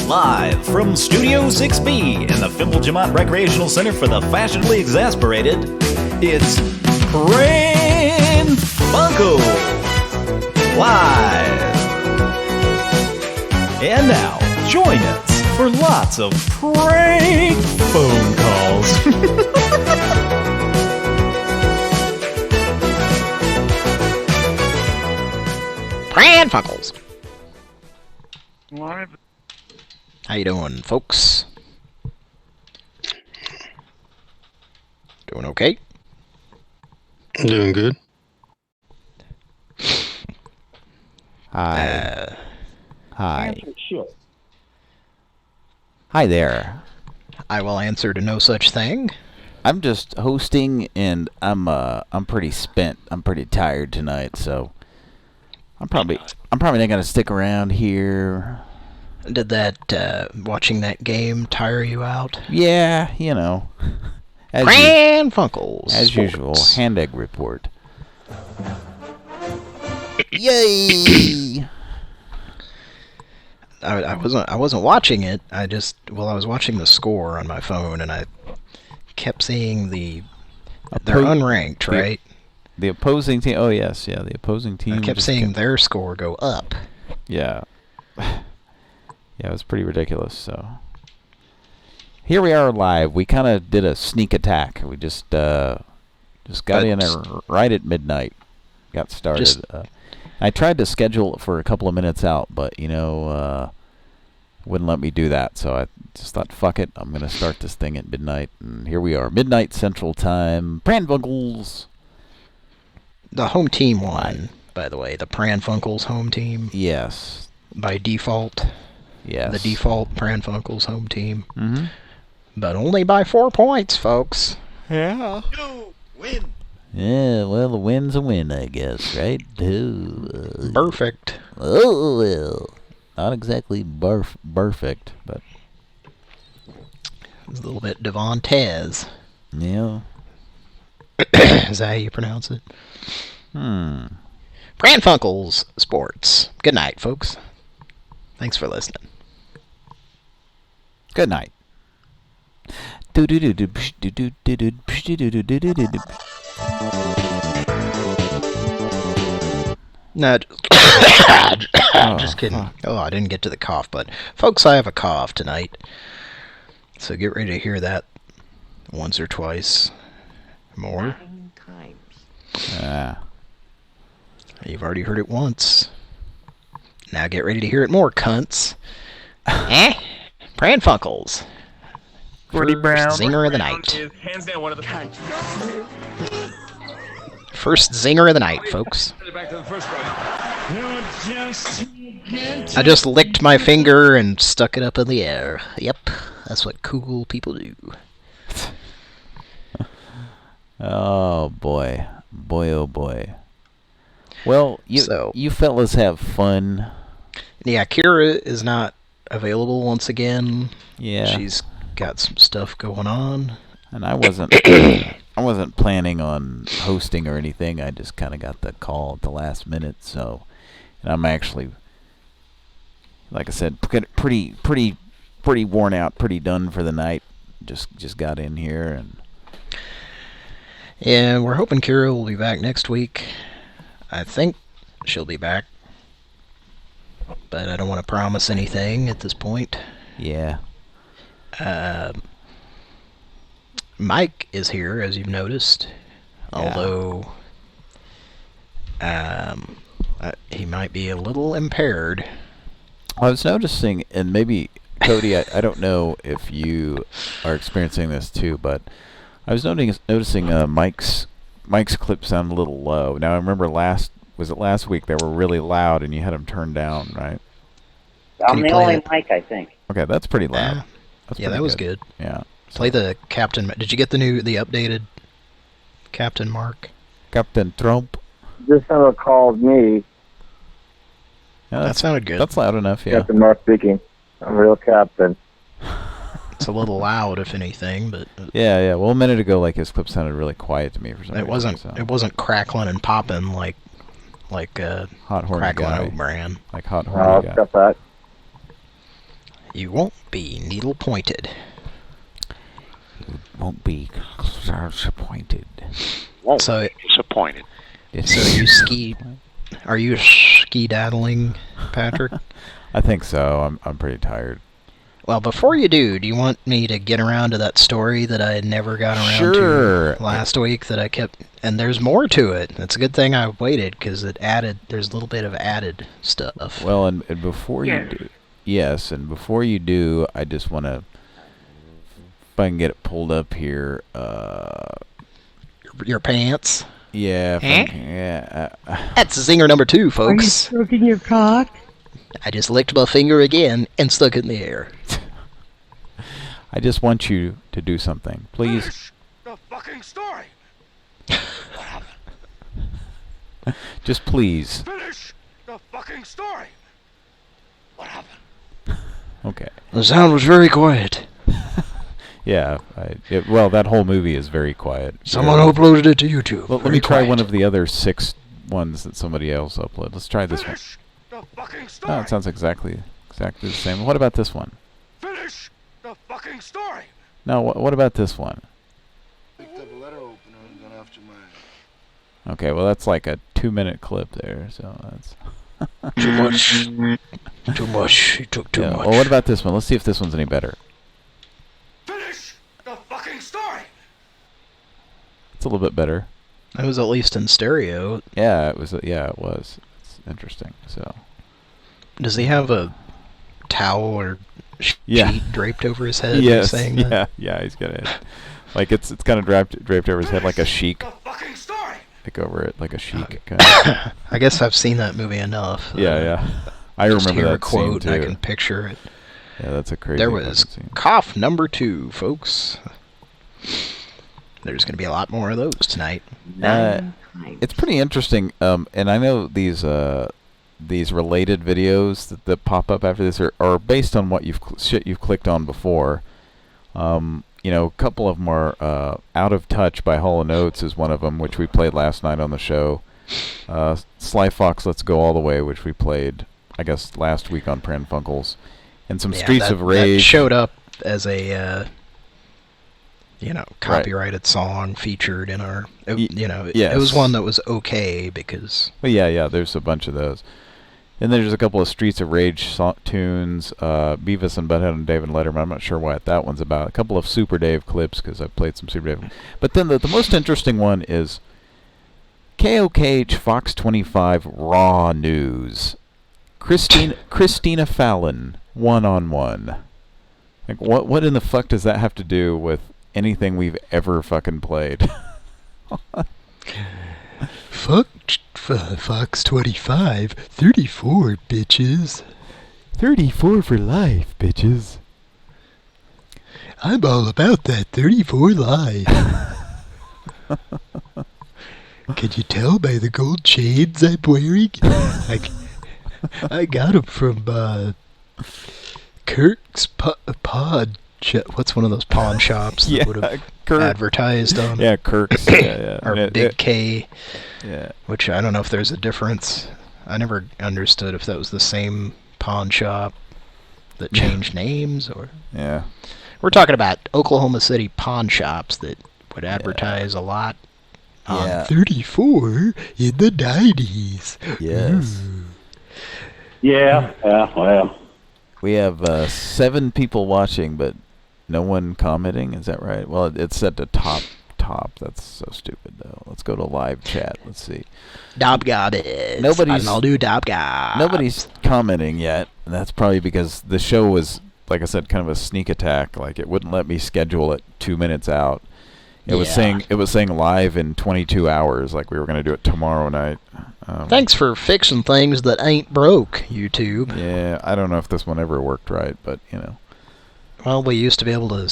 Live from Studio 6B in the Fimble Recreational Center for the Fashionably Exasperated, it's Pran Funkels Live. And now, join us for lots of prank phone calls. Pran Funkels. Live. How you doing, folks? Doing okay? Doing good. Hi. Hi. Hi there. I will answer to no such thing. I'm just hosting, and I'm pretty spent. I'm pretty tired tonight, so I'm probably not gonna stick around here. Did that watching that game tire you out? Yeah, you know. Pran Funkels. As sports. usual, hand egg report. Yay! I wasn't watching it. I was watching the score on my phone, and I kept seeing they're unranked, right? The opposing team. Oh yes, yeah. The opposing team. I kept seeing their score go up. Yeah. Yeah, it was pretty ridiculous. So here we are live. We kind of did a sneak attack. We just got in there right at midnight. Got started. I tried to schedule it for a couple of minutes out, but wouldn't let me do that. So I just thought, fuck it, I'm gonna start this thing at midnight, and here we are, midnight Central Time. Pran Funkels. The home team won, by the way. The Pran Funkels home team. Yes. By default. Yes. The default Pran Funkels home team. Mm-hmm. But only by 4 points, folks. Yeah. You win. Yeah, well, a win's a win, I guess, right? Perfect. Oh, well. Not exactly perfect, but... It's a little bit Devontaez. Yeah. Is that how you pronounce it? Hmm. Pran Funkels Sports. Good night, folks. Thanks for listening. Good night. No, just kidding. Fuck. Oh, I didn't get to the cough, but folks, I have a cough tonight. So get ready to hear that once or twice more. 9 times. You've already heard it once. Now get ready to hear it more, cunts. Pran Funkels. Gordy Brown. Zinger of the night. Is hands down one of the First zinger of the night, folks. Back to the first one. I just licked my finger and stuck it up in the air. Yep, that's what cool people do. Oh, boy. Boy, oh, boy. Well, you fellas have fun. Yeah, Kira is not available once again. Yeah. She's got some stuff going on. And I wasn't planning on hosting or anything. I just kind of got the call at the last minute, so... And I'm actually, like I said, pretty worn out, pretty done for the night. Just got in here, and... Yeah, we're hoping Kira will be back next week. I think she'll be back. But I don't want to promise anything at this point. Yeah. Mike is here, as you've noticed. Yeah. Although... he might be a little impaired. I was noticing, and maybe, Cody, I don't know if you are experiencing this too, but I was noticing Mike's clip sound a little low. Now, I remember last week they were really loud, and you had them turned down, right? I'm the only mic, I think. Okay, that's pretty loud. Yeah, That's that pretty was good. Yeah. Play the Captain... Did you get the updated Captain Mark? Captain Trump. This fellow called me. Yeah, That sounded good. That's loud enough, yeah. Captain Mark speaking. I'm a real captain. It's a little loud, if anything, but... Yeah. Well, a minute ago, like, his clip sounded really quiet to me for some reason. It wasn't crackling and popping like Hot horny Crackling guy. O'Brien. Like hot I'll horny guy. accept that. You won't be needle-pointed. Won't be disappointed. Won't So- be disappointed. So you ski... Are you ski-daddling, Patrick? I think so. I'm pretty tired. Well, before you do you want me to get around to that story that I never got around Sure. to last week that I kept... And there's more to it. It's a good thing I waited, because there's a little bit of added stuff. Well, and before you do... Yes, and before you do, I just want to... If I can get it pulled up here, Your pants? yeah, if I can- yeah. That's zinger number 2, folks. Stroking your cock? I just licked my finger again and stuck it in the air. I just want you to do something, please. Finish the fucking story. Just please. Finish the fucking story. What happened? Okay. The sound was very quiet. Yeah. Well, that whole movie is very quiet. Someone uploaded it to YouTube. Well, let me try one of the other 6 ones that somebody else uploaded. Let's try this one. Finish the fucking story. Oh, it sounds exactly the same. What about this one? Finish the fucking story. No, what about this one? Picked up a letter opener and got after mine. Okay, well that's like a 2-minute clip there, so that's... Too much. Too much. He took too Yeah, much. well, what about this one? Let's see if this one's any better. Finish the fucking story. It's a little bit better. It was at least in stereo. Yeah, it was. Yeah, it was. It's interesting. So. Does he have a towel or sheet Yeah. draped over his head? Yes. Saying that? Yeah. He's got it. Like it's kind of draped over his head like a sheik. The fucking story. Like over it, like a sheik. Kind of. I guess I've seen that movie enough. Yeah. I Just remember hear that a quote scene too. and I can picture it. Yeah, that's a crazy. There fucking was scene. cough number 2, folks. There's going to be a lot more of those tonight. 9 times. It's pretty interesting, and I know these related videos that pop up after this are based on what shit you've clicked on before. You know, a couple of them are Out of Touch by Hall & Oates is one of them, which we played last night on the show. Sly Fox Let's Go All the Way, which we played, I guess, last week on Pran Funkels. And some Streets of Rage. That showed up as a, copyrighted song featured in our, it was one that was okay because... Well, yeah, there's a bunch of those. And there's a couple of Streets of Rage tunes, Beavis and Butthead and David Letterman. I'm not sure what that one's about. A couple of Super Dave clips because I've played some Super Dave. But then the most interesting one is KOKH Fox 25 Raw News. Christina Fallon, one-on-one. Like, what in the fuck does that have to do with anything we've ever fucking played? Fuck Fox 25, 34, bitches. 34 for life, bitches. I'm all about that 34 live. Can you tell by the gold chains I'm wearing? I got them from Kirk's pawn shop. What's one of those pawn shops that would have advertised on? Yeah, Kirk's. Yeah. Or Big K. Yeah. Which I don't know if there's a difference. I never understood if that was the same pawn shop that changed names or... Yeah. We're talking about Oklahoma City pawn shops that would advertise a lot on 34 in the 90s. Yes. Yeah, well. We have 7 people watching, but no one commenting. Is that right? Well, it's set to top. That's so stupid, though. Let's go to live chat. Let's see. Dobgobbies. I'll do Dobgob. Nobody's commenting yet, and that's probably because the show was, like I said, kind of a sneak attack. Like, it wouldn't let me schedule it 2 minutes out. It was saying live in 22 hours, like we were going to do it tomorrow night. Thanks for fixing things that ain't broke, YouTube. Yeah, I don't know if this one ever worked right, but, Well, we used to be able to,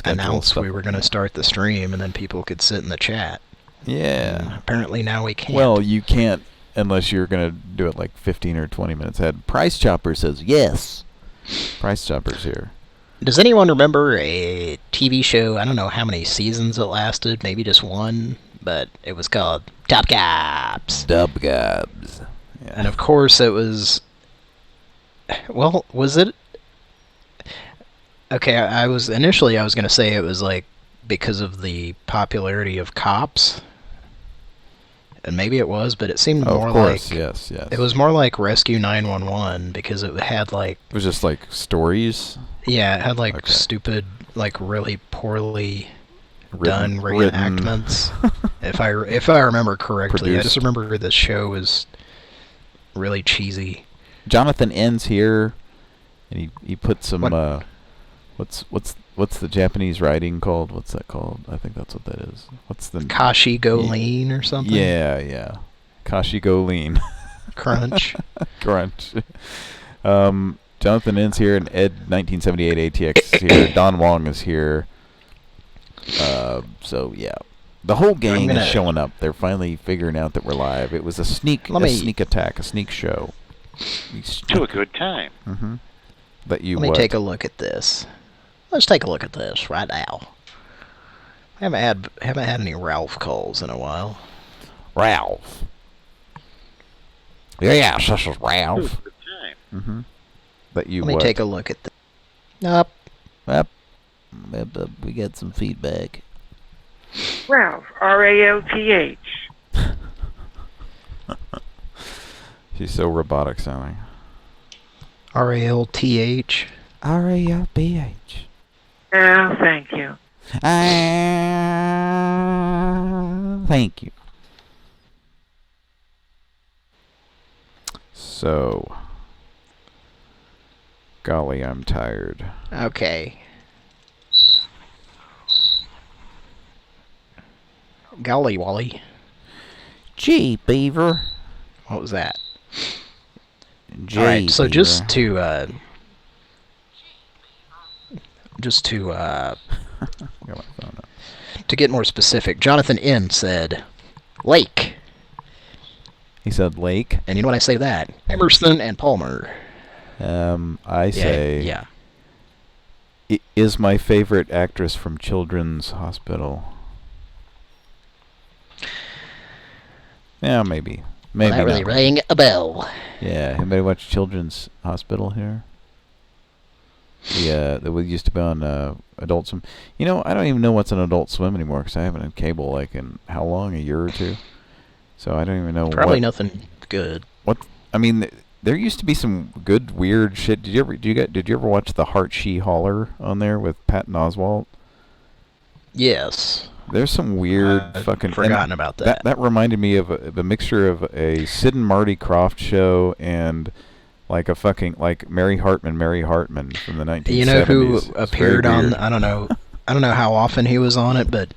announce stuff. we were going to start the stream, and then people could sit in the chat. Yeah. Apparently now we can't. Well, you can't unless you're going to do it like 15 or 20 minutes ahead. Price Chopper says yes. Price Chopper's here. Does anyone remember a TV show? I don't know how many seasons it lasted, maybe just one, but it was called Dobgobs. Dobgobs. Yeah. And of course it Well, was it? Okay, I was going to say it was like because of the popularity of Cops, and maybe it was, but it seemed Oh, more of course, like yes. it was more like Rescue 911 because it had like It was just like stories. yeah, it had like Okay. stupid, like really poorly Written. done reenactments. if I remember correctly, I just Produced. remember the show was really cheesy. Jonathan ends here, and he put some. What? What's the Japanese writing called? What's that called? I think that's what that is. What's the Kashi Go Lean or something? Yeah. Kashi Go Lean. Crunch. Crunch. Jonathan ends here, and Ed 1978 ATX is here. Don Wong is here. So yeah, the whole gang is showing up. They're finally figuring out that we're live. It was a sneak attack, a sneak show. To a good time. Mm-hmm. That you. Let me take a look at this. Let's take a look at this right now. I haven't had any Ralph calls in a while. Ralph. Yes, this is Ralph. Good time. Mm-hmm. That you. Let me take a look at this. Nope. Yep. We got some feedback. Ralph, R-A-L-T-H. She's so robotic sounding. R-A-L-T-H. R-A-L-B-H. Oh, thank you. Thank you. So, golly, I'm tired. Okay. Golly Wally. Gee, Beaver. What was that? Gee, Alright, so Beaver. just to Got my phone up. to get more specific, Jonathan N said Lake. He said Lake. And you know what I say that? Emerson and Palmer. I say Yeah. Is my favorite actress from Children's Hospital. Yeah, maybe. Maybe Well, that really not. rang a bell. Yeah, anybody watch Children's Hospital here? Yeah, that used to be on Adult Swim. You know, I don't even know what's on Adult Swim anymore because I haven't had cable like in how long? A year or two. So I don't even know. Probably nothing good. What? I mean, there used to be some good weird shit. Did you ever watch the Heart She Holler on there with Patton Oswalt? Yes. There's some weird I'd fucking forgotten about that. That reminded me of a mixture of a Sid and Marty Krofft show and like a fucking like Mary Hartman from the 1970s. You know who It's appeared very on? weird. I don't know how often he was on it, but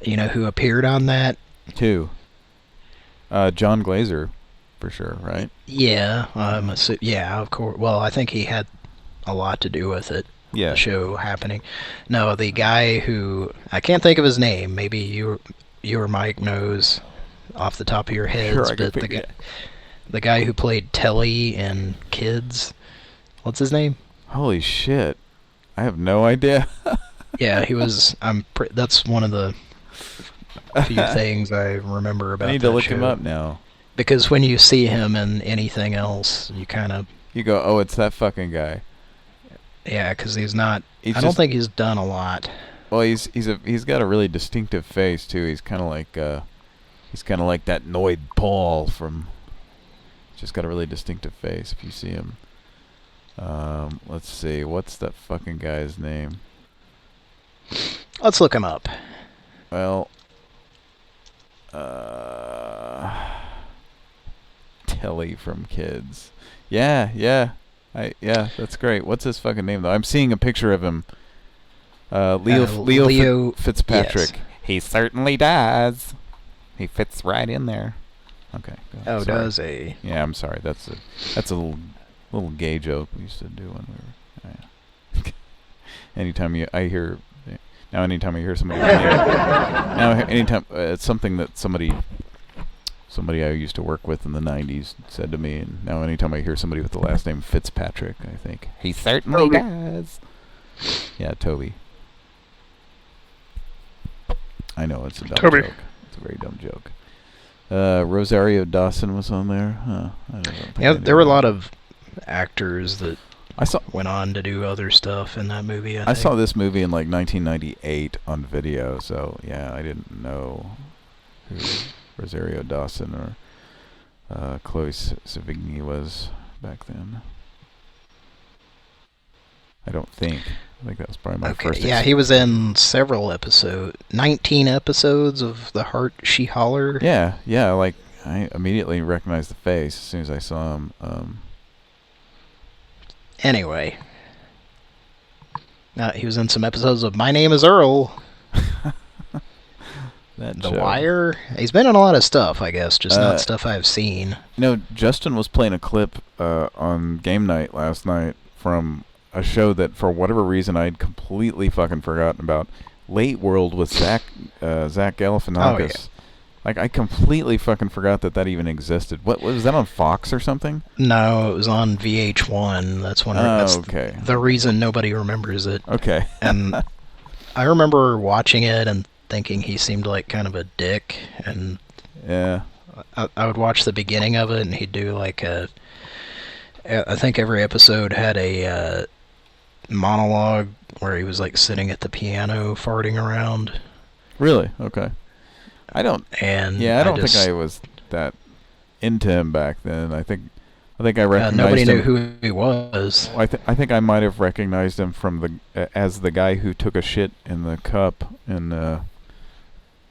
you know who appeared on that? Who? John Glazer, for sure, right? Yeah, yeah, of course. Well, I think he had a lot to do with it. Yeah. The show happening. No, the guy who I can't think of his name. Maybe you or Mike knows off the top of your heads. Sure, I can but figure it. the guy who played Telly in Kids. What's his name? Holy shit! I have no idea. Yeah, he was. That's one of the few things I remember about. I need to that look show. him up now. Because when you see him in anything else, you kind of You go, oh, it's that fucking guy. yeah, because he's not. He's I don't just- think he's done a lot. Well, he's got a really distinctive face too. He's kind of like that Noid Paul from. Just got a really distinctive face. If you see him, let's see, what's that fucking guy's name? Let's look him up. Well, Telly from Kids. Yeah, that's great. What's his fucking name though? I'm seeing a picture of him. Leo Fitzpatrick. Yes. He certainly does. He fits right in there. Okay. Go ahead. Oh, Sorry. does he? Yeah, I'm sorry. That's a little gay joke we used to do when we were. Yeah. Anytime I hear somebody now anytime it's something that somebody I used to work with in the 90s said to me, and now anytime I hear somebody with the last name Fitzpatrick, I think he certainly does. Yeah, Toby. I know it's a dumb joke. It's a very dumb joke. Rosario Dawson was on there. Huh. I don't think Yeah, I knew there were a that. lot of actors that I saw went on to do other stuff in that movie. I I think. saw this movie in like 1998 on video, so yeah, I didn't know who Rosario Dawson or Chloe Sevigny was back then. I don't think. I think that was probably my Okay, first. yeah, he was in several episodes, 19 episodes of The Heart She Holler. Yeah, like I immediately recognized the face as soon as I saw him. Anyway, he was in some episodes of My Name is Earl, That The show. Wire. He's been in a lot of stuff, I guess, just not stuff I've seen. You know, Justin was playing a clip on game night last night from a show that, for whatever reason, I'd completely fucking forgotten about. Late World with Zach Galifianakis. Oh, yeah. Like, I completely fucking forgot that even existed. What was that on Fox or something? No, it was on VH1. That's when. That's okay. the reason nobody remembers it. Okay. And I remember watching it and thinking he seemed like kind of a dick, and Yeah. I would watch the beginning of it, and he'd do like I think every episode had a monologue where he was like sitting at the piano farting around. Really? Okay. I don't And think I was that into him back then. I think I recognized nobody knew him. who he was. I think I might have recognized him from as the guy who took a shit in the cup in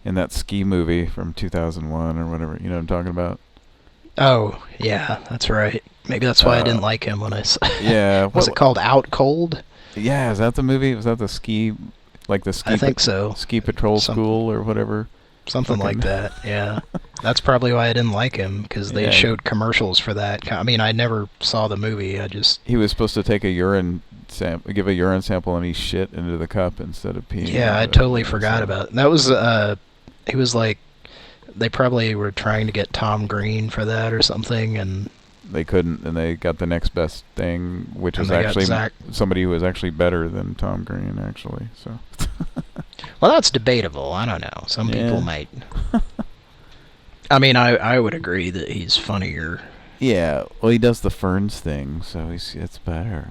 that ski movie from 2001 or whatever. You know what I'm talking about? Oh, yeah, that's right. Maybe that's why I didn't like him when I saw. Yeah. Was it called Out Cold? Yeah, is that the movie? Was that the ski, like the ski? I think so. Ski patrol school or whatever. Something like that, yeah. That's probably why I didn't like him, because they Yeah. showed commercials for that. I mean, I never saw the movie, I just... He was supposed to take give a urine sample, and he shit into the cup instead of peeing. Yeah, I totally forgot about it. That was, he was like... They probably were trying to get Tom Green for that or something, and... They couldn't, and they got the next best thing, which And was they got actually Zach. somebody who was actually better than Tom Green, actually. So. Well, that's debatable. I don't know. Some Yeah. people might... I mean, I would agree that he's funnier. Yeah, well, he does the Ferns thing, so it's better.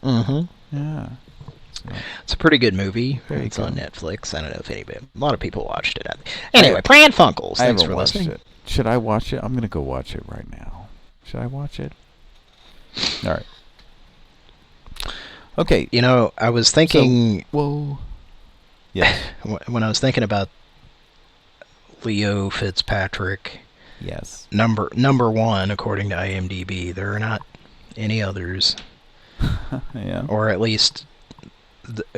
Mm-hmm. Yeah. So. It's a pretty good movie. Very It's cool. on Netflix. I don't know if anybody... A lot of people watched it. Anyway, Pran Funkels. I Thanks haven't for watched listening. it. Should I watch it? I'm going to go watch it right now. Should I watch it? All right. Okay. You know, I was thinking... Whoa. Yes. when I was thinking about Leo Fitzpatrick, Yes. number one according to IMDb, there are not any others, Yeah. or at least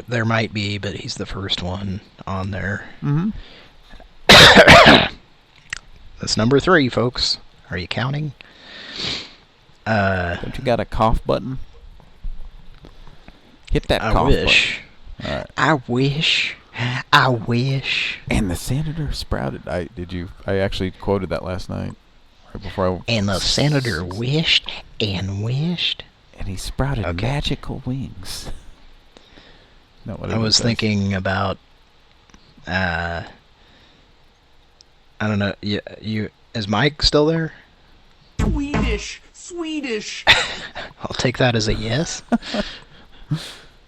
there might be, but he's the first one on there. Mm-hmm. That's number 3, folks. Are you counting? Don't you got a cough button? Hit that I cough wish. button. All right. I wish. I wish. And the senator sprouted. I actually quoted that last night, right before I. And the senator wished and wished. And he sprouted Okay. magical wings. Not what I it was says. thinking about, I don't know, you is Mike still there? Swedish. I'll take that as a yes.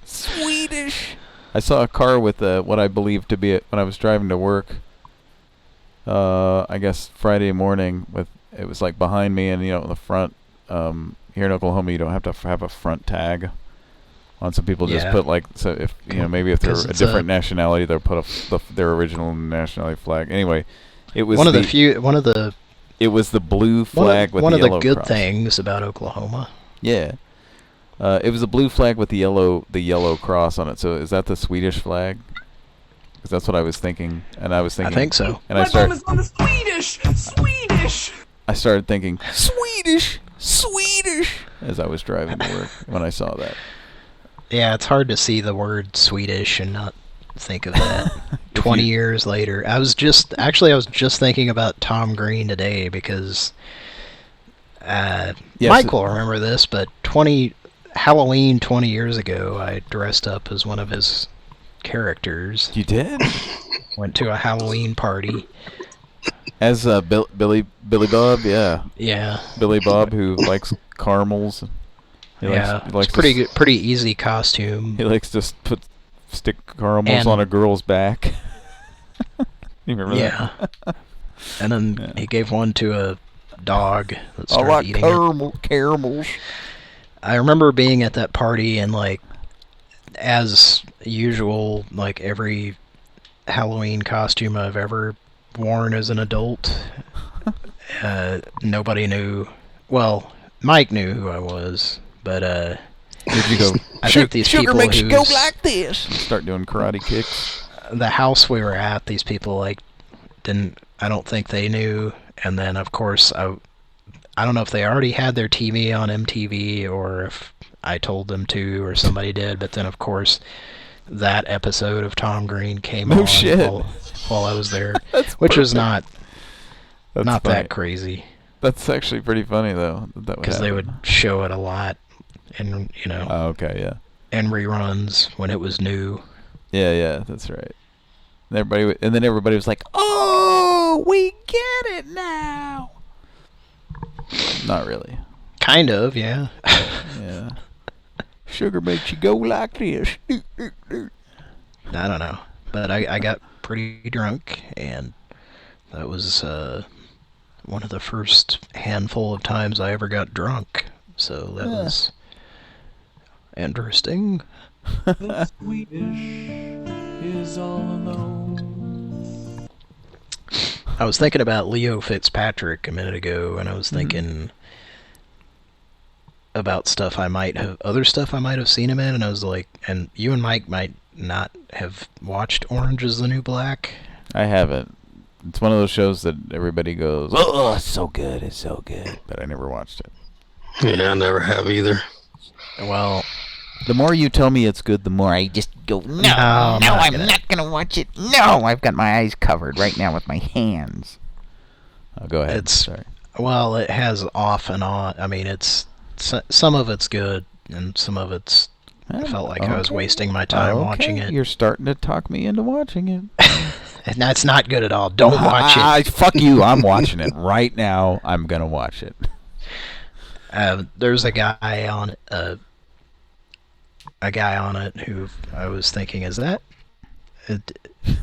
Swedish. I saw a car with what I believe to be when I was driving to work. I guess Friday morning. It was like behind me, and in the front. Here in Oklahoma, you don't have to have a front tag. On some people just Yeah. put so if maybe if they're 'Cause a it's different nationality, they'll put their original nationality flag. Anyway, it was one of the It was the blue flag with one the of the yellow good cross. things about Oklahoma. Yeah. It was a blue flag with the yellow cross on it. So is that the Swedish flag? Because that's what I was thinking, and I was thinking. I think so. And I started thinking Swedish as I was driving to work when I saw that. Yeah, it's hard to see the word Swedish and not think of that. 20 years later, I was just thinking about Tom Green today because Mike will remember this, but Halloween 20 years ago, I dressed up as one of his characters. You did? Went to a Halloween party, As Billy Bob, yeah. Yeah. Billy Bob, who likes caramels. He Yeah. likes It's pretty easy costume. He likes to stick caramels on a girl's back. You remember yeah. that? And then he gave one to a dog that I started like eating it. caramels. I remember being at that party and, like, as usual, like, every Halloween costume I've ever worn as an adult, nobody knew. Well, Mike knew who I was, but, Did you go, I think these sugar people makes you go whose- like this. Start doing karate kicks. the house we were at, these people, like, I don't think they knew. And then, of course, I don't know if they already had their TV on MTV or if I told them to or somebody did, but then, of course, that episode of Tom Green came on shit. while I was there, That's which was perfect. not funny. that crazy, That's actually pretty funny, though. because they would show it a lot, and, you know, Oh, okay, yeah. and reruns when it was new. Yeah, that's right. And then everybody was like, "Oh, we get it now." Not really. Kind of, yeah. Yeah. Sugar makes you go like this. I don't know, but I got pretty drunk, and that was one of the first handful of times I ever got drunk, so that was interesting. The Swedish is all alone. I was thinking about Leo Fitzpatrick a minute ago, and I was thinking about other stuff I might have seen him in, and I was like, and you and Mike might not have watched Orange is the New Black. I haven't. It's one of those shows that everybody goes, "Oh, it's so good, it's so good," but I never watched it. Yeah, I never have either. Well, the more you tell me it's good, the more I just go, no, I'm not gonna watch it. No, I've got my eyes covered right now with my hands. Oh, go ahead. Sorry. Well, it has off and on. I mean, some of it's good, and some of it's. I felt like I was wasting my time watching it. You're starting to talk me into watching it. And that's not good at all. Don't watch it. Fuck you. I'm watching it right now. I'm gonna watch it. There's a guy on it who I was thinking, is that?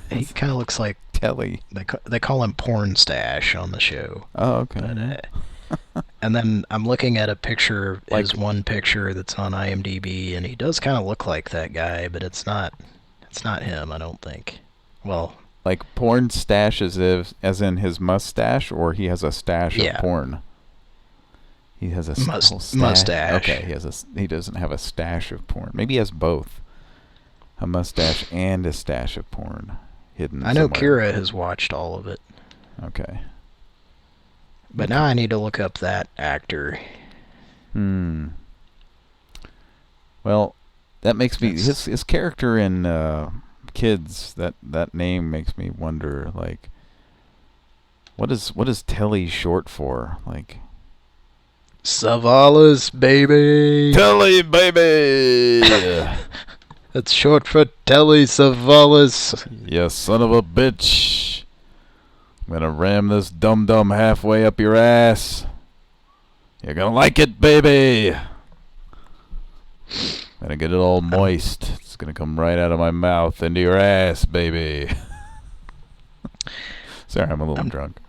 He kind of looks like Telly. They call him Porn Stash on the show. Oh, okay. But, and then I'm looking at a picture, his one picture that's on IMDb, and he does kind of look like that guy, but it's not him, I don't think. Well, like porn stash as in his mustache, or he has a stash of porn. He has a mustache. Okay, he doesn't have a stash of porn. Maybe he has both, a mustache and a stash of porn hidden. I know somewhere. Kira has watched all of it. Okay. But now I need to look up that actor. Well, that makes me his character in Kids. That name makes me wonder, like, what is Telly short for? Like, Savalas, baby. Telly, baby. That's short for Telly Savalas. You son of a bitch. I'm gonna ram this dum-dum halfway up your ass. You're gonna like it, baby. Gonna get it all moist. It's gonna come right out of my mouth into your ass, baby. Sorry, I'm a little drunk.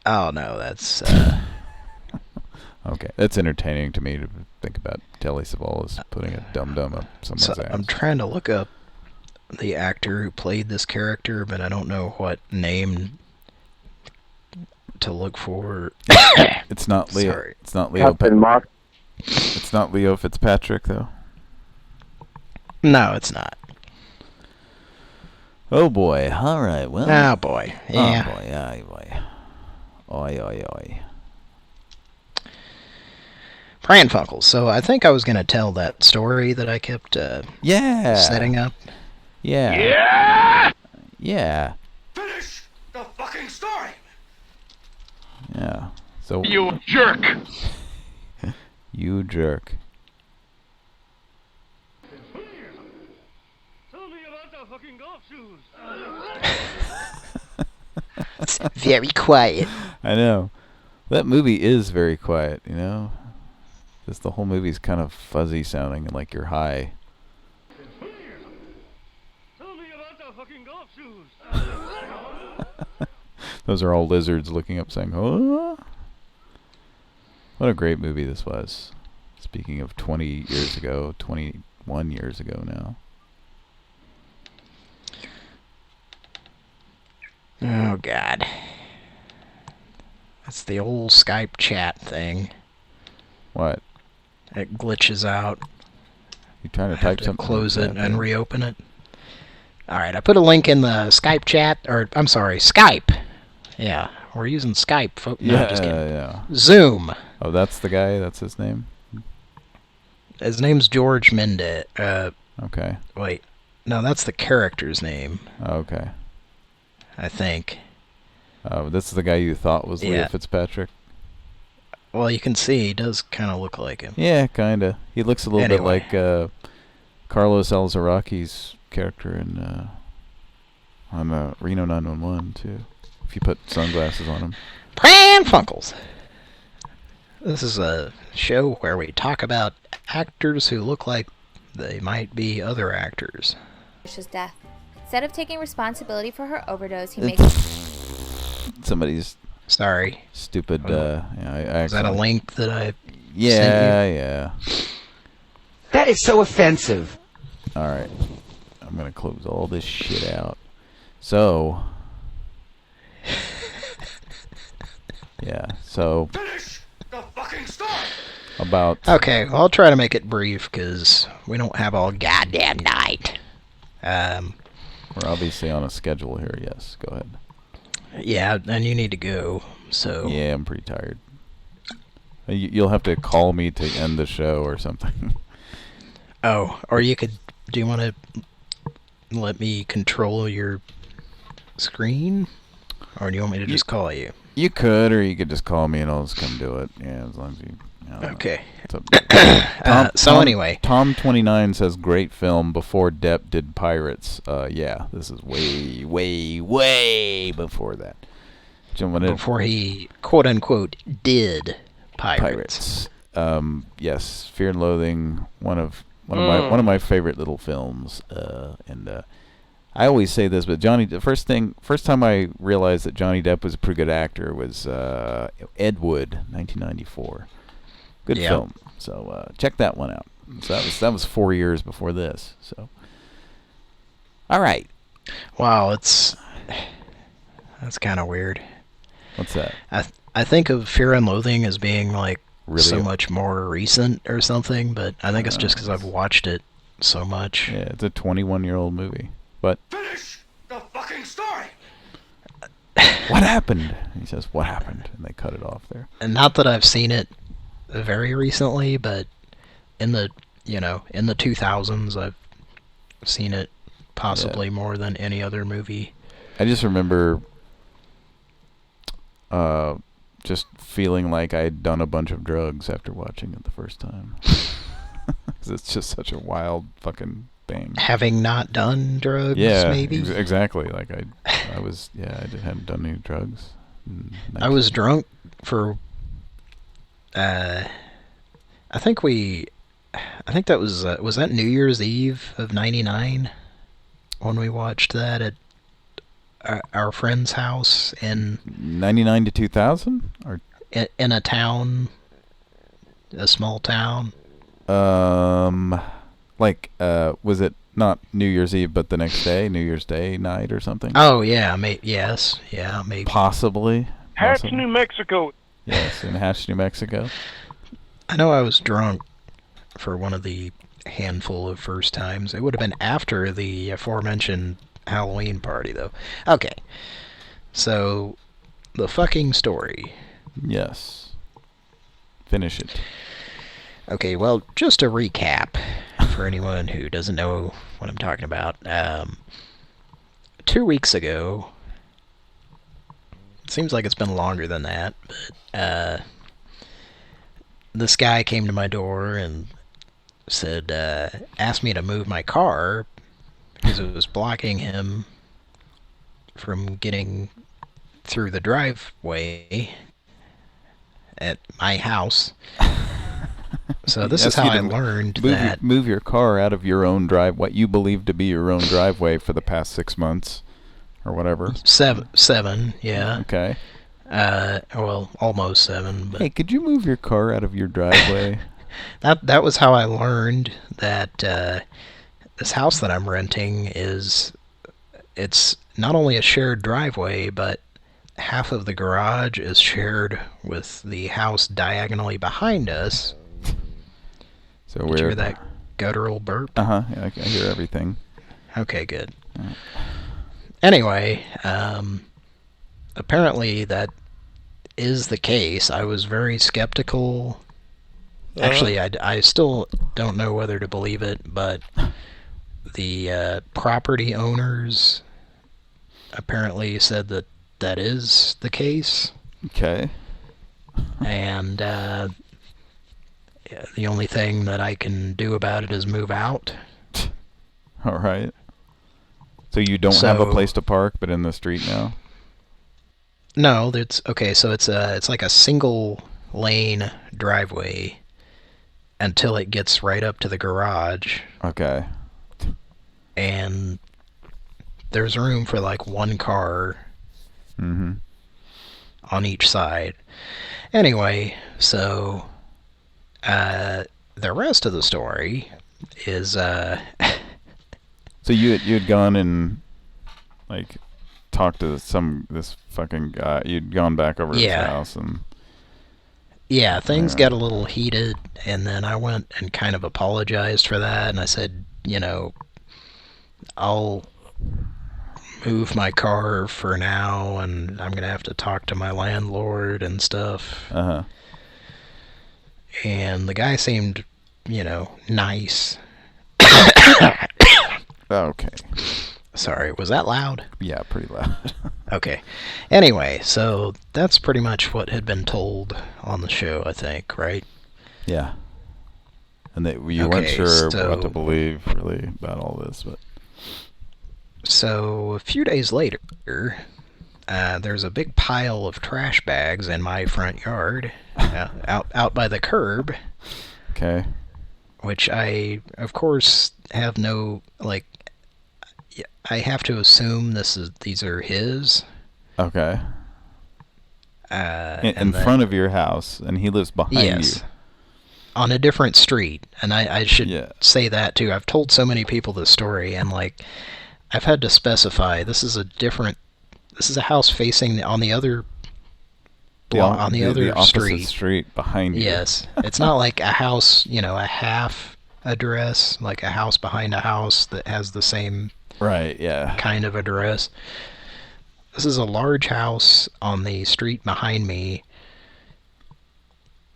Oh, no, that's... Okay, that's entertaining to me to think about Telly Savalas putting a dum-dum up someone's ass. I'm trying to look up the actor who played this character, but I don't know what name to look for. It's not Leo. Sorry. It's not Leo. Captain Mark. It's not Leo Fitzpatrick, though. No, it's not. Oh boy! All right. Well. Oh boy. Yeah. Oh boy. Aye boy. Oi oi oi. Pran Funkels. So I think I was going to tell that story that I kept setting up. Yeah. Yeah! Yeah. Finish the fucking story! Yeah. So. You jerk! You jerk. Tell me about the fucking golf shoes! Very quiet. I know. That movie is very quiet, you know? Just the whole movie's kind of fuzzy sounding and like you're high. Tell me about the fucking golf shoes. Those are all lizards looking up saying, oh. What a great movie this was. Speaking of 20 years ago, 21 years ago now. Oh, God. That's the old Skype chat thing. What? It glitches out. You trying to I have type to something? close it and reopen it. Alright, I put a link in the Skype chat, or, I'm sorry, Skype. Yeah, we're using Skype, folks. No, Yeah, just kidding. yeah. Zoom. Oh, that's the guy? That's his name? His name's George Mendez. Okay. Wait. No, that's the character's name. Okay. I think. This is the guy you thought was Leah Fitzpatrick? Well, you can see he does kind of look like him. Yeah, kind of. He looks a little bit like Carlos Alzaraki's character in on Reno 911, too. If you put sunglasses on him. Pran Funkels. This is a show where we talk about actors who look like they might be other actors. Death. Instead of taking responsibility for her overdose, he makes... Somebody's... Sorry. Stupid, Is that a link that I sent you? Yeah. That is so offensive. Alright. I'm gonna close all this shit out. So... yeah, so... Finish the fucking story! About... Okay, I'll try to make it brief, because we don't have all goddamn night. We're obviously on a schedule here, yes. Go ahead. Yeah, and you need to go, so... Yeah, I'm pretty tired. You'll have to call me to end the show or something. Oh, or you could... Do you want to let me control your screen? Or do you want me to just call you? You could, or you could just call me and I'll just come do it. Yeah, as long as you... Okay. Anyway. Tom29 says, great film before Depp did Pirates. Yeah, this is way before that. Before he, quote-unquote, did Pirates. Yes, Fear and Loathing, one of my favorite little films. I always say this, but the first time I realized that Johnny Depp was a pretty good actor was Ed Wood, 1994. Good film. So check that one out. So that was 4 years before this. So, all right. Wow, that's kind of weird. What's that? I think of Fear and Loathing as being like really so much more recent or something, but I think it's just because I've watched it so much. Yeah, it's a 21-year-old movie. But finish the fucking story. What happened? He says, "What happened?" And they cut it off there. And not that I've seen it very recently, but in the 2000s, I've seen it possibly more than any other movie. I just remember just feeling like I'd done a bunch of drugs after watching it the first time. 'Cause it's just such a wild fucking thing. Having not done drugs, maybe? Exactly. Like I hadn't done any drugs. I was drunk for I think that was that New Year's Eve of '99 when we watched that at our friend's house in 99 to 2000 or in a town, a small town. Was it not New Year's Eve but the next day, New Year's Day night or something? Oh yeah, yes, maybe. Possibly. Hatch, New Mexico. Yes, in Hatch, New Mexico. I know I was drunk for one of the handful of first times. It would have been after the aforementioned Halloween party, though. Okay. So, the fucking story. Yes. Finish it. Okay, well, just to recap, for anyone who doesn't know what I'm talking about, 2 weeks ago, it seems like it's been longer than that, but this guy came to my door and said, asked me to move my car because it was blocking him from getting through the driveway at my house. So this is how I learned that... Move your car out of your own drive, what you believe to be your own driveway for the past 6 months, or whatever. Seven, yeah. Okay. Well, almost 7. But hey, could you move your car out of your driveway? That was how I learned that this house that I'm renting it's not only a shared driveway, but half of the garage is shared with the house diagonally behind us. So Did you hear that guttural burp? Yeah, I hear everything. Okay, good. Anyway, apparently that is the case. I was very skeptical. Actually, I still don't know whether to believe it, but the property owners apparently said that is the case. Okay. And the only thing that I can do about it is move out. All right. So you don't have a place to park, but in the street now? No, it's okay. So it's like a single lane driveway until it gets right up to the garage. Okay. And there's room for like one car on each side. Anyway, so the rest of the story is so you had gone and like talked to this fucking guy. You'd gone back over to his house and things got a little heated, and then I went and kind of apologized for that, and I said, I'll move my car for now, and I'm gonna have to talk to my landlord and stuff. And the guy seemed, nice. Okay. Sorry, was that loud? Yeah, pretty loud. Okay. Anyway, so that's pretty much what had been told on the show, I think, right? Yeah. And that you weren't sure what to believe, really, about all this, but... So, a few days later, there's a big pile of trash bags in my front yard, out by the curb. Okay. Which I, of course, have no, I have to assume these are his. Okay. In front of your house, and he lives behind you. On a different street, and I should say that too. I've told so many people this story, and I've had to specify this is a house facing on the other on the other street behind you. Yes, it's not like a house, a half address, like a house behind a house that has the same kind of address. This is a large house on the street behind me.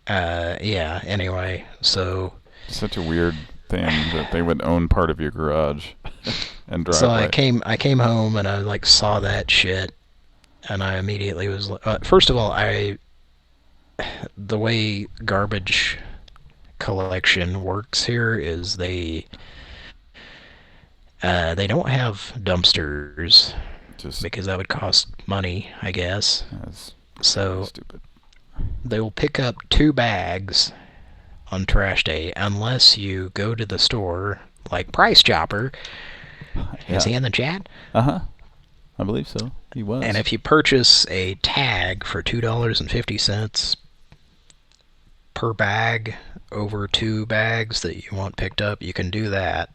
Anyway, so... Such a weird thing that they would own part of your garage and driveway. So I came home and I, saw that shit, and I immediately was... first of all, the way garbage collection works here is they don't have dumpsters because that would cost money, I guess. That's so stupid. They will pick up 2 bags on trash day unless you go to the store like Price Chopper. Is he in the chat? I believe so. He was. And if you purchase a tag for $2.50 per bag over 2 bags that you want picked up, you can do that.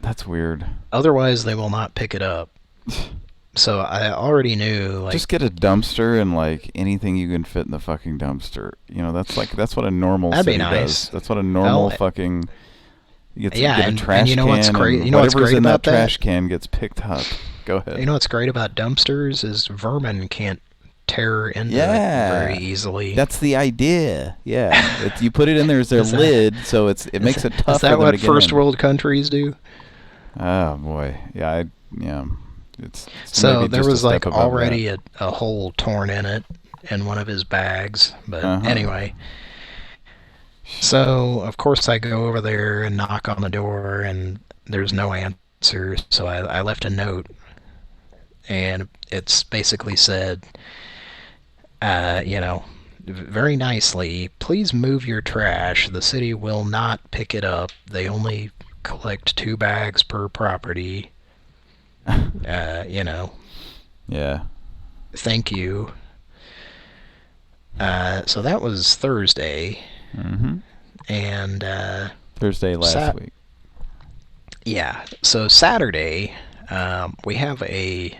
That's weird. Otherwise, they will not pick it up. So I already knew, just get a dumpster and anything you can fit in the fucking dumpster. That's what a normal city does. That's what a normal fucking get a trash can. What's great? What's great in about that trash can gets picked up. Go ahead. You know what's great about dumpsters is vermin can't tear into it very easily. That's the idea. Yeah, you put it in there as their lid, so it makes it tough. Is that what first world countries do? Oh boy, yeah. So there was already a hole torn in it in one of his bags, but anyway. So of course I go over there and knock on the door, and there's no answer. So I left a note and it's basically said, very nicely, please move your trash. The city will not pick it up. They only collect 2 bags per property. Yeah. Thank you. So that was Thursday. Mm-hmm. And Thursday last week. Yeah. So Saturday, we have the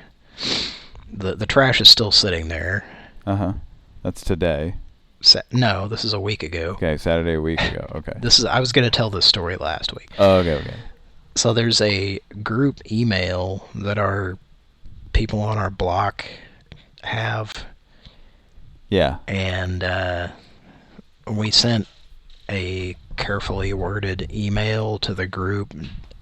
trash is still sitting there. Uh-huh. That's today. No, this is a week ago. Okay, Saturday a week ago. Okay. I was going to tell this story last week. Oh, okay. So there's a group email that our people on our block have. Yeah. And we sent a carefully worded email to the group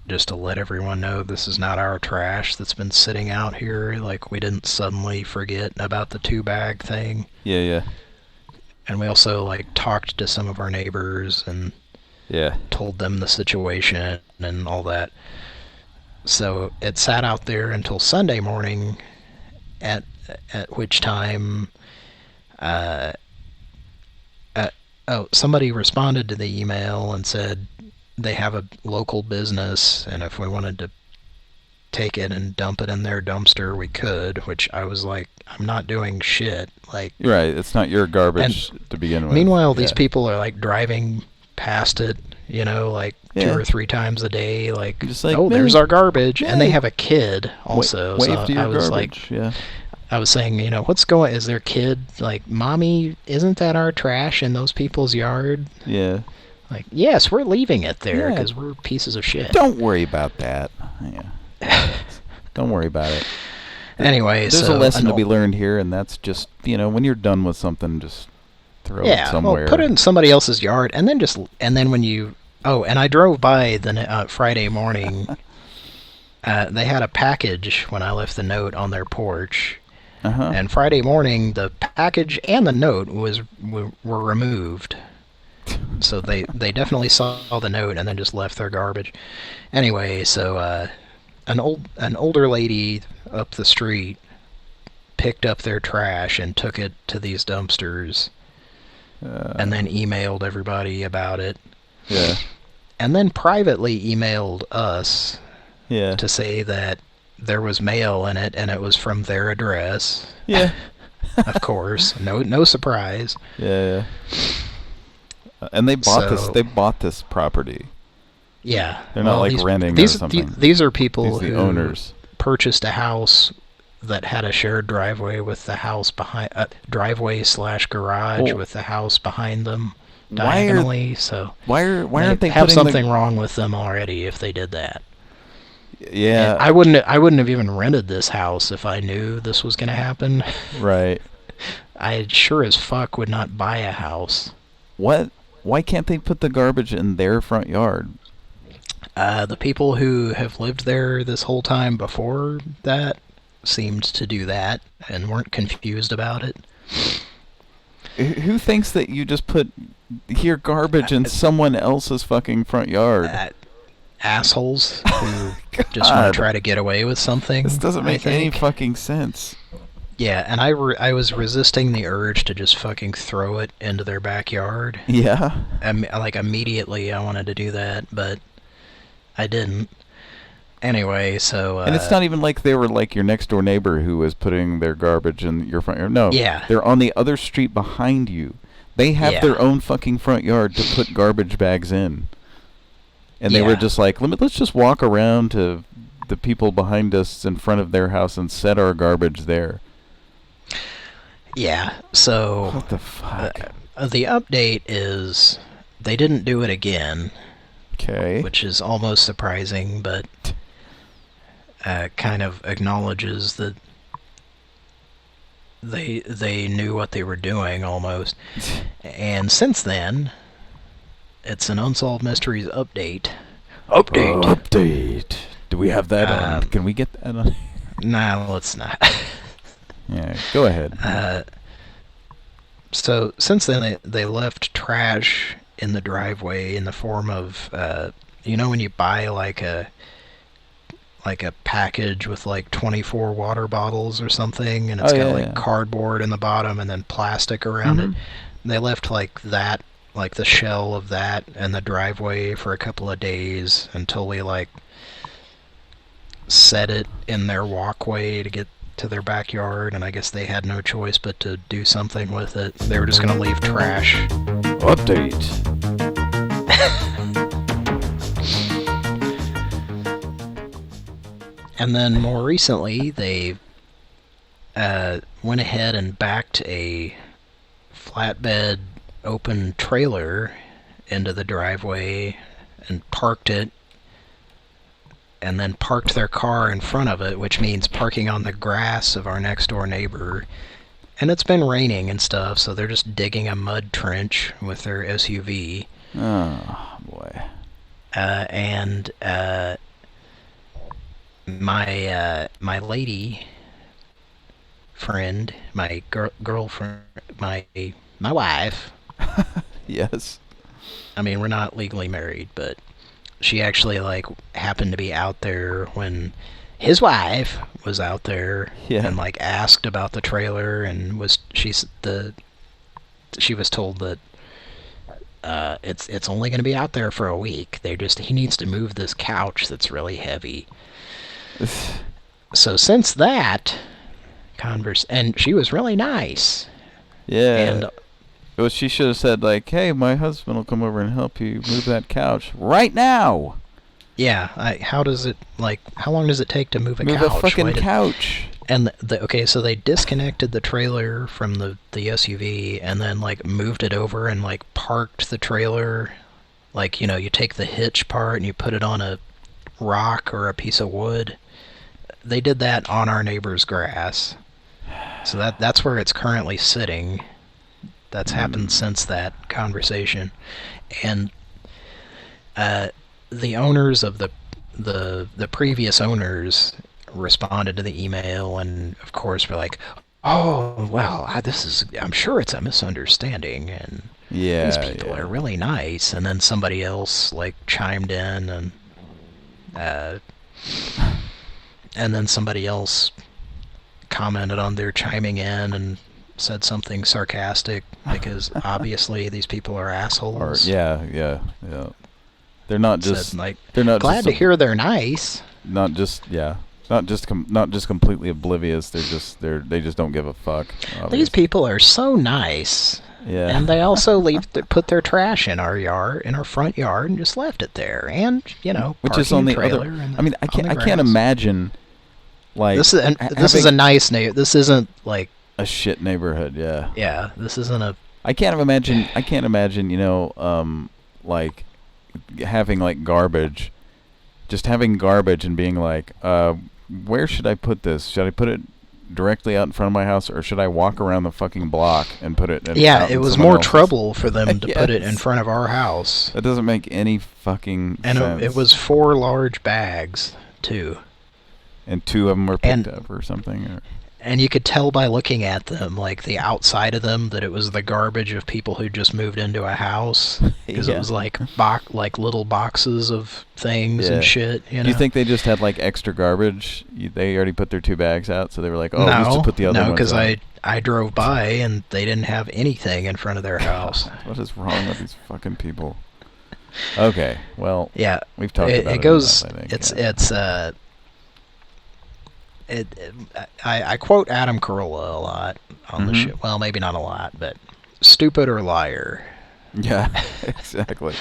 just to let everyone know this is not our trash that's been sitting out here. Like, we didn't suddenly forget about the 2-bag thing. Yeah. And we also, like, talked to some of our neighbors and told them the situation and all that. So it sat out there until Sunday morning, at which time somebody responded to the email and said they have a local business, and if we wanted to take it and dump it in their dumpster, we could, which I was like, I'm not doing shit. Like, right, it's not your garbage to begin with. Meanwhile, these people are like driving past it, 2 or 3 times a day, like, there's our garbage, and they have a kid also. Wave to your I was garbage. like, I was saying, is their kid like, Mommy, isn't that our trash in those people's yard? Yeah. Like, yes, we're leaving it there because we're pieces of shit. Don't worry about that. Yeah. Don't worry about it. Anyway, there's a lesson to be learned here, and that's just, when you're done with something, just throw it somewhere. Well, put it in somebody else's yard, and then when you... Oh, and I drove by the Friday morning. They had a package when I left the note on their porch. Uh-huh. And Friday morning, the package and the note were removed. So they definitely saw the note and then just left their garbage. Anyway, so an older lady up the street picked up their trash and took it to these dumpsters, and then emailed everybody about it. Yeah. And then privately emailed us. Yeah. To say that there was mail in it and it was from their address. Yeah. Of course. No surprise. Yeah. And they bought this property. Yeah. They're not renting or something. These are people who owners purchased a house that had a shared driveway with the house behind, driveway/garage with the house behind them diagonally. Why aren't they have something wrong with them already if they did that? Yeah. And I wouldn't have even rented this house if I knew this was going to happen. Right. I sure as fuck would not buy a house. What? Why can't they put the garbage in their front yard? The people who have lived there this whole time before that seemed to do that and weren't confused about it. Who thinks that you just put your garbage in someone else's fucking front yard? Assholes who just want to try to get away with something. This doesn't make any fucking sense. Yeah, and I was resisting the urge to just fucking throw it into their backyard. Yeah. Like, immediately I wanted to do that, but I didn't. Anyway, so... and it's not even like they were like your next door neighbor who was putting their garbage in your front yard. No. Yeah. They're on the other street behind you. They have their own fucking front yard to put garbage bags in. And they were just like, let's just walk around to the people behind us in front of their house and set our garbage there. Yeah, so... What the fuck? The update is they didn't do it again. Okay. Which is almost surprising, but kind of acknowledges that they knew what they were doing almost. And since then, it's an Unsolved Mysteries update. Update. Do we have that on? Can we get that on? Nah, let's not. Yeah, go ahead. So since then, they left trash in the driveway in the form of, when you buy like a like a package with like 24 water bottles or something, and it's got like cardboard in the bottom and then plastic around it. They left like that, like the shell of that in the driveway for a couple of days until we like set it in their walkway to get to their backyard, and I guess they had no choice but to do something with it. They were just going to leave trash. Update. And then more recently, they went ahead and backed a flatbed open trailer into the driveway and parked it, and then parked their car in front of it, which means parking on the grass of our next door neighbor. And it's been raining and stuff, so they're just digging a mud trench with their SUV. Oh, boy. And my lady friend, my girlfriend, my wife. Yes. I mean, we're not legally married, but she actually like happened to be out there when his wife was out there and like asked about the trailer, and she was told that it's only going to be out there for a week. He needs to move this couch that's really heavy. So since that and she was really nice. Yeah. And well, she should have said like, "Hey, my husband will come over and help you move that couch right now." Yeah. How long does it take to move a couch? Move a fucking couch. And okay, so they disconnected the trailer from the SUV and then like moved it over and like parked the trailer. Like, you know, you take the hitch part and you put it on a rock or a piece of wood. They did that on our neighbor's grass. So that's where it's currently sitting. That's happened since that conversation. And the owners of the previous owners responded to the email, and of course were like, "Oh, well, I'm sure it's a misunderstanding, and these people are really nice." And then somebody else like chimed in, and then somebody else commented on their chiming in and said something sarcastic because obviously these people are assholes. Yeah. They're not just they're not glad to hear they're nice. Not just completely oblivious. They just don't give a fuck. Obviously. These people are so nice. Yeah. And they also put their trash in our front yard, and just left it there. And which is on the other. I mean, I can't imagine. Like this is a nice neighborhood. This isn't like a shit neighborhood. Yeah. Yeah. This isn't a. I can't imagine. Like having like garbage, just having garbage and being like, where should I put this? Should I put it directly out in front of my house, or should I walk around the fucking block and put it? It was more trouble for them to put it in front of our house. That doesn't make any fucking sense. And it was 4 large bags too. And 2 of them were picked up or something. And you could tell by looking at them, like the outside of them, that it was the garbage of people who just moved into a house. Because it was like little boxes of things and shit. Do you think they just had like extra garbage? They already put their 2 bags out, so they were like, "Oh, let's just put the other ones." No, because I drove by and they didn't have anything in front of their house. What is wrong with these fucking people? Okay, well, yeah, we've talked about it. I quote Adam Carolla a lot on the show. Well, maybe not a lot, but stupid or liar. Yeah, exactly.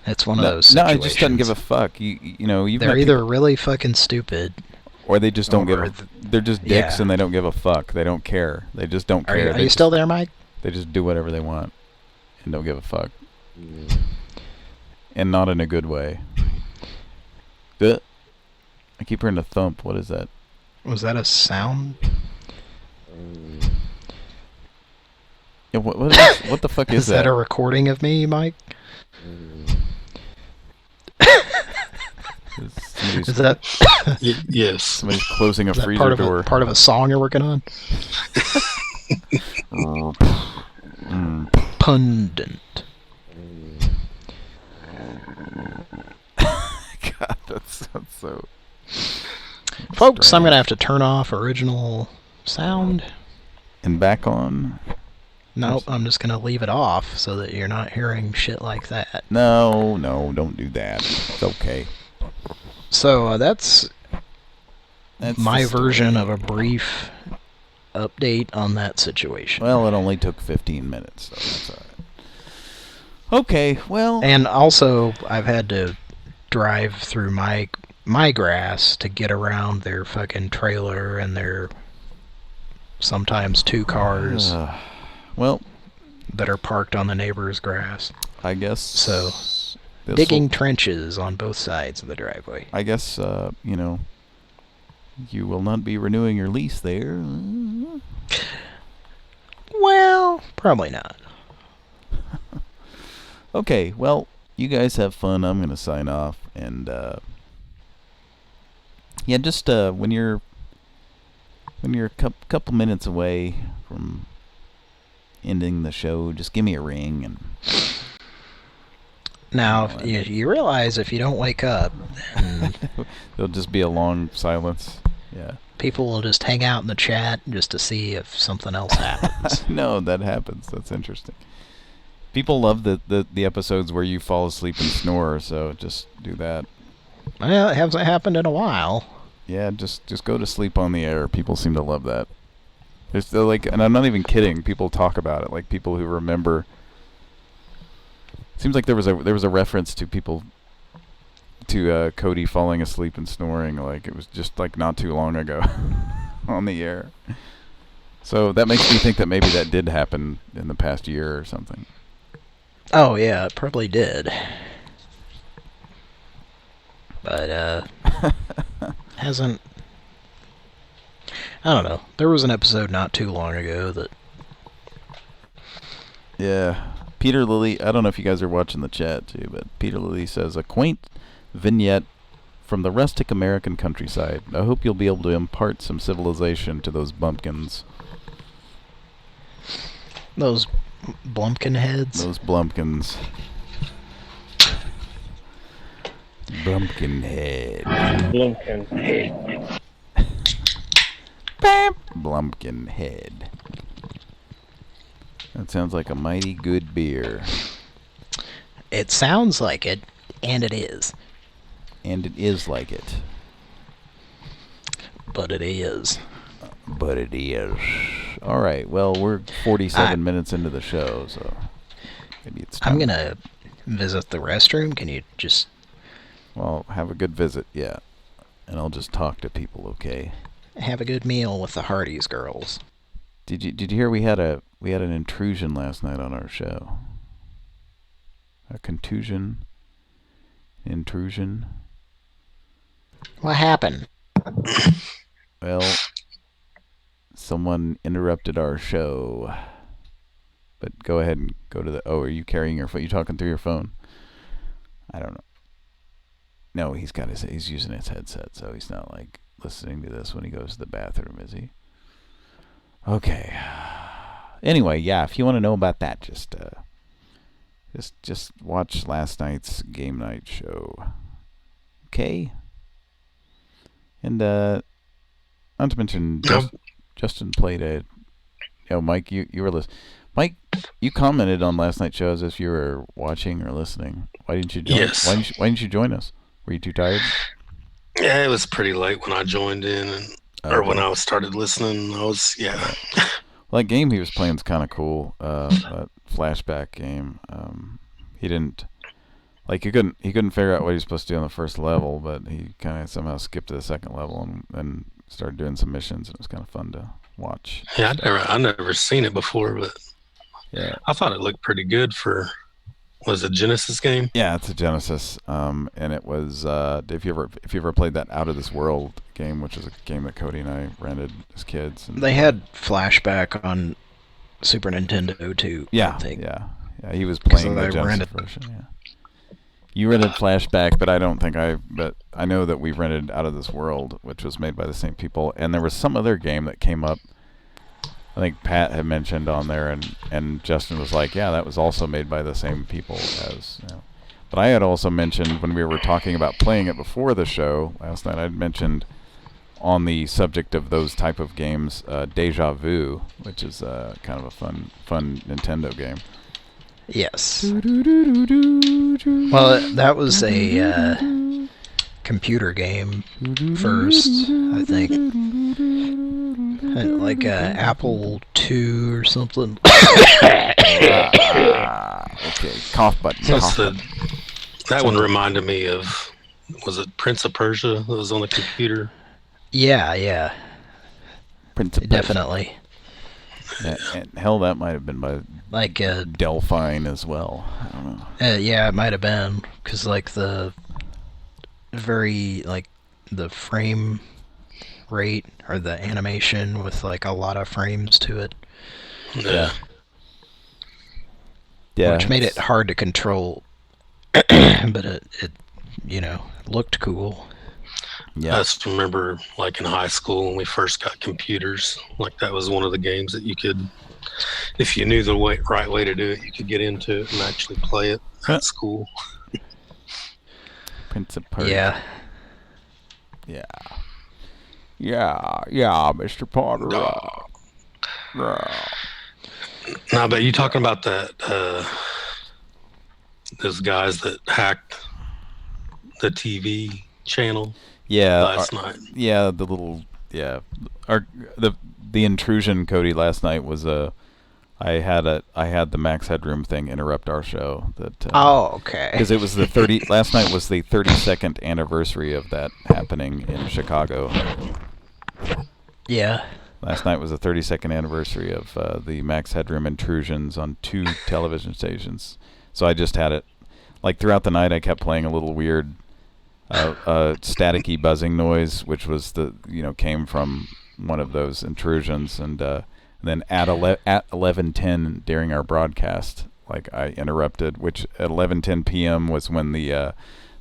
It's one of those situations. No, it just doesn't give a fuck. They're either really fucking stupid, or they just don't they're just dicks and they don't give a fuck. They don't care. They just don't care. Are you still there, Mike? They just do whatever they want and don't give a fuck. And not in a good way. I keep hearing a thump. What is that? Was that a sound? Yeah, what the fuck is that? Is that a recording of me, Mike? Is that? Yes. Somebody's closing a freezer door. Part of a song you're working on? Pundit. God, that sounds so... Folks, I'm going to have to turn off original sound. And back on? Nope, I'm just going to leave it off so that you're not hearing shit like that. No, don't do that. It's okay. So, that's my version of a brief update on that situation. Well, it only took 15 minutes, so that's alright. Okay, well... And also, I've had to drive through my grass to get around their fucking trailer and their sometimes 2 cars well, that are parked on the neighbor's grass. I guess... So, digging trenches on both sides of the driveway. I guess, you know, you will not be renewing your lease there. Well, probably not. Okay, well, you guys have fun. I'm going to sign off. And, yeah, just when you're a couple minutes away from ending the show, just give me a ring. And now, you realize if you don't wake up, then there'll just be a long silence. Yeah. People will just hang out in the chat just to see if something else happens. No, that happens. That's interesting. People love the episodes where you fall asleep and snore, so just do that. Well, it hasn't happened in a while. Yeah, just go to sleep on the air. People seem to love that. There's like, and I'm not even kidding. People talk about it, like people who remember. Seems like there was a reference to people to Cody falling asleep and snoring, like it was just like not too long ago on the air. So that makes me think that maybe that did happen in the past year or something. Oh yeah, it probably did. But hasn't. I don't know. There was an episode not too long ago that. Yeah, Peter Lilly. I don't know if you guys are watching the chat too, but Peter Lilly says a quaint vignette from the rustic American countryside. I hope you'll be able to impart some civilization to those bumpkins. Those Blumpkin heads? Those Blumpkins. Blumpkin head. Blumpkin head. Blumpkin head. That sounds like a mighty good beer. It sounds like it, and it is. And it is like it. But it is. But it is. Alright, well, we're 47 minutes into the show, so maybe it's time. I'm gonna visit the restroom. Can you just... Well, have a good visit, yeah. And I'll just talk to people, okay? Have a good meal with the Hardy's girls. Did you hear we had an intrusion last night on our show? A contusion? Intrusion? What happened? Well, someone interrupted our show. But go ahead and go to the... Oh, are you carrying your phone? You talking through your phone? I don't know. No, he's using his headset, so he's not like listening to this when he goes to the bathroom, is he? Okay. Anyway, yeah, if you want to know about that, just watch last night's game night show. Okay? And not to mention Justin played a... Oh, Mike, you were listening. Mike, you commented on last night's show as if you were watching or listening. Why didn't you join? Yes. Why didn't you join us? Were you too tired? Yeah, it was pretty late when I joined in, or when I started listening. Well, that game he was playing is kind of cool. That flashback game. He didn't he couldn't figure out what he was supposed to do on the first level, but he kind of somehow skipped to the second level and started doing some missions, and it was kind of fun to watch. Yeah, I never seen it before, but yeah, I thought it looked pretty good for. Was it a Genesis game? Yeah, it's a Genesis, and it was. If you ever played that Out of This World game, which is a game that Cody and I rented as kids. And they had flashback on Super Nintendo too. Yeah, I think. Yeah. He was playing the Genesis version. Yeah. You rented Flashback, but I don't think But I know that we rented Out of This World, which was made by the same people, and there was some other game that came up. I think Pat had mentioned on there, and Justin was like, yeah, that was also made by the same people as, you know. But I had also mentioned when we were talking about playing it before the show last night, I'd mentioned on the subject of those type of games, Deja Vu, which is kind of a fun Nintendo game. Yes. Well, that was a computer game first, I think. Like Apple II or something. Okay, cough button. That one reminded me of, was it Prince of Persia that was on the computer? Yeah. Prince of Persia. Definitely. Yeah, and hell, that might have been by like Delphine as well. I don't know. Yeah, it might have been, because like the frame rate or the animation with like a lot of frames to it. Yeah. Which made it hard to control, but it looked cool. Yeah. I just remember, like in high school when we first got computers, like that was one of the games that you could, if you knew the right way to do it, you could get into it and actually play it at school. Prince of Persia. Yeah, Mr. Potter. No, but you talking about that, those guys that hacked the TV channel last night. Yeah, the intrusion, Cody, last night was I had the Max Headroom thing interrupt our show. Okay. Because it was last night was the 32nd anniversary of that happening in Chicago. Yeah. Last night was the 32nd anniversary of the Max Headroom intrusions on 2 television stations. So I just had it, like throughout the night I kept playing a little weird staticky buzzing noise, which was came from one of those intrusions, and then at 11:10 during our broadcast, like I interrupted, which at 11:10 p.m. was when the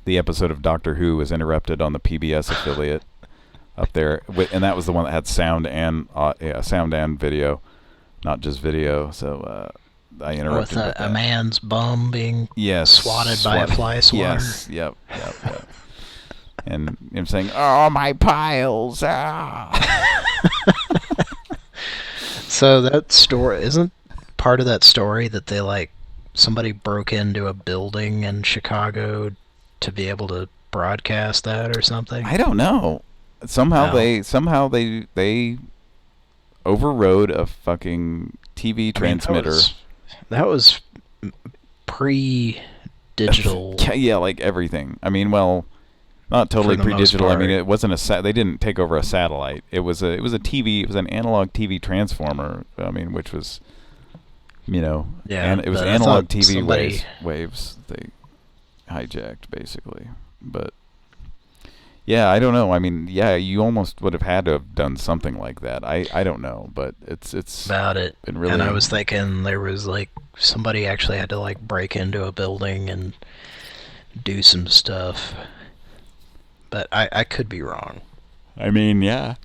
episode of Doctor Who was interrupted on the PBS affiliate up there, and that was the one that had sound and video, not just video. So I interrupted with a man's bum being swatted by a fly swatter. Yes, yep. And him saying, "Oh, my piles!" So that story isn't part of that story that they somebody broke into a building in Chicago to be able to broadcast that or something? I don't know. Somehow they overrode a fucking TV transmitter. That was pre-digital. Yeah, like everything. I mean, well, not totally pre-digital. I mean, it wasn't they didn't take over a satellite. It was a TV. It was an analog TV transformer. I mean, which was, and it was analog TV waves they hijacked basically. But yeah, I don't know. I mean, yeah, you almost would have had to have done something like that. I don't know, but it's about it. Been really. And I was thinking there was somebody actually had to break into a building and do some stuff. But I could be wrong. I mean, yeah.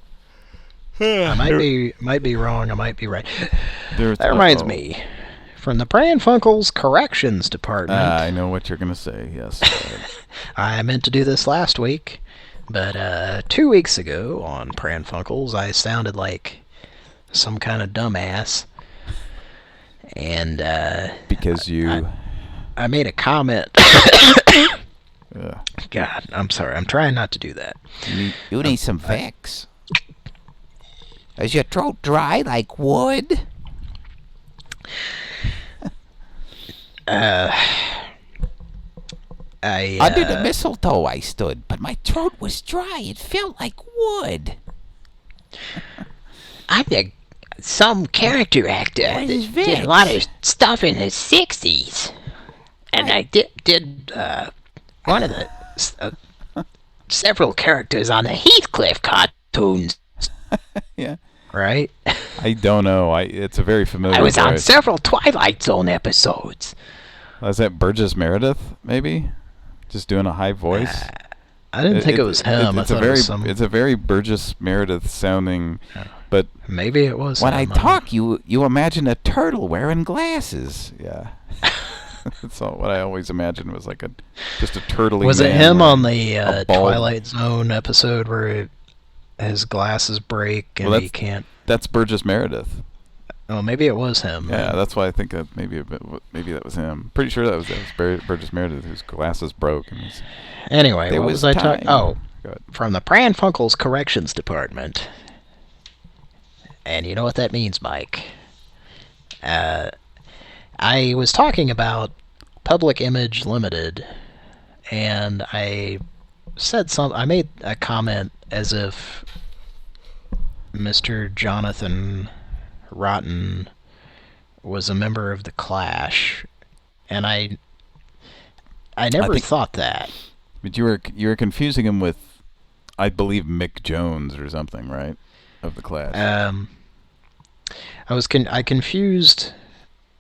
I might be wrong. I might be right. That reminds me, from the Pran Funkels Corrections Department. I know what you're gonna say. Yes. I meant to do this last week, but 2 weeks ago on Pran Funkels, I sounded like some kind of dumbass, and because I made a comment. God, I'm sorry. I'm trying not to do that. You need some Vicks. Is your throat dry like wood? Under the mistletoe I stood, but my throat was dry. It felt like wood. I'm some character actor that did a lot of stuff in the 60s. And I did one of the several characters on the Heathcliff cartoons. Yeah. Right? I don't know. It's a very familiar I was voice. on several Twilight Zone episodes. Was that Burgess Meredith, maybe? Just doing a high voice? I didn't think it was him. It's a very Burgess Meredith sounding, but maybe it was when him. I talk, you imagine a turtle wearing glasses. Yeah. That's all what I always imagined was just a turtly Was man it him wearing on the Twilight Zone episode where his glasses break and Well, he can't. That's Burgess Meredith. Oh, maybe it was him. Yeah, that's why I think that maybe that was him. Pretty sure that was Burgess Meredith whose glasses broke. And anyway, what was I talking? Oh, good. From the Pran Funkels Corrections Department. And you know what that means, Mike. I was talking about Public Image Limited, and I said I made a comment as if Mr. Jonathan Rotten was a member of the Clash, and I never thought that. But you were confusing him with, I believe, Mick Jones or something, right? Of the Clash. I confused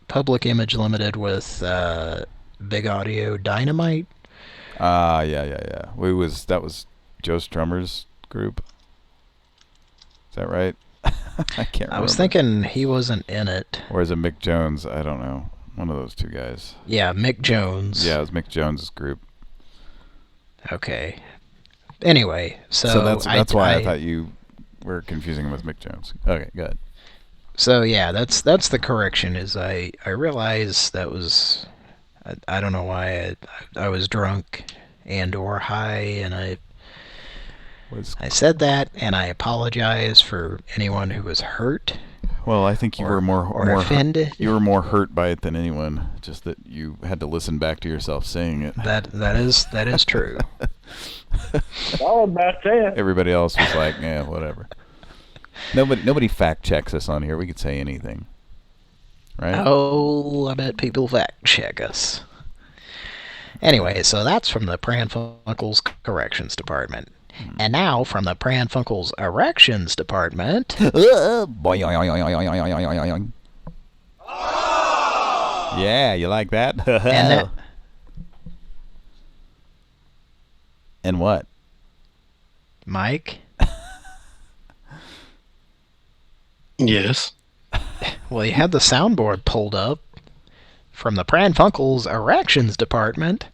Public Image Limited with Big Audio Dynamite. Yeah. That was Joe Strummer's group. Is that right? I can't remember. I was thinking he wasn't in it. Or is it Mick Jones? I don't know. One of those two guys. Yeah, Mick Jones. Yeah, it was Mick Jones's group. Okay. Anyway, so that's why I thought you were confusing him with Mick Jones. Okay, good. So yeah, that's the correction. Is I realized that was I don't know why I was drunk and or high, and I said that, and I apologize for anyone who was hurt. Well, I think you were more offended. You were more hurt by it than anyone. Just that you had to listen back to yourself saying it. That is true. All about that. Everybody else was like, yeah, whatever. Nobody fact checks us on here. We could say anything, right? Oh, I bet people fact check us. Anyway, so that's from the Pran Funkels Corrections Department. And now from the Pran Funkels Erections Department. Yeah, you like that? And what? Mike? Yes. Well, you had the soundboard pulled up from the Pran Funkels Erections Department.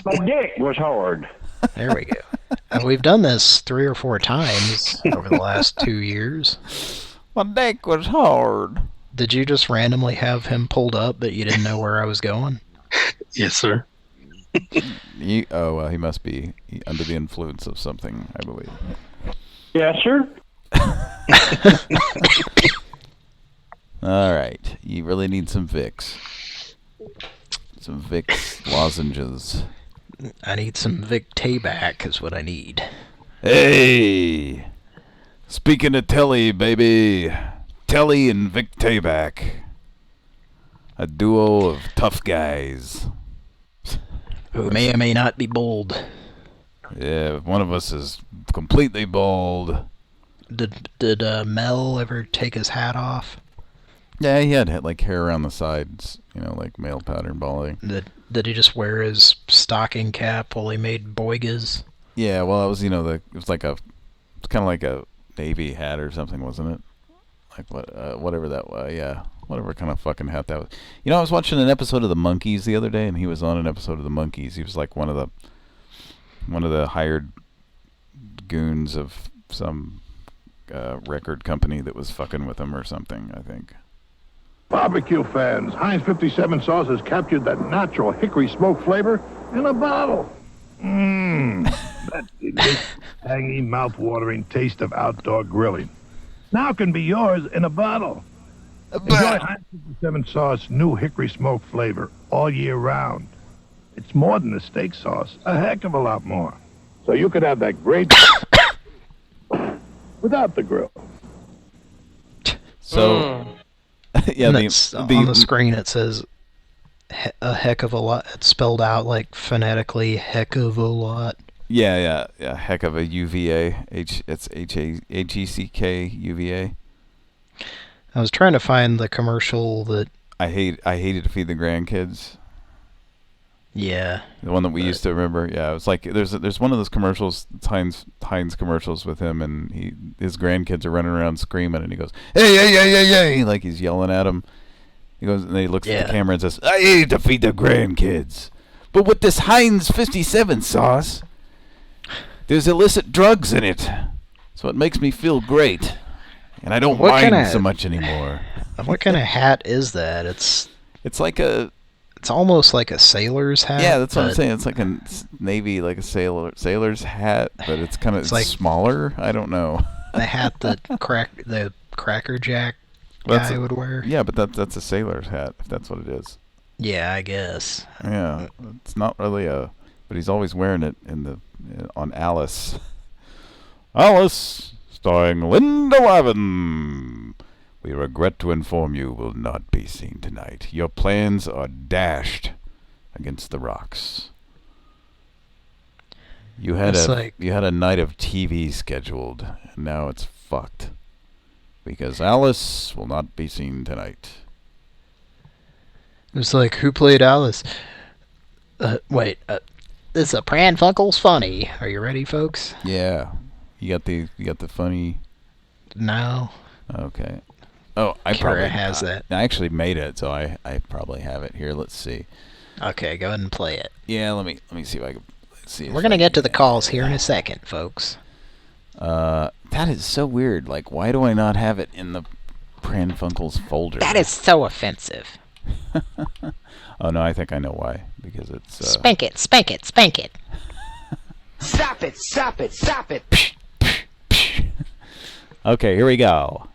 My dick was hard. There we go. And we've done this 3 or 4 times over the last 2 years. My dick was hard. Did you just randomly have him pulled up, but you didn't know where I was going? Yes, sir. He must be under the influence of something, I believe. Yes, sir. All right. You really need some Vicks. Some Vicks lozenges. I need some Vic Tayback is what I need. Hey! Speaking of Telly, baby. Telly and Vic Tayback. A duo of tough guys. Who may or may not be bold. Yeah, one of us is completely bald. Did Mel ever take his hat off? Yeah, he had like hair around the sides, like male pattern balding. Did he just wear his stocking cap while he made boigas? Yeah, well, it was it was kind of like a Navy hat or something, wasn't it? Like whatever that was, yeah, whatever kind of fucking hat that was. I was watching an episode of the Monkees the other day, and he was on an episode of the Monkees. He was like one of the hired goons of some record company that was fucking with him or something, I think. Barbecue fans, Heinz 57 sauce has captured that natural hickory smoke flavor in a bottle. That delicious, tangy, mouth-watering taste of outdoor grilling now can be yours in a bottle. Enjoy Heinz 57 sauce new hickory smoke flavor all year round. It's more than a steak sauce, a heck of a lot more. So you could have that great without the grill. So, yeah, on the screen it says a heck of a lot. It's spelled out like phonetically heck of a lot. Yeah. Heck of a UVA. It's HECK UVA. I was trying to find the commercial that I hated to feed the grandkids. Yeah. The one that we used to remember. Yeah, it was like there's one of those commercials, Heinz commercials with him, and his grandkids are running around screaming, and he goes, hey, like he's yelling at them. He goes, and then he looks at the camera and says, I hate to feed the grandkids, but with this Heinz 57 sauce, There's illicit drugs in it. So it makes me feel great. And I don't mind so much anymore. What kind of hat is that? It's like a... It's almost like a sailor's hat. Yeah, that's what I'm saying. It's like a navy, like a sailor's hat, but it's kind of it's like smaller. I don't know. The hat that the Cracker Jack guy would wear. Yeah, but that's a sailor's hat, if that's what it is. Yeah, I guess. Yeah, it's not really but he's always wearing it on Alice. Alice, starring Linda Lavin. We regret to inform you will not be seen tonight. Your plans are dashed against the rocks. You had a night of TV scheduled, and now it's fucked. Because Alice will not be seen tonight. It's like, who played Alice? Wait, this is a Pran Funkels funny. Are you ready, folks? Yeah. You got the funny... No. Okay. Oh, I Kira probably has that. I actually made it, so I probably have it here. Let's see. Okay, go ahead and play it. Yeah, let me see if I can see. We're gonna get to the calls here in a second, folks. That is so weird. Like, why do I not have it in the Pran Funkels folder? That is so offensive. Oh no, I think I know why. Because it's spank it, spank it, spank it. Stop it, stop it, stop it. Okay, here we go.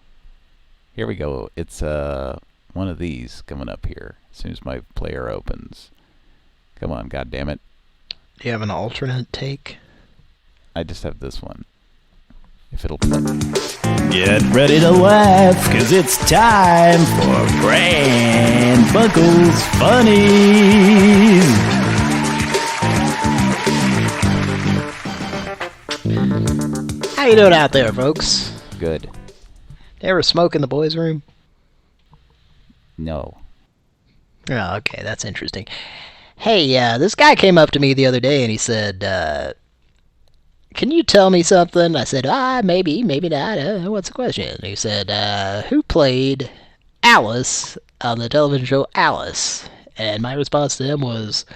Here we go. It's one of these coming up here as soon as my player opens. Come on, goddammit. Do you have an alternate take? I just have this one. If it'll play. Get ready to laugh, cause it's time for Pran Funkels Funnies. How you doing out there, folks? Good. You ever smoke in the boys' room? No. Oh, okay, that's interesting. Hey, this guy came up to me the other day and he said, can you tell me something? I said, maybe, maybe not. What's the question? He said, who played Alice on the television show Alice? And my response to him was,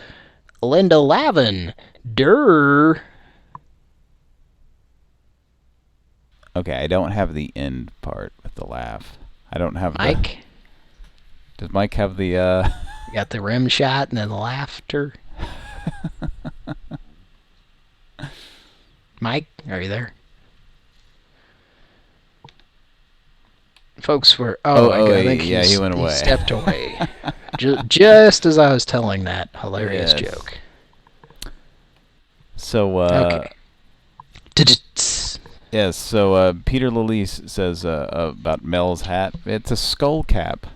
Linda Lavin. Durr. Okay, I don't have the end part with the laugh. I don't have Mike? Does Mike have the, You got the rim shot and then the laughter? Mike, are you there? Folks were... I think he went away. He stepped away. Just as I was telling that hilarious joke. So, okay. Yes, so Peter Lalise says about Mel's hat, it's a skull cap.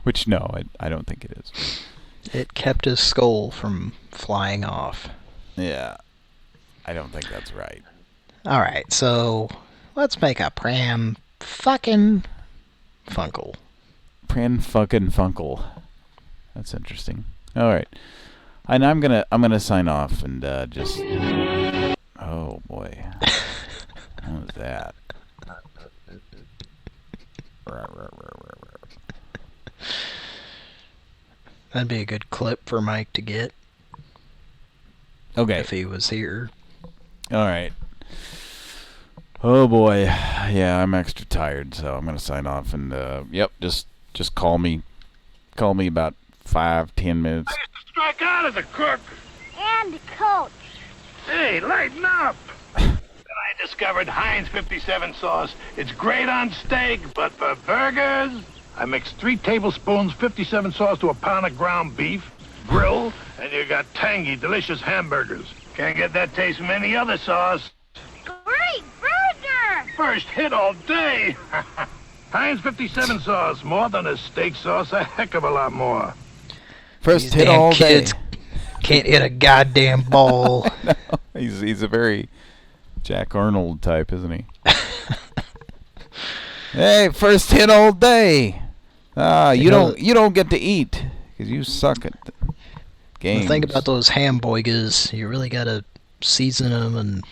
Which, no, I don't think it is. It kept his skull from flying off. Yeah, I don't think that's right. Alright, so let's make a Pran fucking Funkel. Pran fucking Funkel. That's interesting. Alright. And I'm gonna sign off and just... Oh boy. What was that? That'd be a good clip for Mike to get. Okay. If he was here. Alright. Oh boy. Yeah, I'm extra tired, so I'm gonna sign off and yep, just call me. Call me about 5-10 minutes. I used to strike out as a cook. And the coach. Hey, lighten up. Then I discovered Heinz 57 sauce. It's great on steak, but for burgers, I mix 3 tablespoons 57 sauce to a pound of ground beef, grill, and you got tangy, delicious hamburgers. Can't get that taste from any other sauce. Great burger! First hit all day. Heinz 57 sauce, more than a steak sauce, a heck of a lot more. First hit all day. Can't hit a goddamn ball. No, he's a very Jack Arnold type, isn't he? Hey, first hit all day. You don't get to eat because you suck at games. The thing about those hamburgers, you really gotta season them and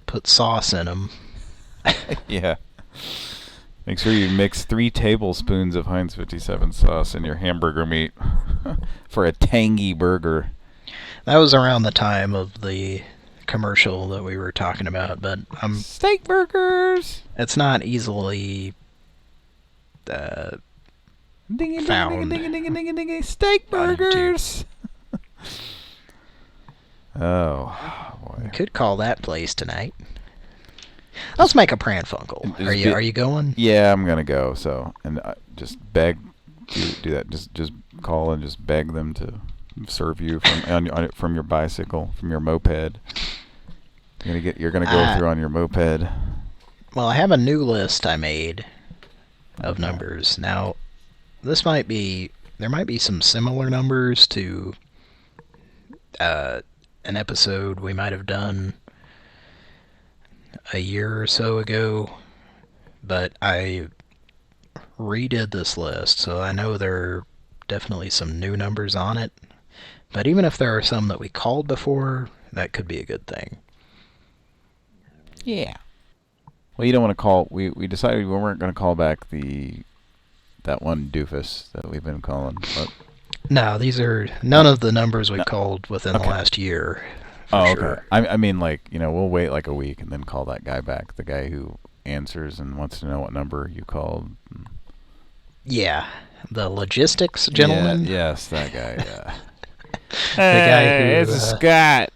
put sauce in them. Yeah. Make sure you mix 3 tablespoons of Heinz 57 sauce in your hamburger meat for a tangy burger. That was around the time of the commercial that we were talking about, but steak burgers. It's not easily Dingy, found. dingy, steak burgers. Oh boy! You could call that place tonight. Let's make a Pran Funkel. Are you going? Yeah, I'm gonna go. So and just beg, do that. Just call and just beg them to serve you from your bicycle, from your moped. You're gonna go through on your moped. Well, I have a new list I made of numbers. Now, there might be some similar numbers to an episode we might have done a year or so ago, but I redid this list, so I know there are definitely some new numbers on it. But even if there are some that we called before, that could be a good thing. Yeah. Well, you don't want to call. We decided we weren't going to call back that one doofus that we've been calling. But no, these are none of the numbers we called within the last year. Okay. Sure. I mean, like, we'll wait like a week and then call that guy back, the guy who answers and wants to know what number you called. Yeah, the logistics gentleman. Yeah, yes, that guy. Yeah. The guy who it's Scott.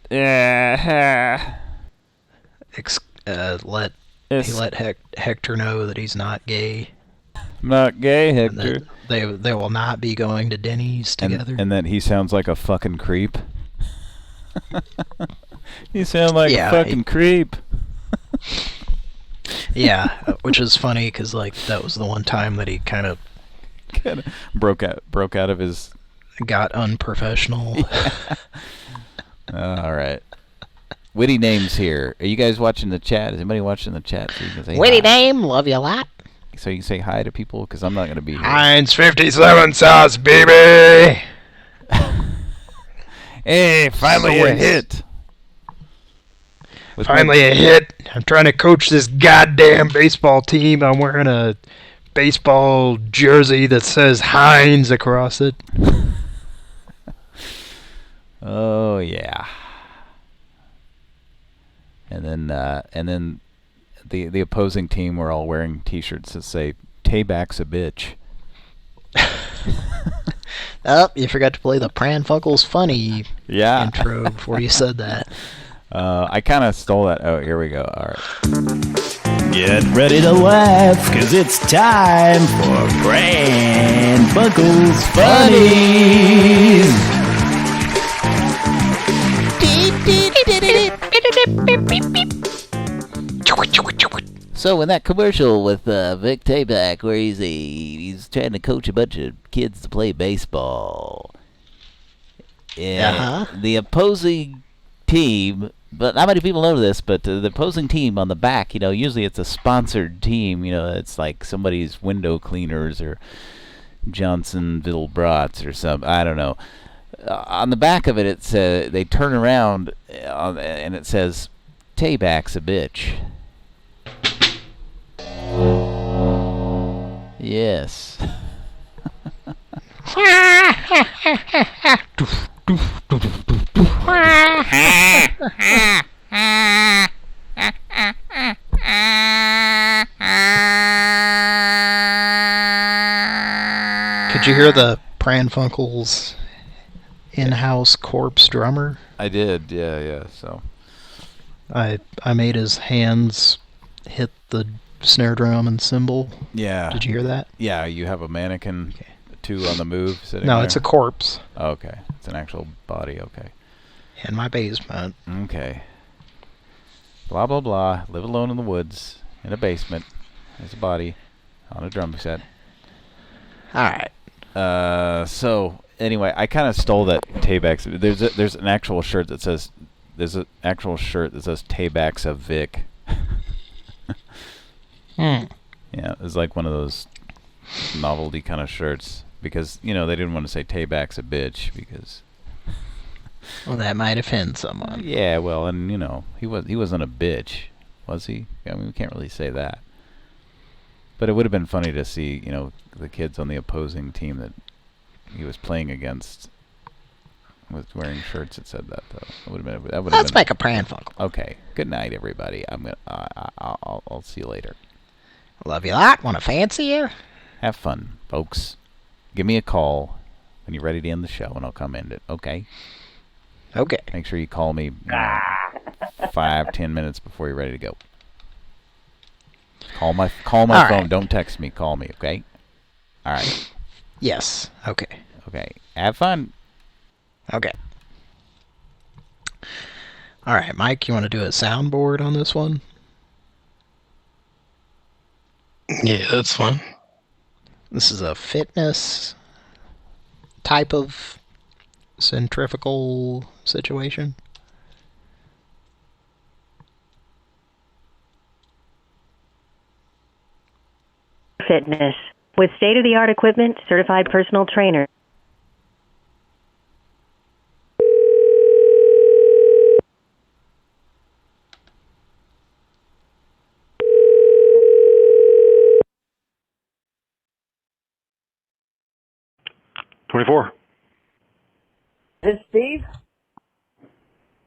Let Hector know that he's not gay. Not gay, Hector. They will not be going to Denny's together. And that he sounds like a fucking creep. You sound like a fucking creep. Yeah, which is funny because like that was the one time that he kind of broke out of his. Got unprofessional. All right. Witty names here. Are you guys watching the chat? Is anybody watching the chat? So you can say Witty hi? name, love you a lot. So you can say hi to people because I'm not going to be here. Heinz 57 sauce, baby. Hey, finally a hit. Finally a hit. I'm trying to coach this goddamn baseball team. I'm wearing a baseball jersey that says Heinz across it. Oh yeah. And then the opposing team were all wearing T-shirts that say "Tayback's a bitch." Oh, you forgot to play the Pran Funkels funny Yeah. intro before you said that. I kind of stole that. Oh, here we go. All right. Get ready to laugh, cause it's time for Pran Funkels Funnies. So in that commercial with Vic Tayback, where he's trying to coach a bunch of kids to play baseball, the opposing team, but not many people know this, but the opposing team on the back, usually it's a sponsored team. It's like somebody's window cleaners or Johnsonville Brats or something. I don't know. On the back of it, it's they turn around and it says, "Tayback's a bitch." Yes. Could you hear the Pran Funkels in-house corpse drummer? I did, yeah. So I made his hands hit the snare drum and cymbal. Yeah. Did you hear that? Yeah, you have a mannequin, two on the move sitting No, there? it's a corpse. Oh, okay. It's an actual body, okay. In my basement. Okay. Blah, blah, blah. Live alone in the woods, in a basement. There's a body on a drum set. Alright. So, anyway, I kind of stole that Tayback's. There's an actual shirt that says, Taybacks of Vic. Yeah, it's like one of those novelty kind of shirts because they didn't want to say Tayback's a bitch because. Well, that might offend someone. Yeah, well, and he wasn't a bitch, was he? I mean, we can't really say that. But it would have been funny to see the kids on the opposing team that he was playing against was wearing shirts that said that, though. Let's make a Pran Funkel. Okay. Good night, everybody. I'll see you later. Love you a lot. Want to fancy you? Have fun, folks. Give me a call when you're ready to end the show, and I'll come end it. Okay? Okay. Make sure you call me 5-10 minutes before you're ready to go. Call my phone. Right. Don't text me. Call me, okay? All right. Yes. Okay. Okay. Have fun. Okay. All right, Mike, you want to do a soundboard on this one? Yeah, that's fine. This is a fitness type of centrifugal situation. Fitness. With state-of-the-art equipment, certified personal trainer. $24. This is Steve?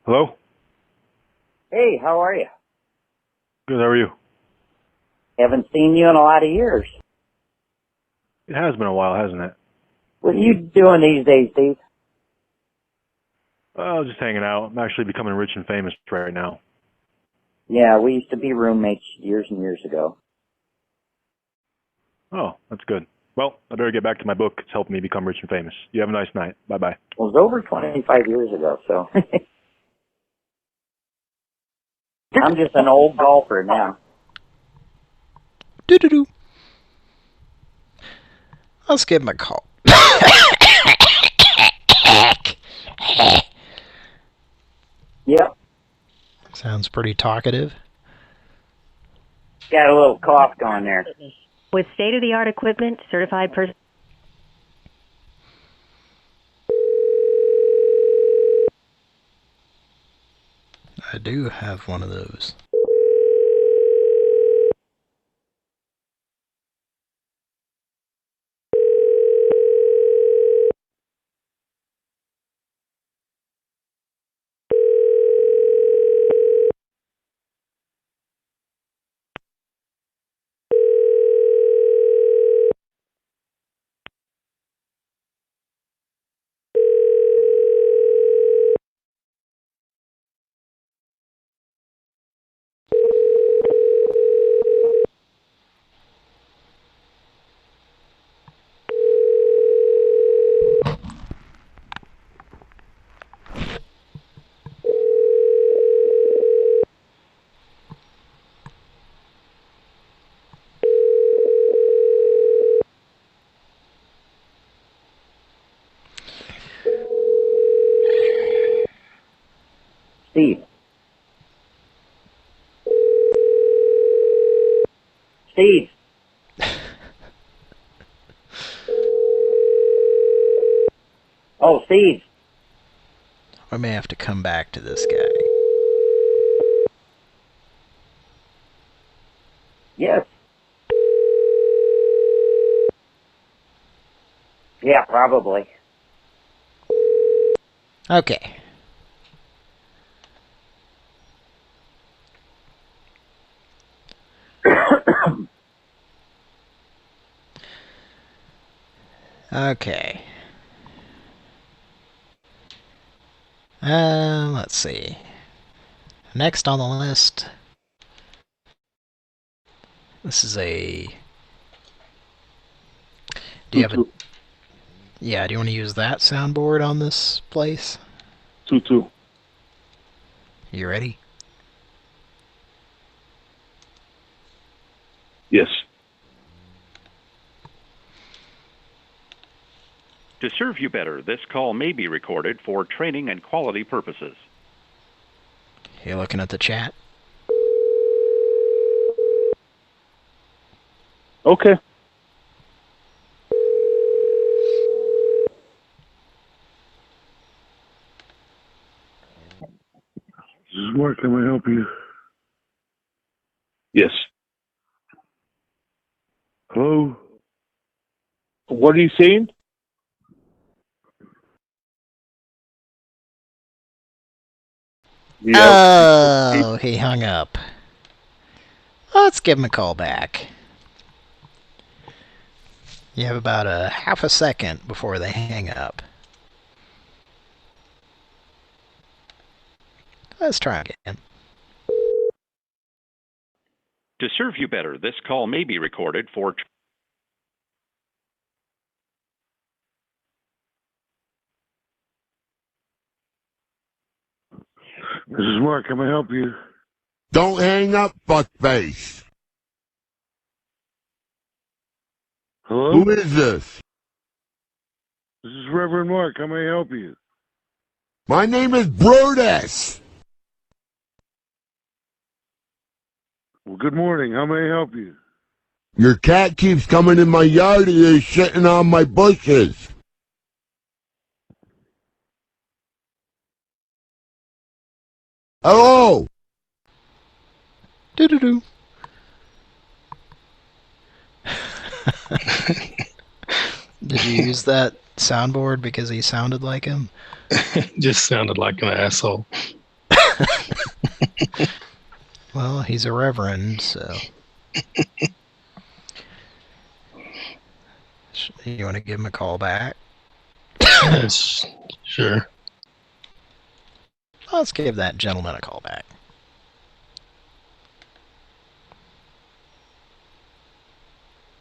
Hello? Hey, how are you? Good, how are you? Haven't seen you in a lot of years. It has been a while, hasn't it? What are you doing these days, Steve? Oh, just hanging out. I'm actually becoming rich and famous right now. Yeah, we used to be roommates years and years ago. Oh, that's good. Well, I better get back to my book. It's helping me become rich and famous. You have a nice night. Bye-bye. Well, it was over 25 years ago, so. I'm just an old golfer now. Doo-doo-doo. Let's give him a call. Yep. Sounds pretty talkative. Got a little cough going there. With state-of-the-art equipment, certified person. I do have one of those. Steve. Steve. Oh, Steve. I may have to come back to this guy. Yes. Yeah, probably. Okay. Okay. Let's see. Next on the list. This is a... Do you have a... Yeah, do you want to use that soundboard on this place? 2-2. You ready? Yes. To serve you better, this call may be recorded for training and quality purposes. You looking at the chat? Okay. This is Mark. Can I help you? Yes. Hello? What are you saying? Yep. Oh, he hung up. Let's give him a call back. You have about a half a second before they hang up. Let's try again. To serve you better, this call may be recorded for... This is Mark. Can I help you? Don't hang up, fuckface. Hello? Who is this? This is Reverend Mark. How may I help you? My name is Brutus. Well, good morning. How may I help you? Your cat keeps coming in my yard and is shitting on my bushes. Hello? Do-do-do. Did you use that soundboard because he sounded like him? Just sounded like an asshole. Well, he's a reverend, so... You want to give him a call back? Yes, sure. Let's give that gentleman a call back.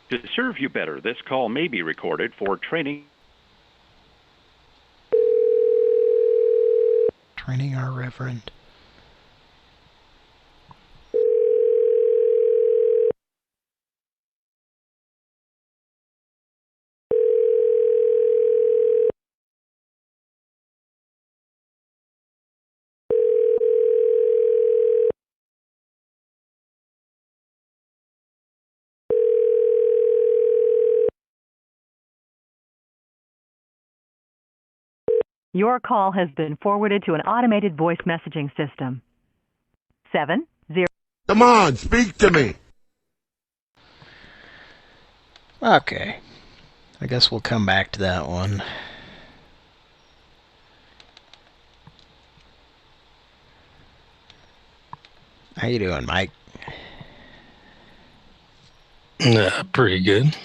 To serve you better, this call may be recorded for training... Training our reverend. Your call has been forwarded to an automated voice messaging system. 70. Come on, speak to me. Okay. I guess we'll come back to that one. How you doing, Mike? Yeah, pretty good.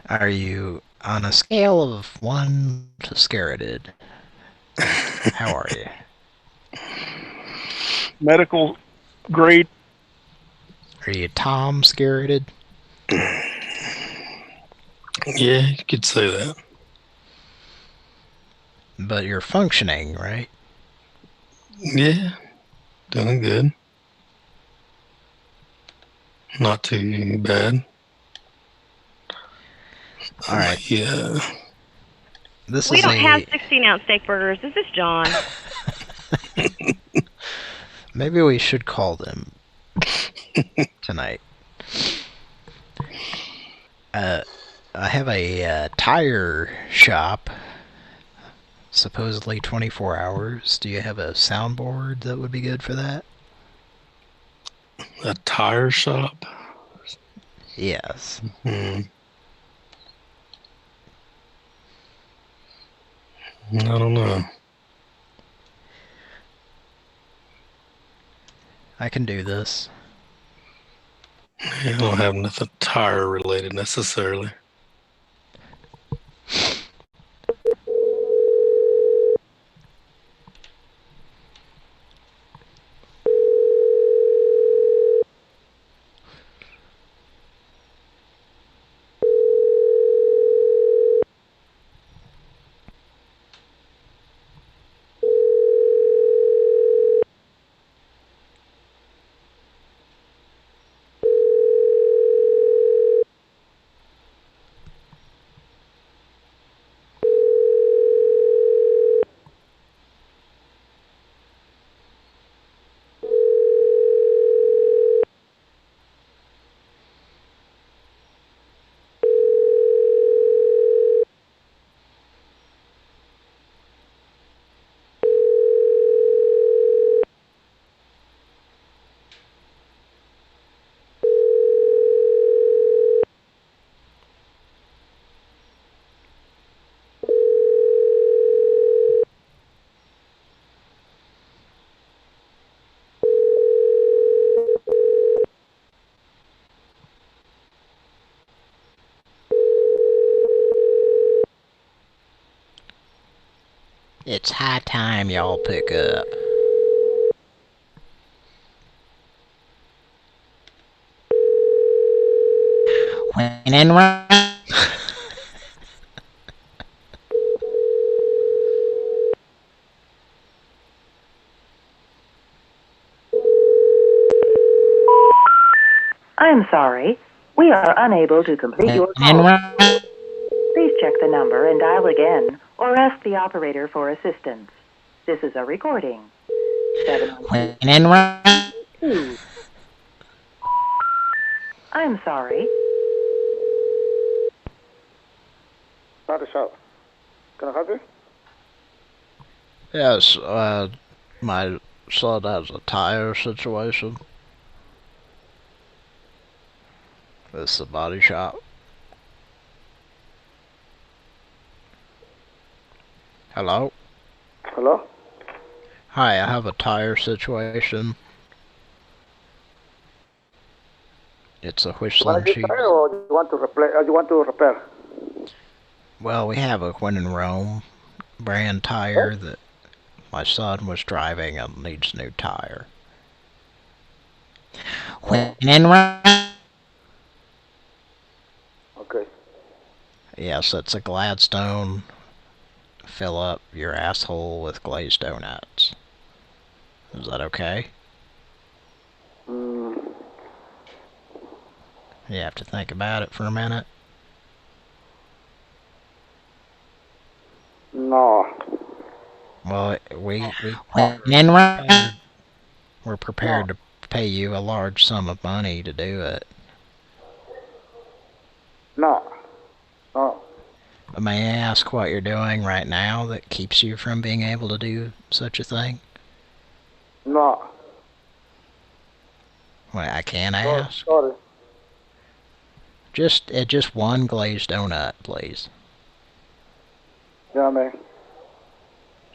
Are you on a scale of 1 to scared? How are you? Medical grade. Are you Tom scared? Yeah, you could say that. But you're functioning, right? Yeah, doing good. Not too bad. All right. Yeah. This We is don't have 16-ounce steak burgers. This is John. Maybe we should call them tonight. I have a tire shop, supposedly 24 hours. Do you have a soundboard that would be good for that? A tire shop? Yes. I don't know. I can do this. I don't have nothing tire related necessarily. It's high time y'all pick up. When in Rome. I'm sorry. We are unable to complete your When in call. Rome. Please check the number and dial again, or ask the operator for assistance. This is a recording. When in Rome. 712. I'm sorry. Body shop. Can I help you? Yes, my son has a tire situation. It's the body shop. Hello? Hello? Hi, I have a tire situation. It's a You want Whistling to cheese. tire or you want to replace? Or you want to repair? Well, we have a When in Rome brand tire that my son was driving and needs a new tire. When in Rome. Okay. Yes, it's a Gladstone. Fill up your asshole with glazed donuts. Is that okay? Mm, You have to think about it for a minute. no. Well, we're prepared to pay you a large sum of money to do it. No. No. May I ask what you're doing right now that keeps you from being able to do such a thing? No. Well, I can't ask. Sorry. Just one glazed donut, please. Yeah, man.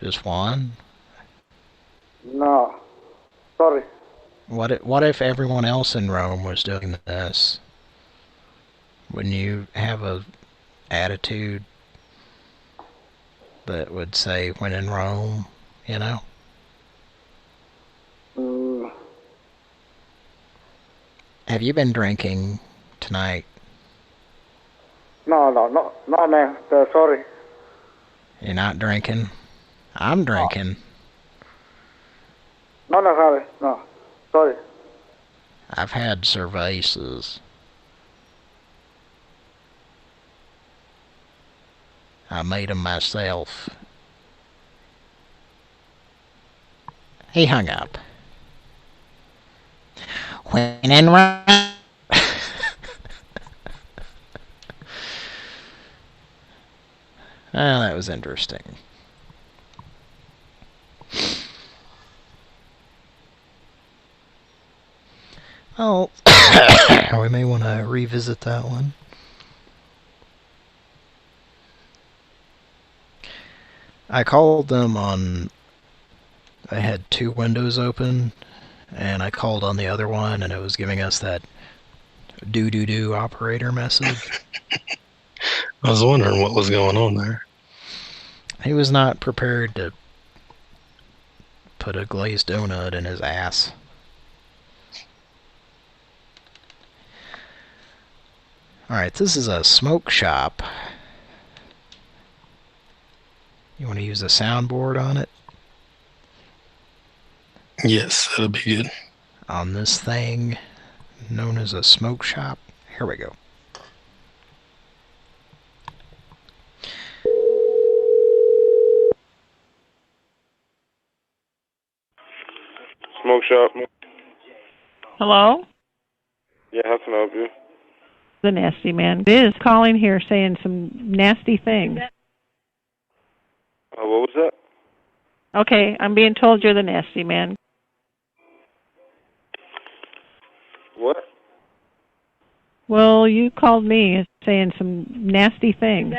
Just one? No. Sorry. What if everyone else in Rome was doing this? Wouldn't you have a attitude that would say when in Rome, you know? Mm, Have you been drinking tonight? no, man. Sorry. You're not drinking? I'm drinking. No, sorry. No. Sorry. I've had cervezas. I made them myself. He hung up. When in Rome. Oh, that was interesting. Oh, we may want to revisit that one. I called them on... I had two windows open, and I called on the other one, and it was giving us that do-do-do operator message. I was wondering what was going on there. He was not prepared to put a glazed donut in his ass. Alright, this is a smoke shop. You want to use a soundboard on it? Yes, that'll be good. On this thing known as a smoke shop. Here we go. Smoke shop. Hello? Yeah, how can I help you? The nasty man is calling here saying some nasty things. What was that? Okay, I'm being told you're the nasty man. What? Well, you called me saying some nasty things.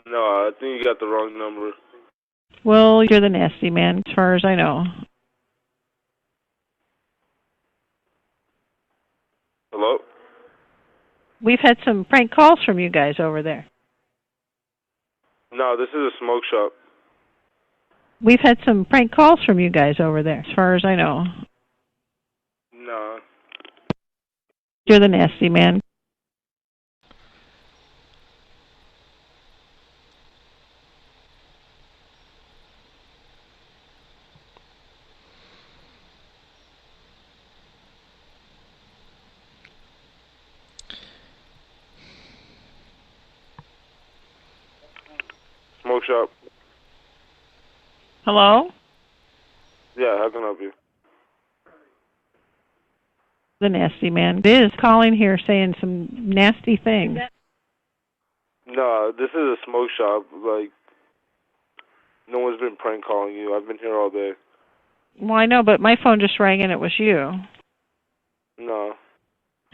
No, I think you got the wrong number. Well, you're the nasty man, as far as I know. Hello? We've had some prank calls from you guys over there. No, this is a smoke shop. We've had some prank calls from you guys over there, as far as I know. No. You're the nasty man. Smoke shop. Hello? Yeah, how can I help you? The nasty man. Biz calling here saying some nasty things. No, this is a smoke shop. Like, no one's been prank calling you. I've been here all day. Well, I know, but my phone just rang and it was you. No.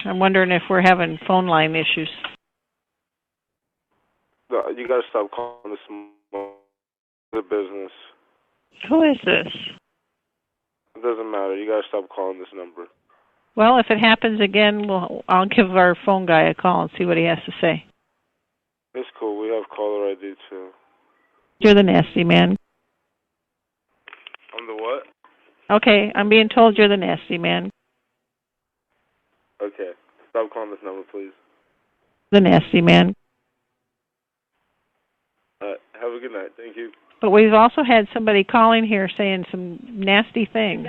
I'm wondering if we're having phone line issues. No, you gotta stop calling this the business. Who is this? It doesn't matter. You gotta stop calling this number. Well, if it happens again, I'll give our phone guy a call and see what he has to say. It's cool. We have caller ID too. You're the nasty man. I'm the what? Okay, I'm being told you're the nasty man. Okay. Stop calling this number, please. The nasty man. Have a good night. Thank you. But we've also had somebody calling here saying some nasty things.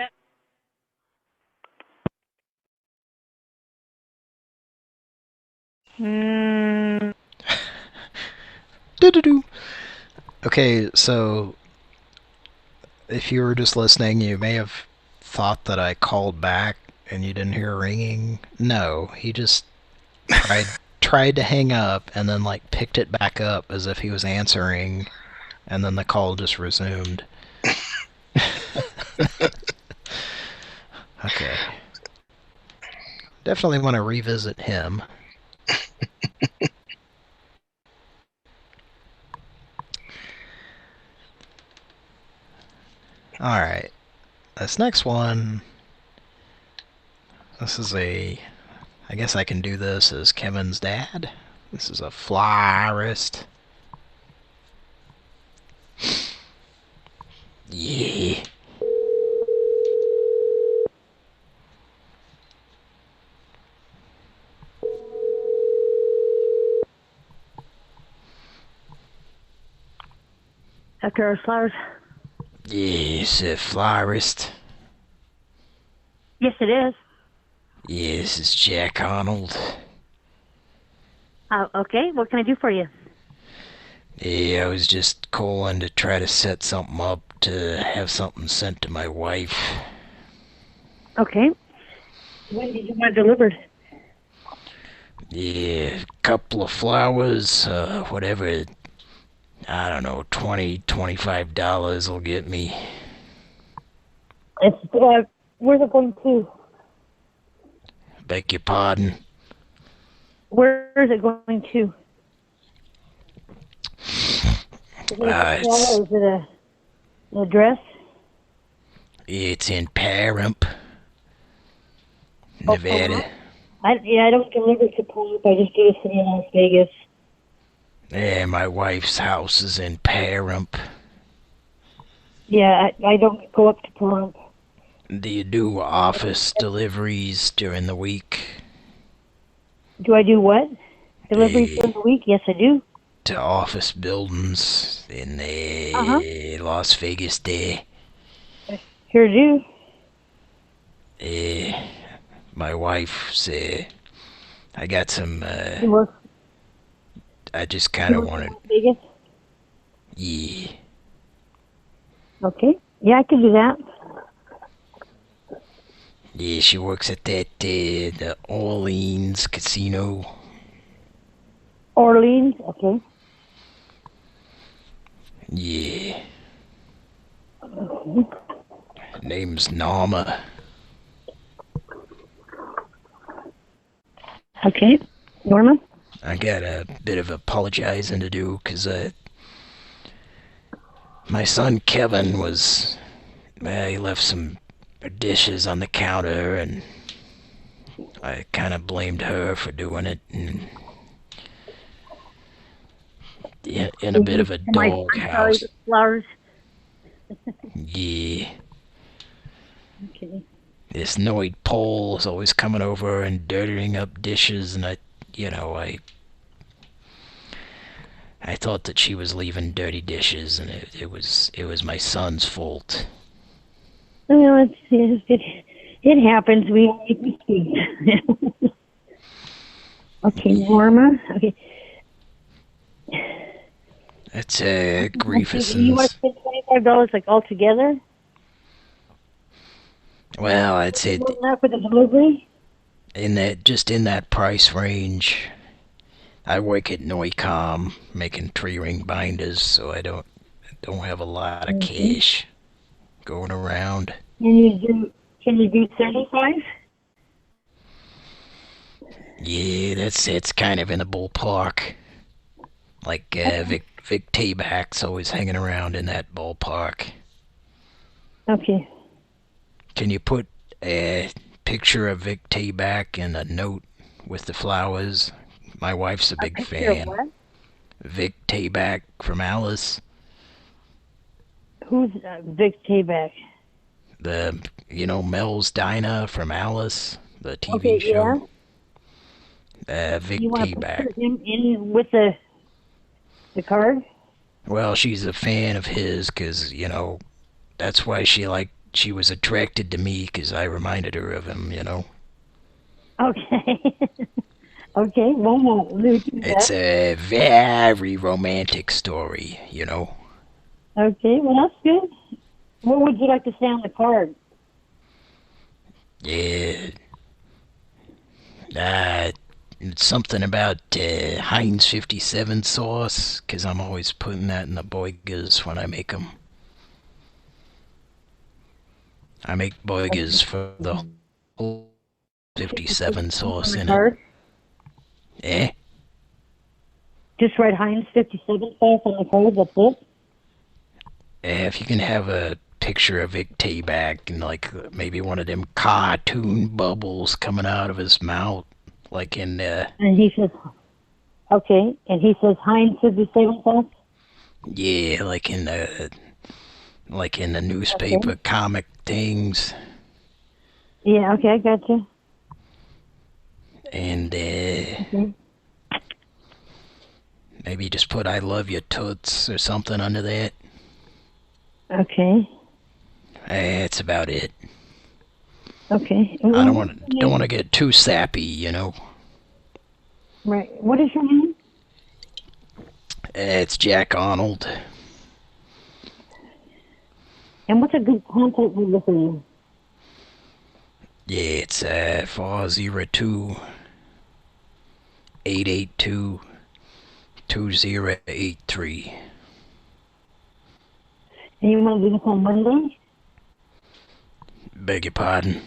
Do-do-do. Okay, so if you were just listening, you may have thought that I called back and you didn't hear ringing. No, he just tried to hang up and then like picked it back up as if he was answering, and then the call just resumed. Okay. Definitely want to revisit him. Alright. This next one, this is I guess I can do this as Kevin's dad. This is a florist. Yeah. After our flowers? Yes, a florist. Yes, it is. Yes, it's Jack Arnold. Okay, what can I do for you? Yeah, I was just calling to try to set something up to have something sent to my wife. Okay. When did you want it delivered? Yeah, a couple of flowers, whatever, I don't know, $20, $25 will get me. It's, where's it going to? Beg your pardon? Where is it going to? Is it an address? It's in Paramount, Nevada. I don't deliver to Paramount. I just do the city of Las Vegas. Yeah, my wife's house is in Paramount. Yeah, I don't go up to Paramount. Do you do office deliveries during the week? Do I do what? Deliveries during the week? Yes, I do. To office buildings in Las Vegas there. Sure do. My wife said, I got some, I just kind of wanted... Vegas? Yeah. Okay. Yeah, I can do that. Yeah, she works at that, the Orleans Casino. Orleans? Okay. Yeah. Okay. Her name's Norma. Okay. Norma? I got a bit of apologizing to do, because my son Kevin was... he left some dishes on the counter, and I kind of blamed her for doing it, and in a bit of a dog I'm sorry, house. the flowers. Yeah. Okay. This annoyed Pole is always coming over and dirtying up dishes, and I thought that she was leaving dirty dishes, and it was my son's fault. Well, it happens. We make mistakes. Okay, Norma. Okay. That's You Griefuson's. want to spend $25 like all together? Well, I'd say Not for the delivery. in that price range. I work at Noicom making 3-ring binders, so I don't have a lot of cash going around. Can you do 35? Yeah, it's kind of in the ballpark. Like Vic Tabak's always hanging around in that ballpark. Okay. Can you put a picture of Vic Tabak and a note with the flowers? My wife's a big fan. What? Vic Tabak from Alice. Who's Vic Tabak? Mel's Diner from Alice, the TV show. Yeah. Vic You want to Tabak. put him in with the card? Well, she's a fan of his because, that's why she was attracted to me because I reminded her of him, Okay. Okay, we'll do that. It's a very romantic story, Okay, well, that's good. What would you like to say on the card? Yeah. It's something about Heinz 57 sauce, because I'm always putting that in the burgers when I make them. I make burgers for the whole 57 sauce in it. Eh? Just write Heinz 57 sauce on the card, that's it? If you can have a picture of Vic Tabak and maybe one of them cartoon bubbles coming out of his mouth, like in And he says, okay, and he says Heinz 57 sauce? Yeah, like in the newspaper comic things. Yeah, okay, I gotcha. And maybe just put "I love you, toots" or something under that. Okay. That's about it. Okay. I don't want to get too sappy, Right. What is your name? It's Jack Arnold. And what's a good contact number for you? Yeah, it's 402-882-2083. And you want to do this on Monday? Beg your pardon?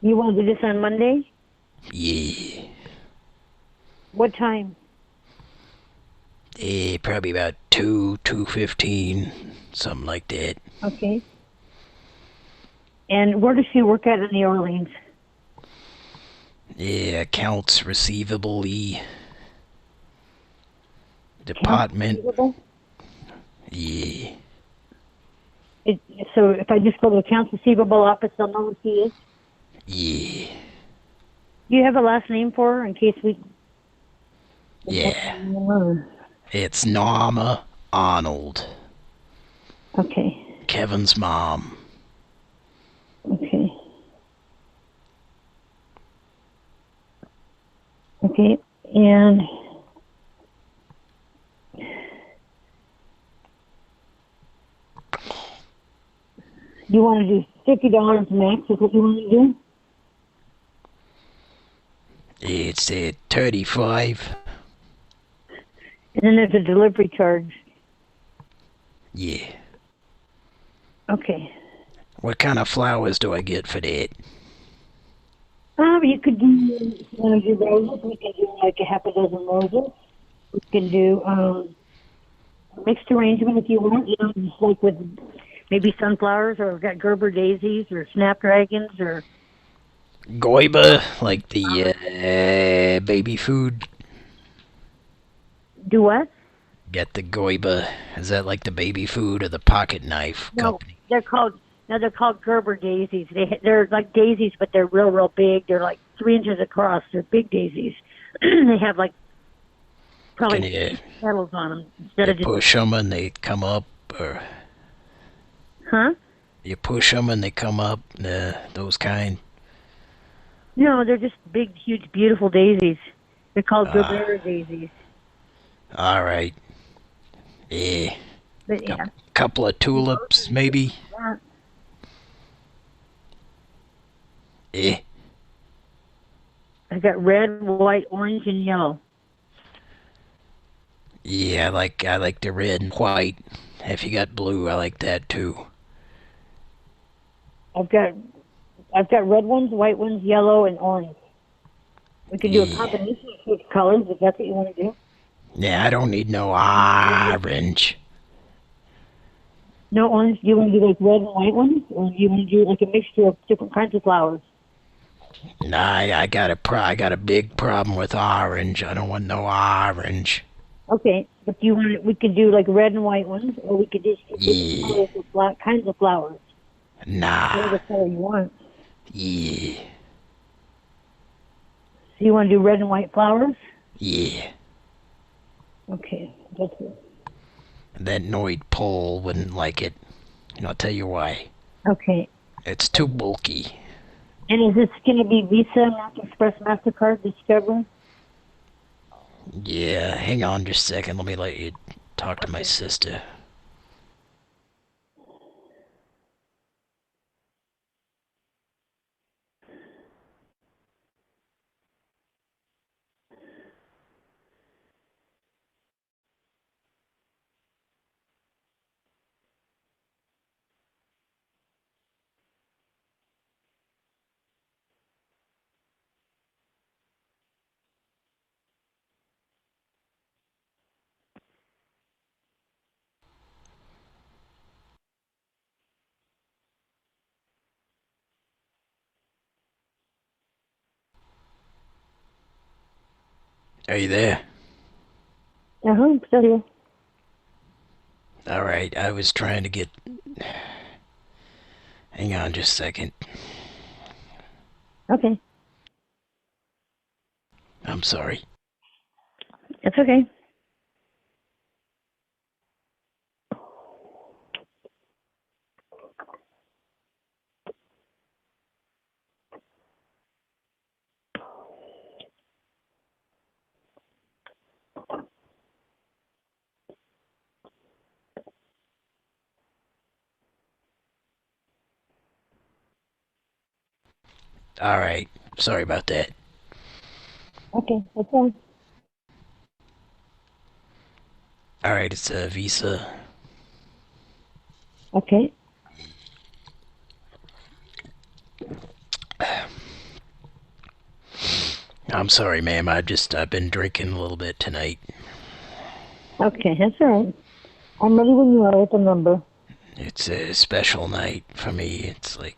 You want to do this on Monday? Yeah. What time? Probably about 2:15, something like that. Okay. And where does she work at in New Orleans? Yeah, accounts receivable department. Yeah. So if I just go to the accounts receivable office, they'll know who she is? Yeah. Do you have a last name for her in case we... Yeah. It's Norma Arnold. Okay. Kevin's mom. Okay. Okay, and... You want to do $50 max is what you want to do? It's 35. And then there's a delivery charge. Yeah. Okay. What kind of flowers do I get for that? You could do, your roses. We can do like a half a dozen roses. We can do a mixed arrangement if you want, just like with maybe sunflowers, or we've got Gerber daisies or snapdragons or... Goiba, like the baby food. Do what? Get the goiba. Is that like the baby food or the pocket knife company? They're called Gerber daisies. They're like daisies, but they're real big. They're like 3 inches across. They're big daisies. They have like probably petals on them instead of just push them and they come up, or you push them and they come up. Those kind. No, they're just big, huge, beautiful daisies. They're called Gerber daisies. All right. Yeah. But, yeah. Couple of tulips, maybe. Yeah. I got red, white, orange, and yellow. Yeah, I like the red and white. If you got blue, I like that too. I've got red ones, white ones, yellow, and orange. We can do a combination of switch colors if that's what you want to do. Yeah, I don't need no orange. No orange? Do you want to do like red and white ones? Or do you want to do like a mixture of different kinds of flowers? Nah, I got a big problem with orange. I don't want no orange. Okay, but we could do like red and white ones, or we could just do colors of kinds of flowers. Nah. Whatever color you want. Yeah. So you want to do red and white flowers? Yeah. Okay, that's it. That Noid pole wouldn't like it. And I'll tell you why. Okay. It's too bulky. And is this going to be Visa, American Express, MasterCard, Discover? Yeah, hang on just a second. Let me let you talk to my sister. Are you there? I'm still here. All right, I was trying to get... Hang on just a second. Okay. I'm sorry. It's okay. All right, sorry about that. Okay, that's fine. All right, it's a Visa. Okay. I'm sorry, ma'am. I've been drinking a little bit tonight. Okay, that's all right. I'm ready when you are with the number. It's a special night for me. It's like...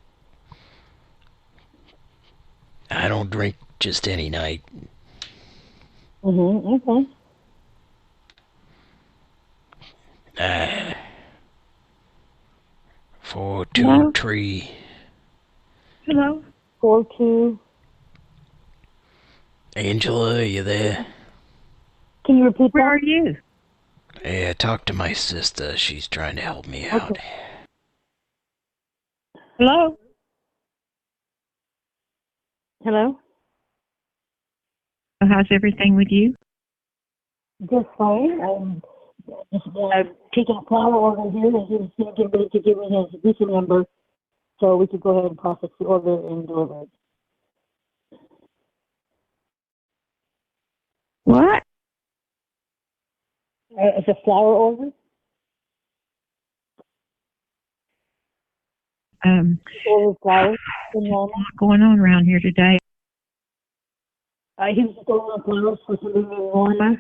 I don't drink just any night. Okay. 423. Hello. 42. Angela, are you there? Can you repeat that? Where are you? Yeah, talk to my sister. She's trying to help me out. Okay. Hello? Hello? How's everything with you? Just fine. I'm taking a flower order here, and he's going to get ready to give me his Visa number so we could go ahead and process the order and deliver it. What? It's a flower order? Order flowers. There's a lot going on around here today. He was just ordering flowers for somebody named Norma.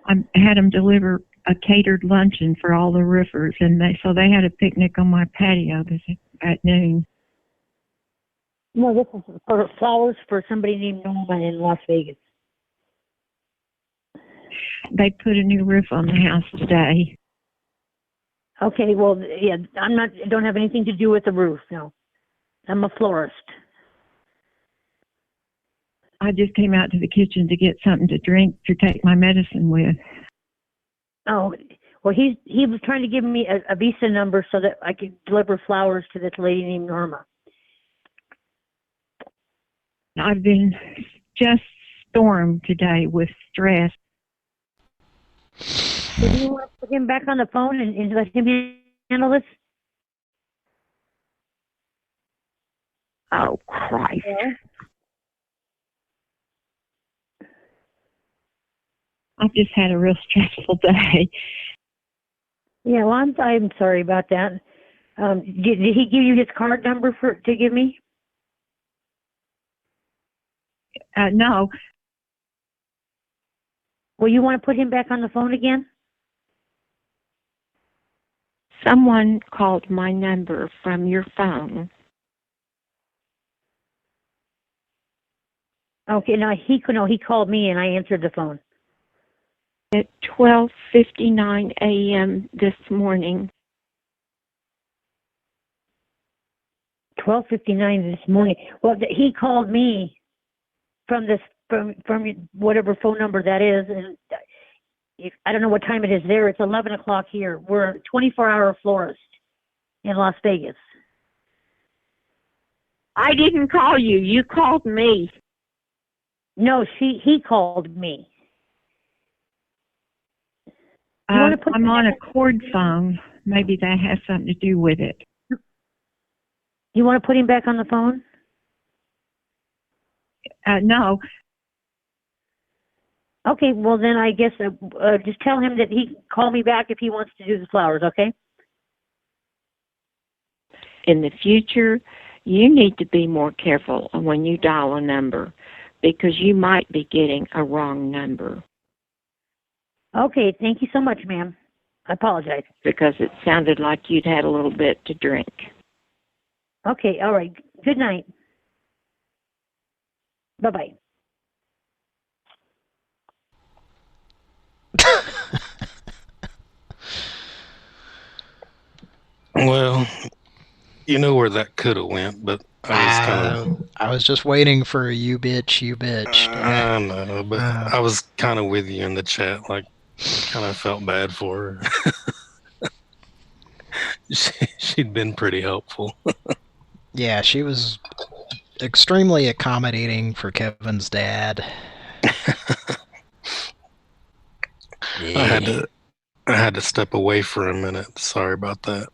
I had them deliver a catered luncheon for all the roofers, and they had a picnic on my patio at noon. No, this is for flowers for somebody named Norma in Las Vegas. They put a new roof on the house today. Okay, well, yeah, don't have anything to do with the roof, no. I'm a florist. I just came out to the kitchen to get something to drink to take my medicine with. Oh, well, he was trying to give me a Visa number so that I could deliver flowers to this lady named Norma. I've been just stormed today with stress. So do you want to put him back on the phone and let him handle this? Oh, Christ. Yeah. I've just had a real stressful day. Yeah, well, I'm sorry about that. Did he give you his card number to give me? No. Well, you want to put him back on the phone again? Someone called my number from your phone. Okay, he called me and I answered the phone. At 12:59 a.m. this morning. 12:59 this morning. Well, he called me from whatever phone number that is, and I don't know what time it is there. It's 11 o'clock here. We're a 24-hour florist in Las Vegas. I didn't call you. You called me. No, he called me. I'm on a cord phone. Maybe that has something to do with it. You want to put him back on the phone? No. Okay, well then I guess just tell him that he can call me back if he wants to do the flowers, okay? In the future, you need to be more careful when you dial a number because you might be getting a wrong number. Okay, thank you so much, ma'am. I apologize. Because it sounded like you'd had a little bit to drink. Okay, all right. Good night. Bye-bye. Well, you know where that could have went, but I was just waiting for a you bitch. I know, but I was kind of with you in the chat. Like, kind of felt bad for her. She'd been pretty helpful. Yeah, she was extremely accommodating for Kevin's dad. I had to step away for a minute. Sorry about that.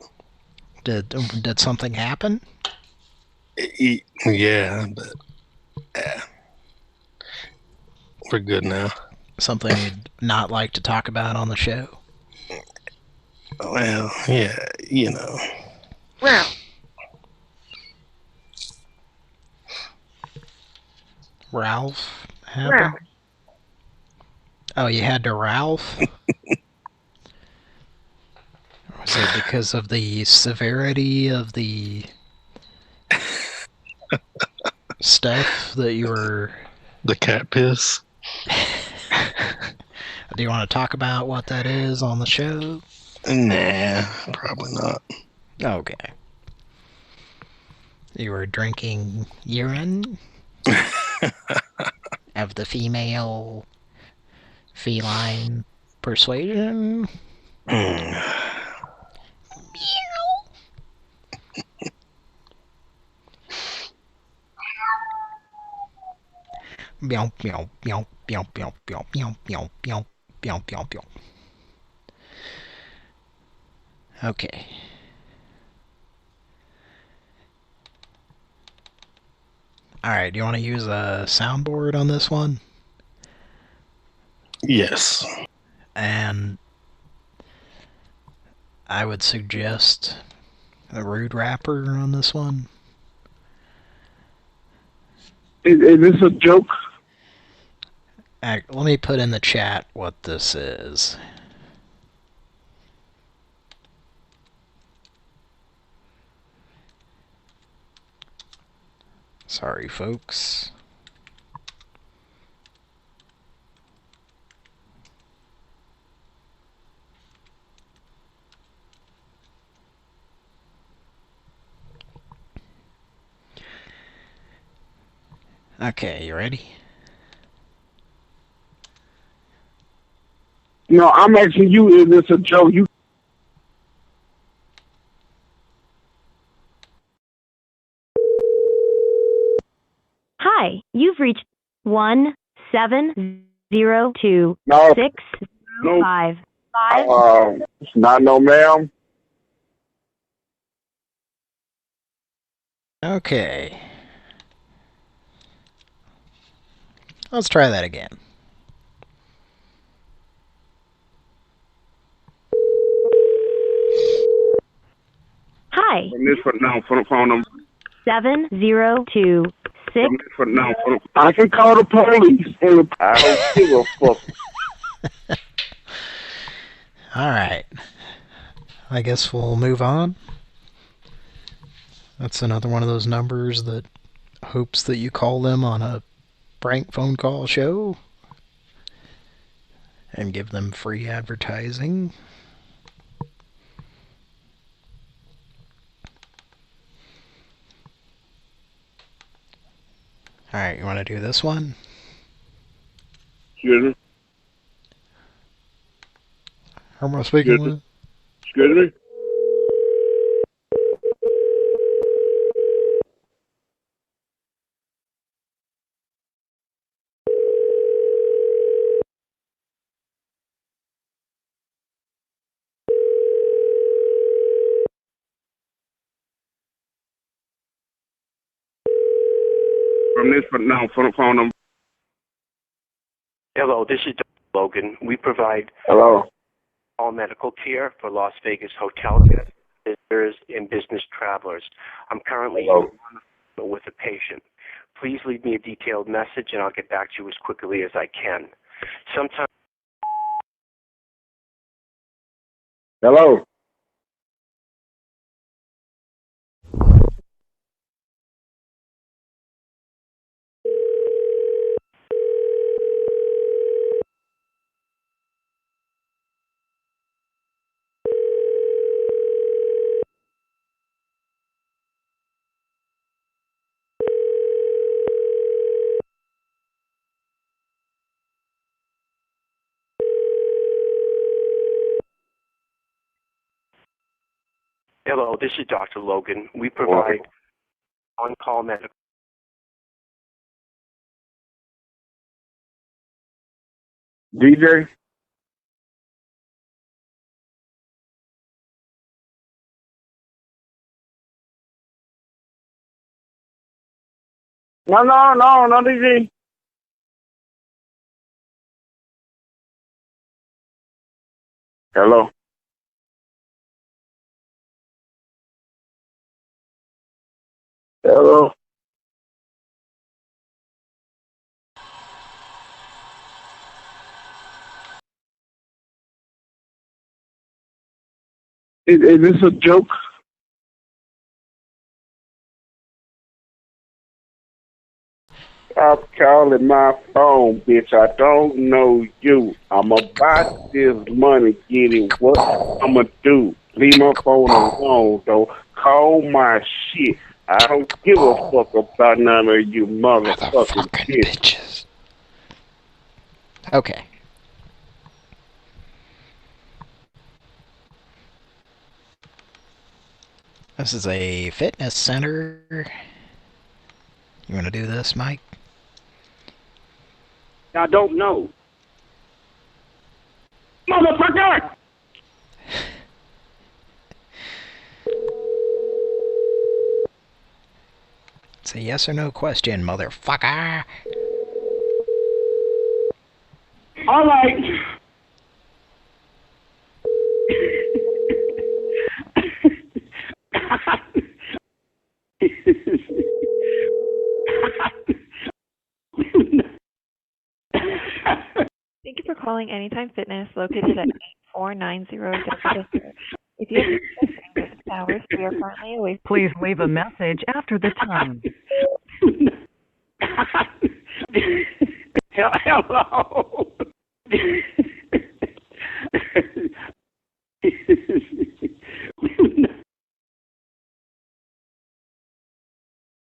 Did something happen? Yeah, but we're good now. Something you'd not like to talk about on the show? Well, yeah, you know. Ralph. Ralph happened? Ralph. Oh, you had to Ralph? Was it because of the severity of the stuff that you were... The cat piss? Do you want to talk about what that is on the show? Nah, probably not. Okay. You were drinking urine of the female feline persuasion? Meow, meow, meow, meow, meow, meow, meow, meow, meow, meow, meow, meow. Okay. Alright, do you want to use a soundboard on this one? Yes. And I would suggest a rude rapper on this one. Is this a joke? Let me put in the chat what this is. Sorry, folks. Okay, you ready? No, I'm asking you, is this a joke? You Hi, you've reached 1702 No. 605. not no ma'am. Okay. Let's try that again. Hi. From this for the phone number. 702 I can call the police. I don't give a fuck. Alright. I guess we'll move on. That's another one of those numbers that hopes that you call them on a prank phone call show and give them free advertising. Alright, you want to do this one? Excuse me? Who am I speaking with? Excuse me? From this for the phone number. Hello, this is Dr. Logan. We provide all medical care for Las Vegas hotel guests, visitors, and business travelers. I'm currently with a patient. Please leave me a detailed message, and I'll get back to you as quickly as I can. Sometimes. Hello. Hello, this is Dr. Logan. We provide on-call medical. DJ? No, DJ. Hello. Hello. Is this a joke? Stop calling my phone, bitch. I don't know you. I'm about this money getting what I'ma do. Leave my phone alone, though. Call my shit. I don't give a fuck about none of you motherfucking bitches. Okay. This is a fitness center. You want to do this, Mike? I don't know. Motherfucker! It's a yes or no question, motherfucker. All right. Thank you for calling Anytime Fitness, located at 8490 Delta. If you have any business hours, we are currently away. Please leave a message after the tone. Hello.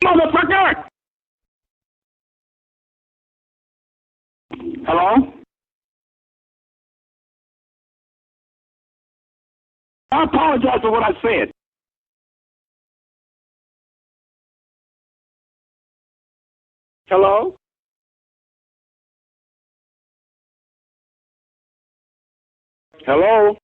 Motherfucker! Hello? I apologize for what I said. Hello? Hello?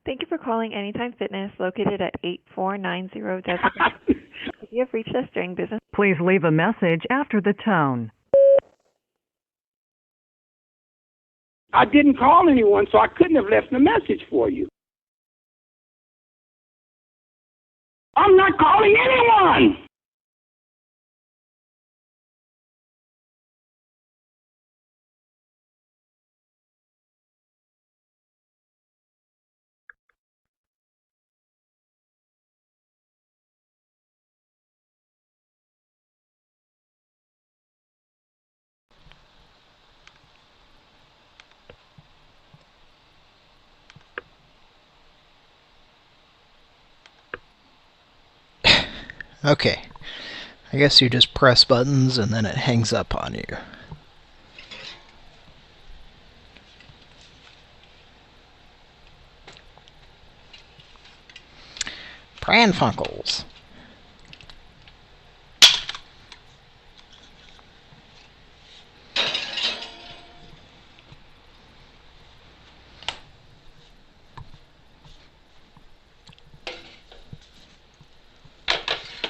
Thank you for calling Anytime Fitness, located at 8490 Desert. If you have reached us during business, Please leave a message after the tone. I didn't call anyone, so I couldn't have left a message for you. I'm not calling anyone! Okay. I guess you just press buttons and then it hangs up on you. Pran Funkels.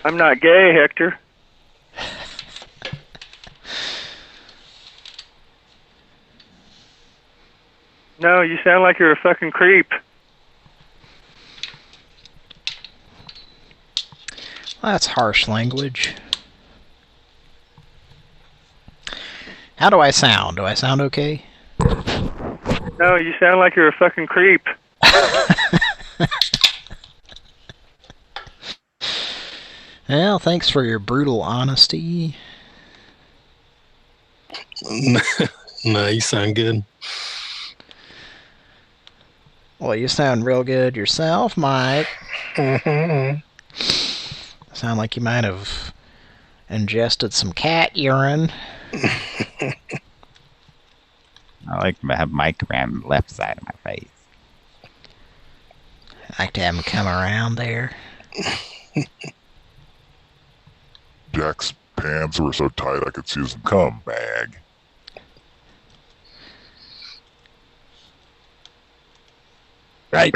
I'm not gay, Hector. No, you sound like you're a fucking creep. Well, that's harsh language. How do I sound? Do I sound okay? No, you sound like you're a fucking creep. Well, thanks for your brutal honesty. No, you sound good. Well, you sound real good yourself, Mike. Sound like you might have ingested some cat urine. I like to have Mike around the left side of my face. I like to have him come around there. Jack's pants were so tight I could see his cum bag. Right.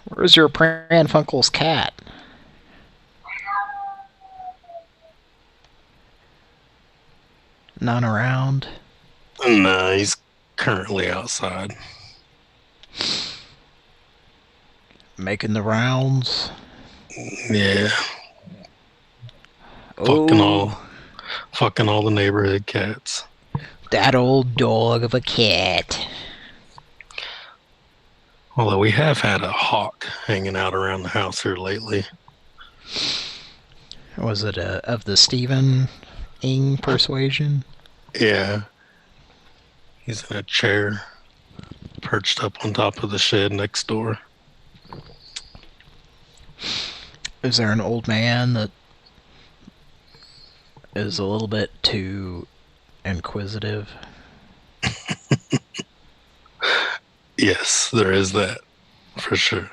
Where's your Pran Funkels cat? None around? No, he's currently outside. Making the rounds? Yeah. Oh. Fucking all the neighborhood cats. That old dog of a cat. Although we have had a hawk hanging out around the house here lately. Was it of the Stephen Ing persuasion? Yeah. He's in a chair, perched up on top of the shed next door. Is there an old man that is a little bit too inquisitive? Yes, there is that, for sure.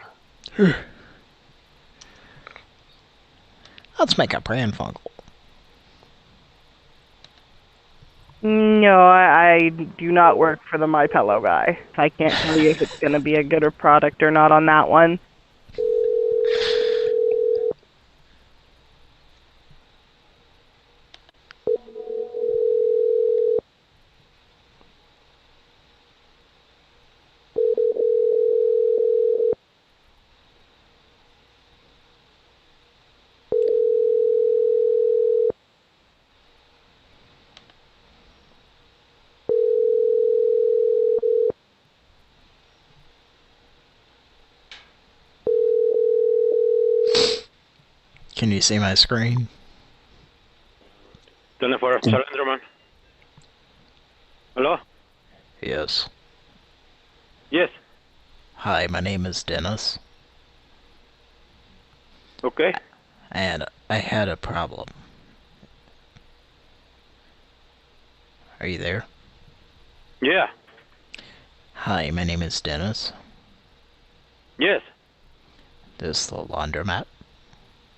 Let's make a Pran Funkel. No, I do not work for the My Pillow guy. I can't tell you if it's going to be a good product or not on that one. Can you see my screen? 24 Salenderman. Hello? Yes. Yes. Hi, my name is Dennis. Okay. And I had a problem. Are you there? Yeah. Hi, my name is Dennis. Yes. This is the laundromat.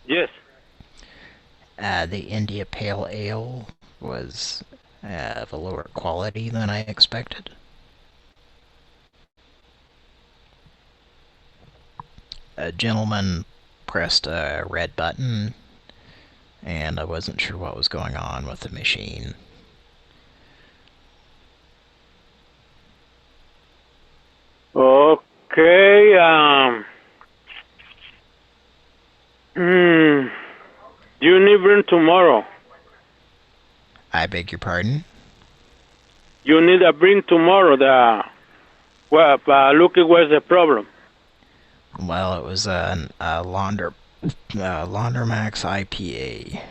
Yes. The India Pale Ale was of a lower quality than I expected. A gentleman pressed a red button, and I wasn't sure what was going on with the machine. Okay, you need bring tomorrow. I beg your pardon? You need a bring tomorrow. Look at what's the problem. Well, it was a Laundromax IPA.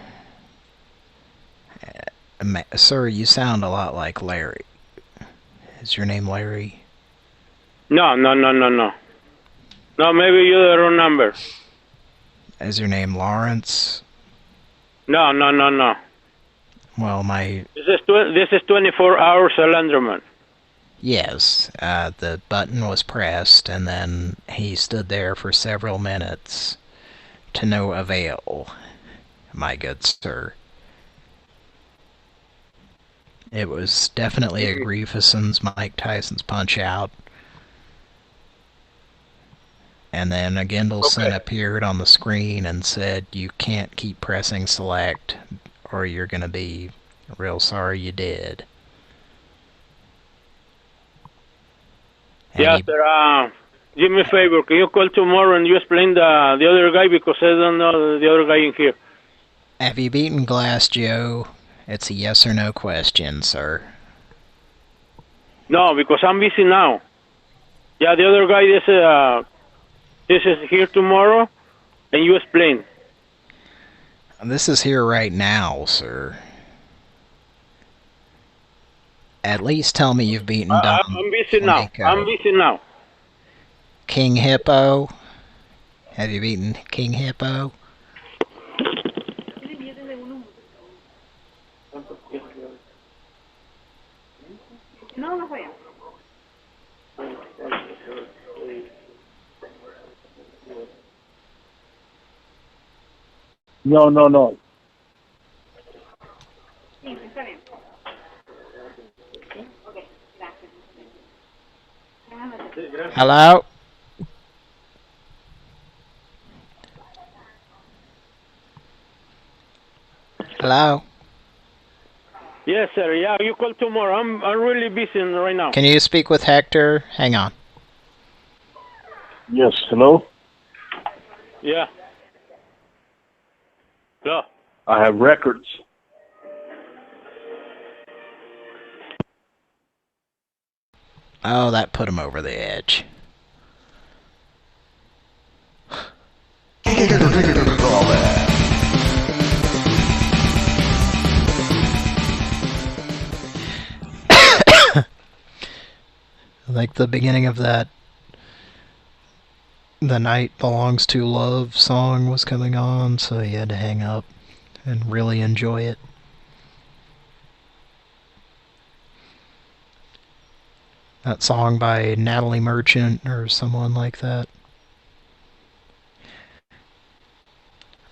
Sir, you sound a lot like Larry. Is your name Larry? No. No, maybe you're the wrong number. Is your name Lawrence? No. Well, This is 24 hours Salenderman. Yes, the button was pressed, and then he stood there for several minutes to no avail, my good sir. It was definitely a Griefuson's Mike Tyson's Punch-Out. And then a Gendelson appeared on the screen and said, you can't keep pressing select, or you're going to be real sorry you did. Yeah, sir, give me a favor. Can you call tomorrow and you explain the other guy, because I don't know the other guy in here. Have you beaten Glass Joe? It's a yes or no question, sir. No, because I'm busy now. Yeah, the other guy, this is here tomorrow, and you explain. This is here right now, sir. At least tell me you've beaten Don. I'm busy now. I'm busy now. King Hippo? Have you beaten King Hippo? No. Hello? Hello? Yes, sir. Yeah, you call tomorrow. I'm really busy right now. Can you speak with Hector? Hang on. Yes, hello? Yeah. Hello. I have records. Oh, that put him over the edge. Like the beginning of that The Night Belongs to Love song was coming on, so he had to hang up and really enjoy it. That song by Natalie Merchant or someone like that.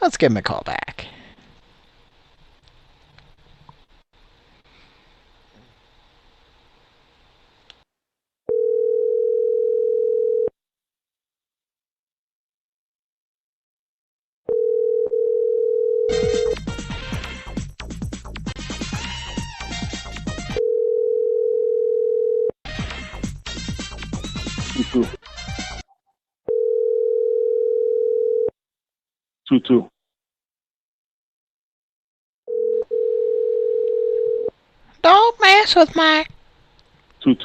Let's give him a call back. Two. Don't mess with my... 2.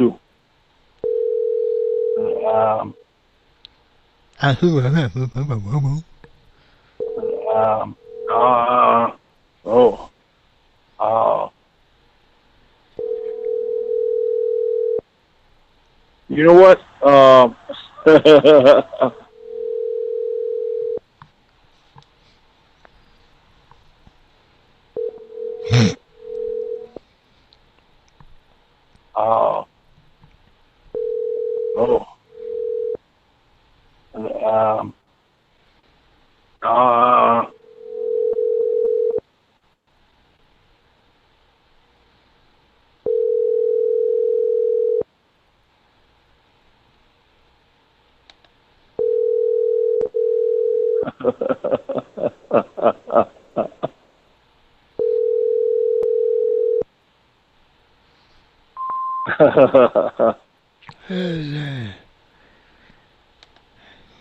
You know what?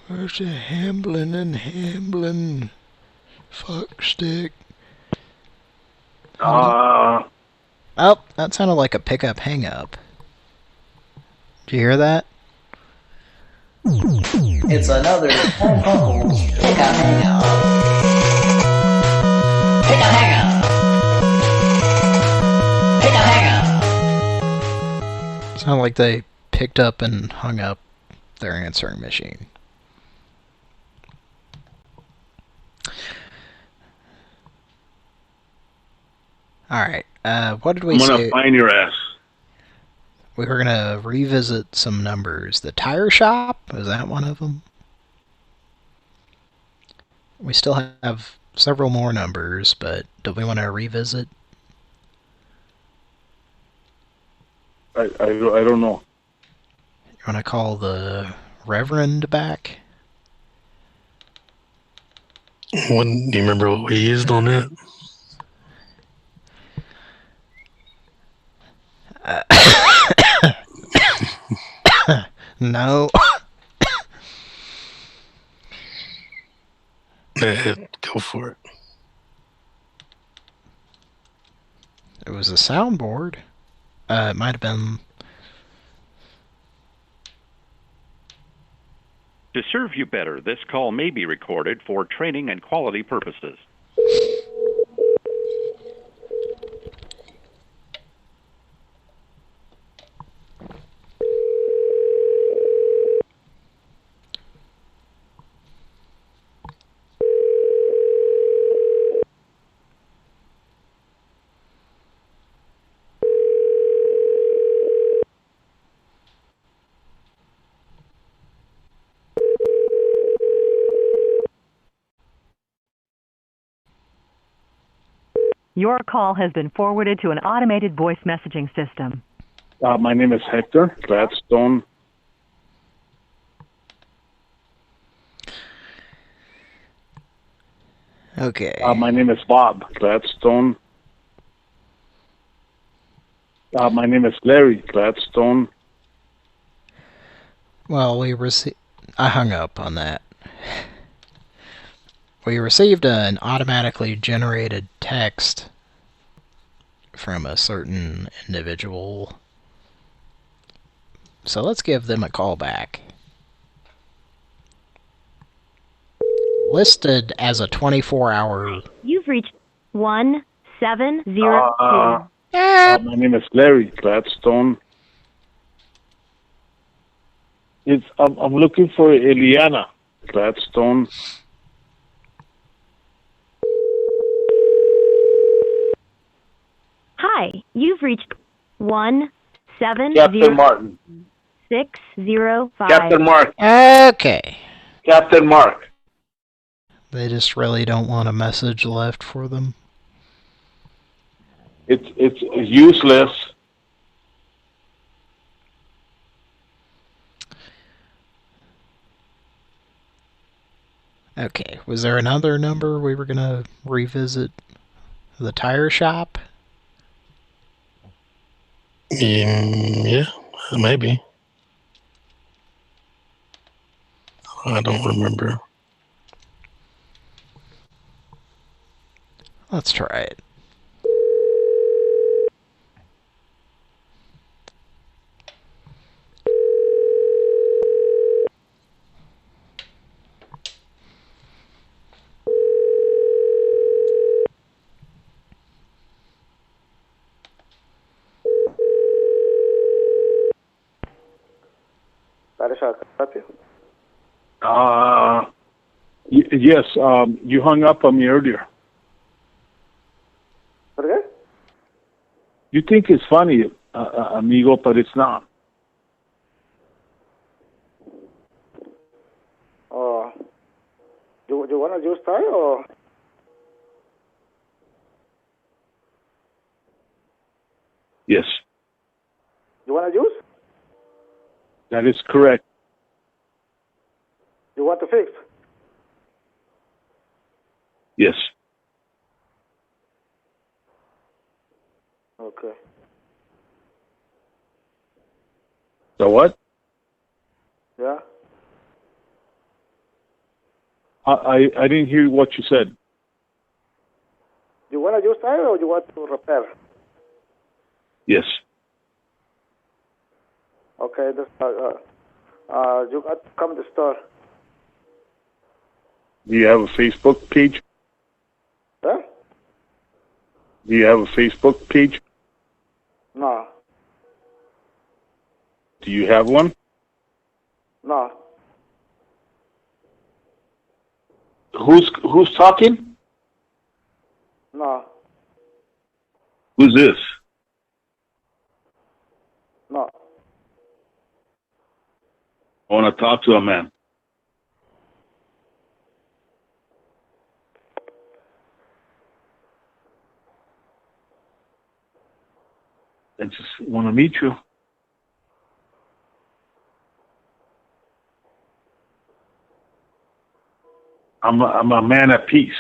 Where's the Hamblin and Hamblin fuck stick? Oh, that sounded like a pickup hang-up. Did you hear that? It's another Pran Funkels pickup hang-up. Pickup hang-up. Pickup hang-up. Sounded like they picked up and hung up their answering machine. Alright, what did we say? I'm gonna find your ass. We were gonna revisit some numbers. The tire shop, is that one of them? We still have several more numbers, but do we want to revisit? I don't know. You want to call the Reverend back? Do you remember what we used on it? No. Go for it. It was a soundboard. It might have been... To serve you better, this call may be recorded for training and quality purposes. Your call has been forwarded to an automated voice messaging system. My name is Hector Gladstone. Okay. My name is Bob Gladstone. My name is Larry Gladstone. Well, I hung up on that. We received an automatically generated text from a certain individual. So let's give them a call back. Listed as a 24-hour... You've reached 1702. My name is Larry Gladstone. I'm looking for Eliana Gladstone. Hi, you've reached 170. Captain Martin. 605. Captain Mark. Okay. Captain Mark. They just really don't want a message left for them. It's useless. Okay, was there another number we were gonna revisit? The tire shop? Yeah, maybe. I don't remember. Let's try it. Yes, you hung up on me earlier. Okay. You think it's funny, amigo, but it's not. You want to use tire or? Yes, You want to use? that is correct. You want to fix? Yes. Okay. So what? Yeah. I didn't hear what you said. You want to use tire or you want to repair? Yes. Okay. You got to come to the store. Do you have a Facebook page? Huh? Do you have a Facebook page? No. Do you have one? No. Who's talking? No. Who's this? No. I want to talk to a man. I just want to meet you. I'm a man at peace.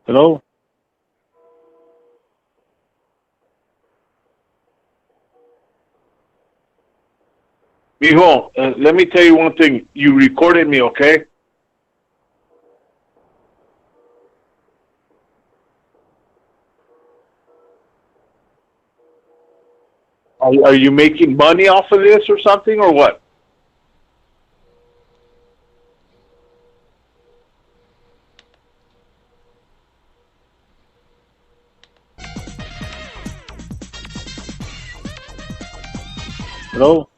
Hello? Mijo, let me tell you one thing. You recorded me, okay? Are you making money off of this or something, or what? Hello?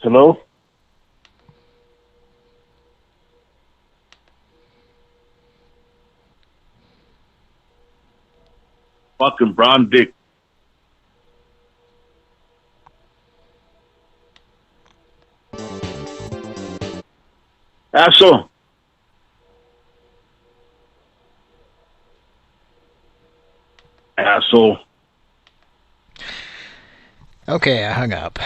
Hello? Fucking brown dick. Asshole. Asshole. Okay, I hung up.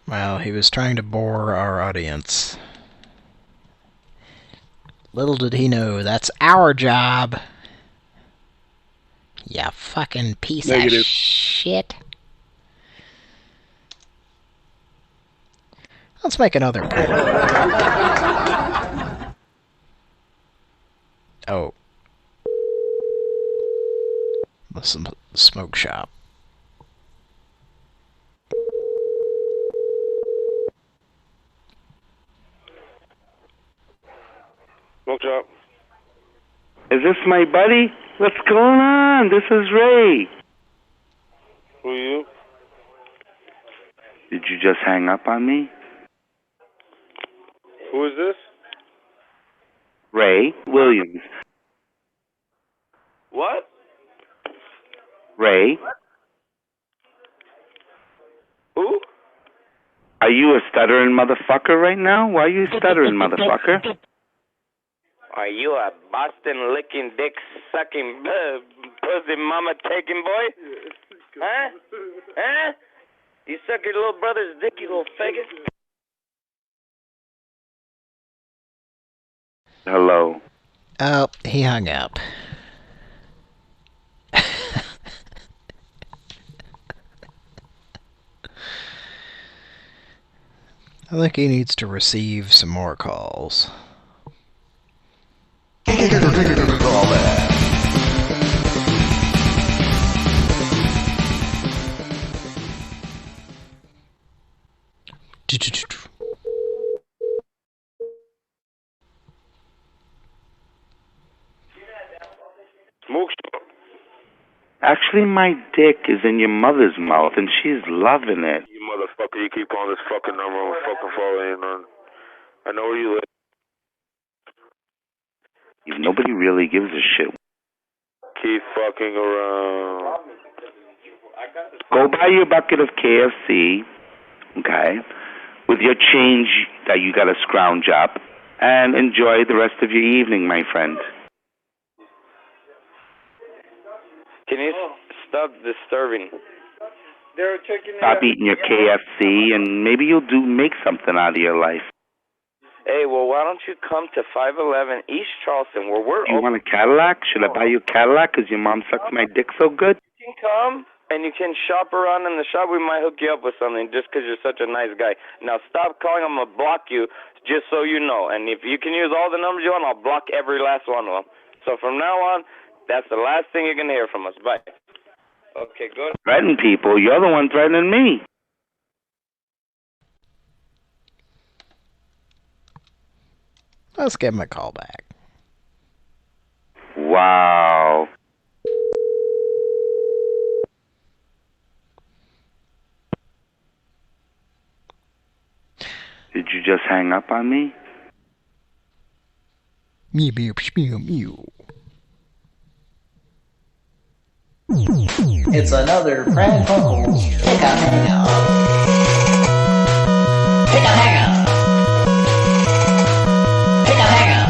Well, he was trying to bore our audience. Little did he know, that's our job. Ya fucking piece Negative. of shit. Let's make another call. Oh. The smoke shop. Smoke shop. Is this my buddy? What's going on? This is Ray. Who are you? Did you just hang up on me? Who is this? Ray Williams. What? Ray? Who? Are you a stuttering motherfucker right now? Why are you stuttering, motherfucker? Are you a Boston licking, dick sucking, pussy mama taking boy? Huh? Huh? You suck your little brother's dick, you little faggot? Hello. Oh, he hung up. I think he needs to receive some more calls. Smoke. Actually, my dick is in your mother's mouth, and she's loving it. You motherfucker, you keep calling this fucking number on fucking phone ain't none. I know where you live. Nobody really gives a shit. Keep fucking around. Go buy you a bucket of KFC, okay, with your change that you gotta scrounge up, and enjoy the rest of your evening, my friend. Can you stop disturbing? They're taking Stop eating your KFC, and maybe you'll make something out of your life. Hey, well, why don't you come to 511 East Charleston, where we're Do you want a Cadillac? Should I buy you a Cadillac because your mom sucks my dick so good? You can come, and you can shop around in the shop. We might hook you up with something just because you're such a nice guy. Now, stop calling. I'm going to block you just so you know. And if you can use all the numbers you want, I'll block every last one of them. So from now on, that's the last thing you're going to hear from us. Bye. Okay, good. Threaten people. You're the one threatening me. Let's give him a call back. Wow. Did you just hang up on me? Mew, mew, mew, mew. It's another Pran Funkels Pick a Hangout. Pick a Hangout. Pick a Hangout.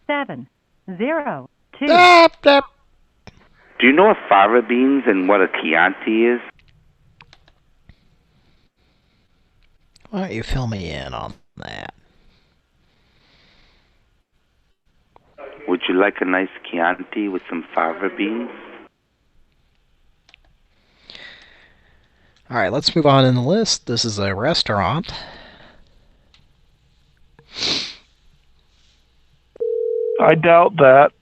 Seven, 0, 2. Do you know what fava beans and what a Chianti is? Why don't you fill me in on that? Would you like a nice Chianti with some fava beans? Alright, let's move on in the list. This is a restaurant. I doubt that.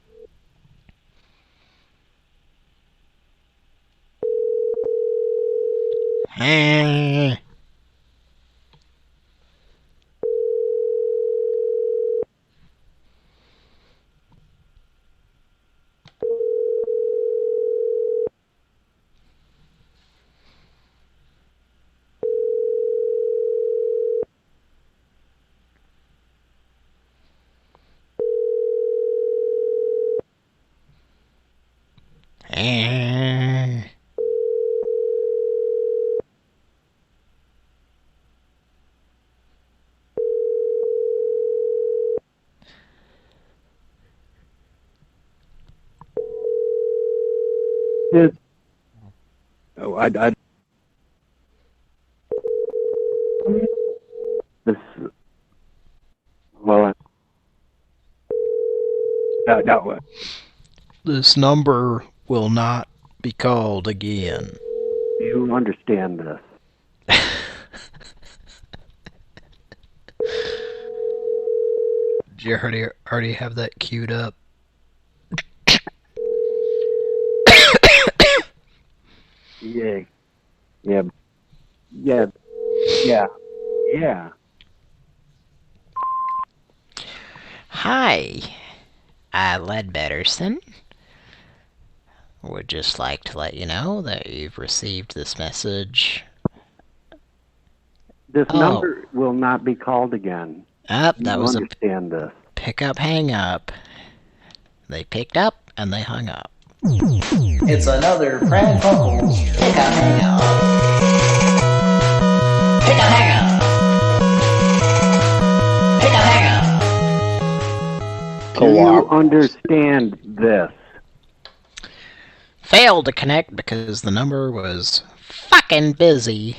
Oh, I this, well, no. This number will not be called again. You you understand this? Did you already have that queued up? Yeah. Yeah. Yeah. Yeah. Yeah. Hi, Ledbetterson. Would just like to let you know that you've received this message. This number will not be called again. That You was understand this? pick up, hang up. They picked up and they hung up. It's another Pran Funkels pick up hang up. Pick up hang up. Pick up hang up. Do you understand this? Failed to connect because the number was fucking busy.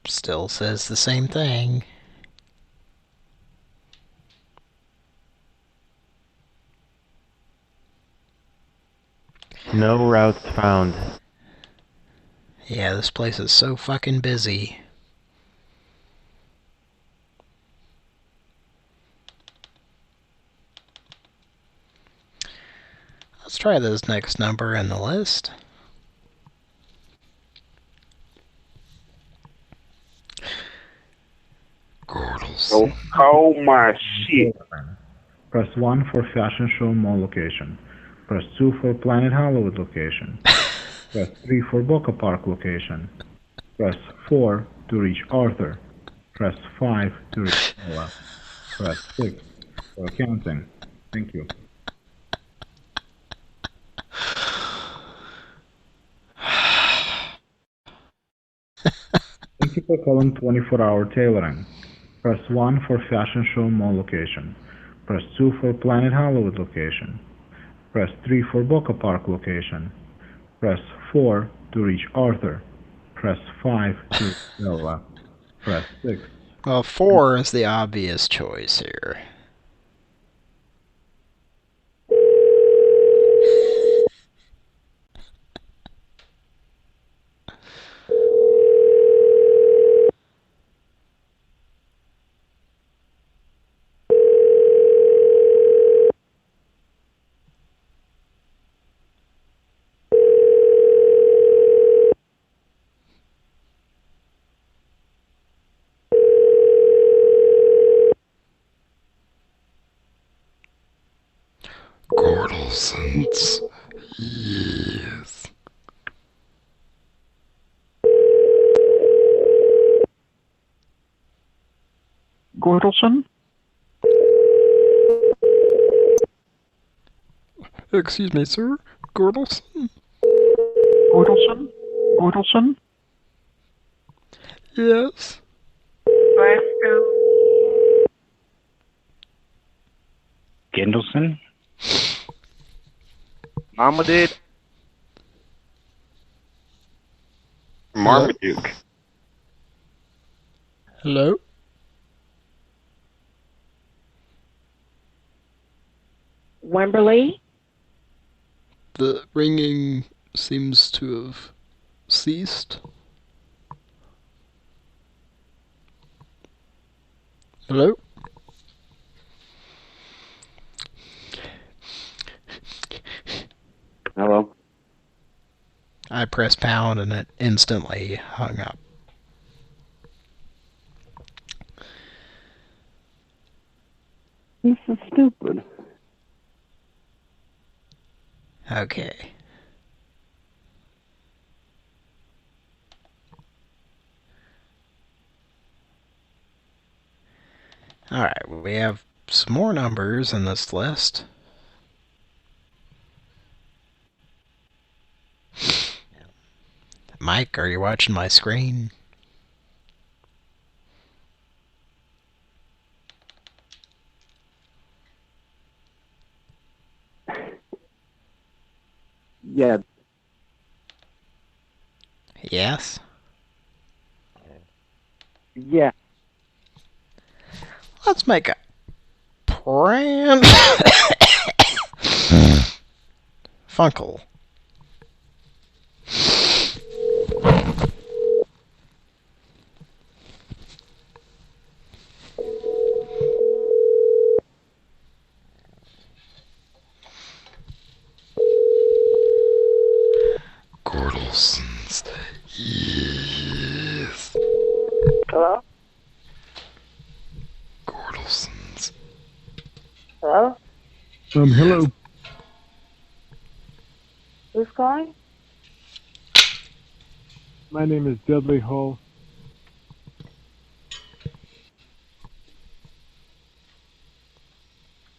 Still says the same thing. No routes found. Yeah, this place is so fucking busy. Let's try this next number in the list. So call my shit. Press 1 for Fashion Show Mall location. Press 2 for Planet Hollywood location. Press 3 for Boca Park location. Press 4 to reach Arthur. Press 5 to reach Noah. Press 6 for accounting. Thank you. Thank you for calling 24-hour tailoring. Press 1 for Fashion Show Mall location. Press 2 for Planet Hollywood location. Press 3 for Boca Park location. Press 4 to reach Arthur. Press 5 to reach Noah. Press 6. Well, 4 is the obvious choice here. Gordelsons. Yes. Gordelson? Excuse me, sir? Gordelson? Gordelson? Gordelson? Yes. Gendelson? Marmaduke. Marmaduke. Hello? Wemberley? The ringing seems to have ceased. Hello? Hello? I pressed pound and it instantly hung up. This is stupid. Okay. Alright, we have some more numbers in this list. Mike, are you watching my screen? Yeah. Yes? Yeah. Let's make a Pran Funkel. Gordelsons. Yes. Hello? Gordelsons. Hello? Hello. Who's calling? My name is Dudley Hall.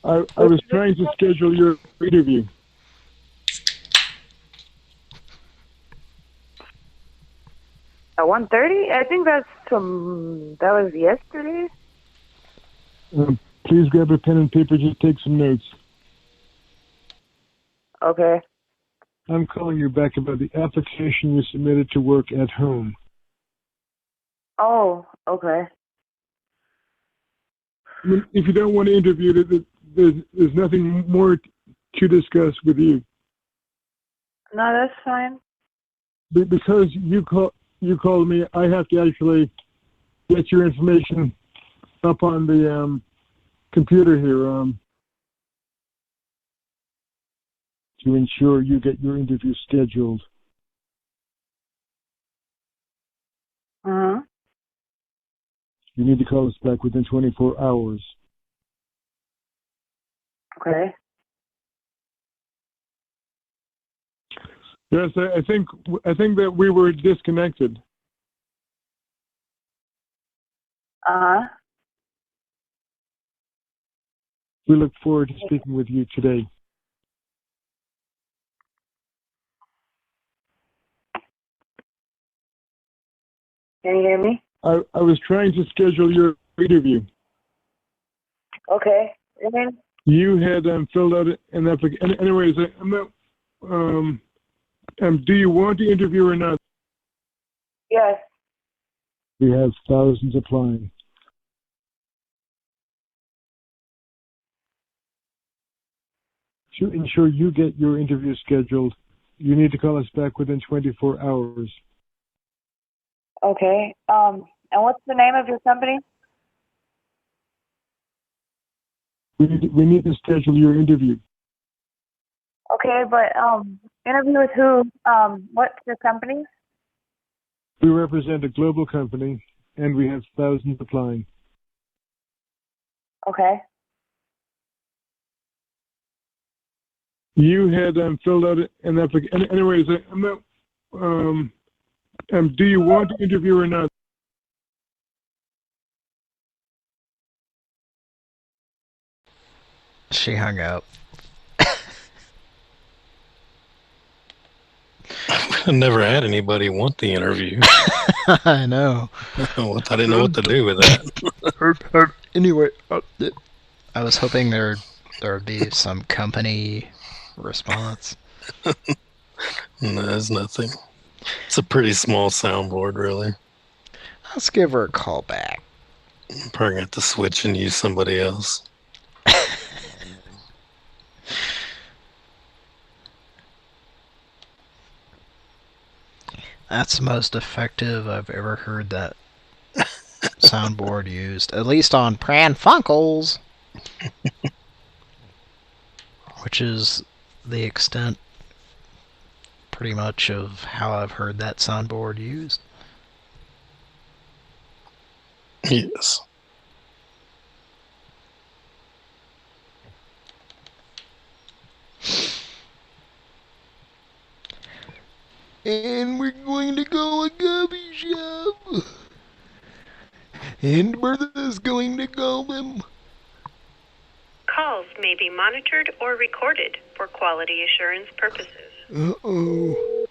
I was trying to schedule your interview. At 1:30? I think that was yesterday. Please grab a pen and paper to take some notes. Okay. I'm calling you back about the application you submitted to work at home. Oh, okay. I mean, if you don't want to interview, there's nothing more to discuss with you. No, that's fine. Because you called me, I have to actually get your information up on the computer here to ensure you get your interview scheduled. Uh-huh. You need to call us back within 24 hours. Okay. Yes, I think that we were disconnected. Uh-huh. We look forward to speaking with you today. Can you hear me? I was trying to schedule your interview. Okay. And then, You had filled out an application. Anyways, I'm not. Do you want to interview or not? yes. We have thousands applying. To ensure you get your interview scheduled, you need to call us back within 24 hours. Okay. And what's the name of your company? We need to schedule your interview. Okay, but interview with who? What's your company? We represent a global company, and we have thousands applying. Okay. You had filled out an application. Anyways, I'm not. Do you want to interview or not? She hung up. I never had anybody want the interview. I know. I didn't know what to do with that. Anyway, I was hoping there would be some company response. No, there's nothing. It's a pretty small soundboard, really. Let's give her a call back. I'm probably going to have to switch and use somebody else. That's the most effective I've ever heard that soundboard used. At least on Pran Funkels. Which is the extent, pretty much, of how I've heard that soundboard used. Yes. And we're going to go a coffee shop. And Bertha's going to call them. Calls may be monitored or recorded for quality assurance purposes. Uh-oh.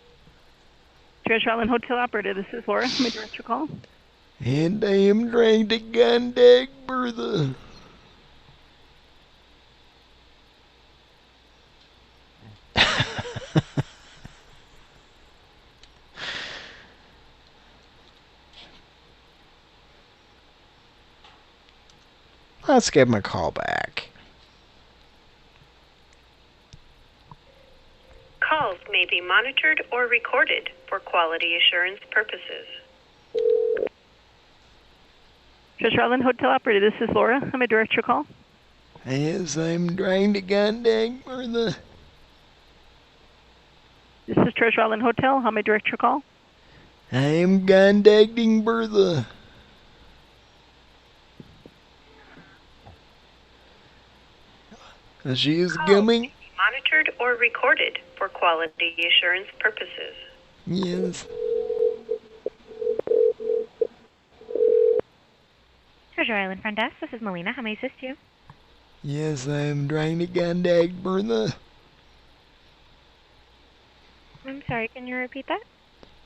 Treasure Island Hotel operator, this is Laura. May I direct your call? And I am trying to contact Bertha. Let's give him a call back. Calls may be monitored or recorded for quality assurance purposes. Treasure Island Hotel Operator, this is Laura. How may I direct your call? Yes, I'm trying to contact Bertha. This is Treasure Island Hotel. How may I direct your call? I'm contacting Bertha. She is coming. Monitored or recorded for quality assurance purposes. Yes. Treasure Island Front Desk, this is Melina. How may I assist you? Yes, I'm trying to contact Bertha. I'm sorry, can you repeat that?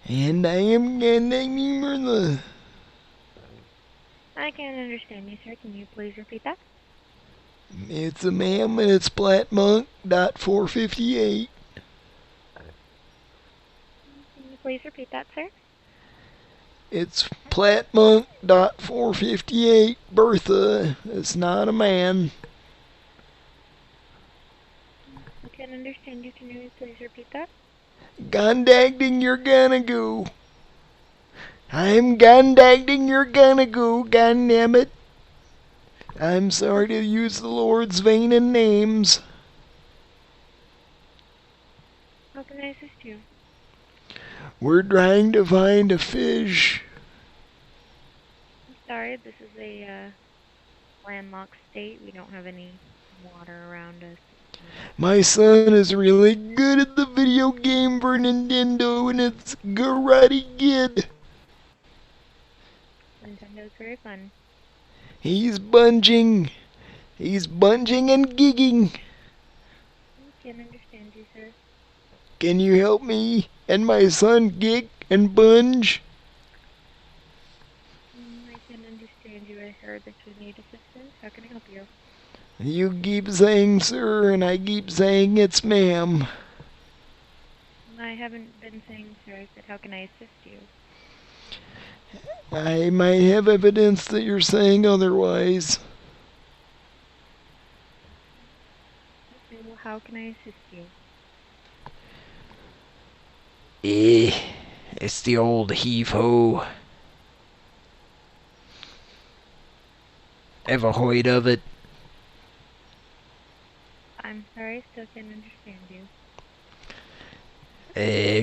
And I am contacting Bertha. I can't understand you, sir. Can you please repeat that? It's a ma'am and it's Platmonk.458. Can you please repeat that, sir? It's Platmonk.458, Bertha. It's not a man. I can't understand you. Can you please repeat that? Contacting your gonna go. I'm contacting your gonna go, goddammit. I'm sorry to use the Lord's vain and names. How can I assist you? We're trying to find a fish. I'm sorry, this is a landlocked state. We don't have any water around us. My son is really good at the video game for Nintendo, and it's Karate Kid. Nintendo's very fun. He's bunging. He's bunging and gigging. I can't understand you, sir. Can you help me and my son gig and bunge? I can't understand you. I heard that you need assistance. How can I help you? You keep saying sir, and I keep saying it's ma'am. I haven't been saying sir. I said, how can I assist you? I might have evidence that you're saying otherwise. Okay, well, how can I assist you? It's the old heave-ho. Ever heard of it? I'm sorry, I still can't understand you.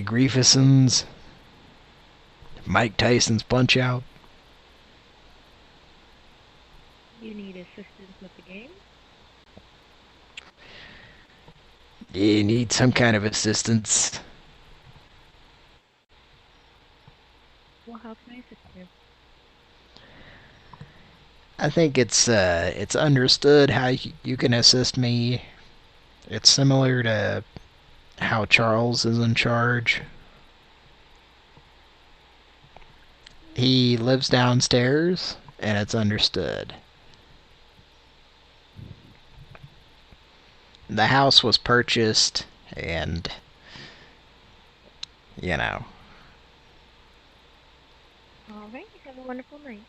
Griefison's. Mike Tyson's Punch-Out. You need assistance with the game? You need some kind of assistance. Well, how can I assist you? I think it's understood how you can assist me. It's similar to how Charles is in charge. He lives downstairs, and it's understood. The house was purchased, and, you know. Alright, have a wonderful night.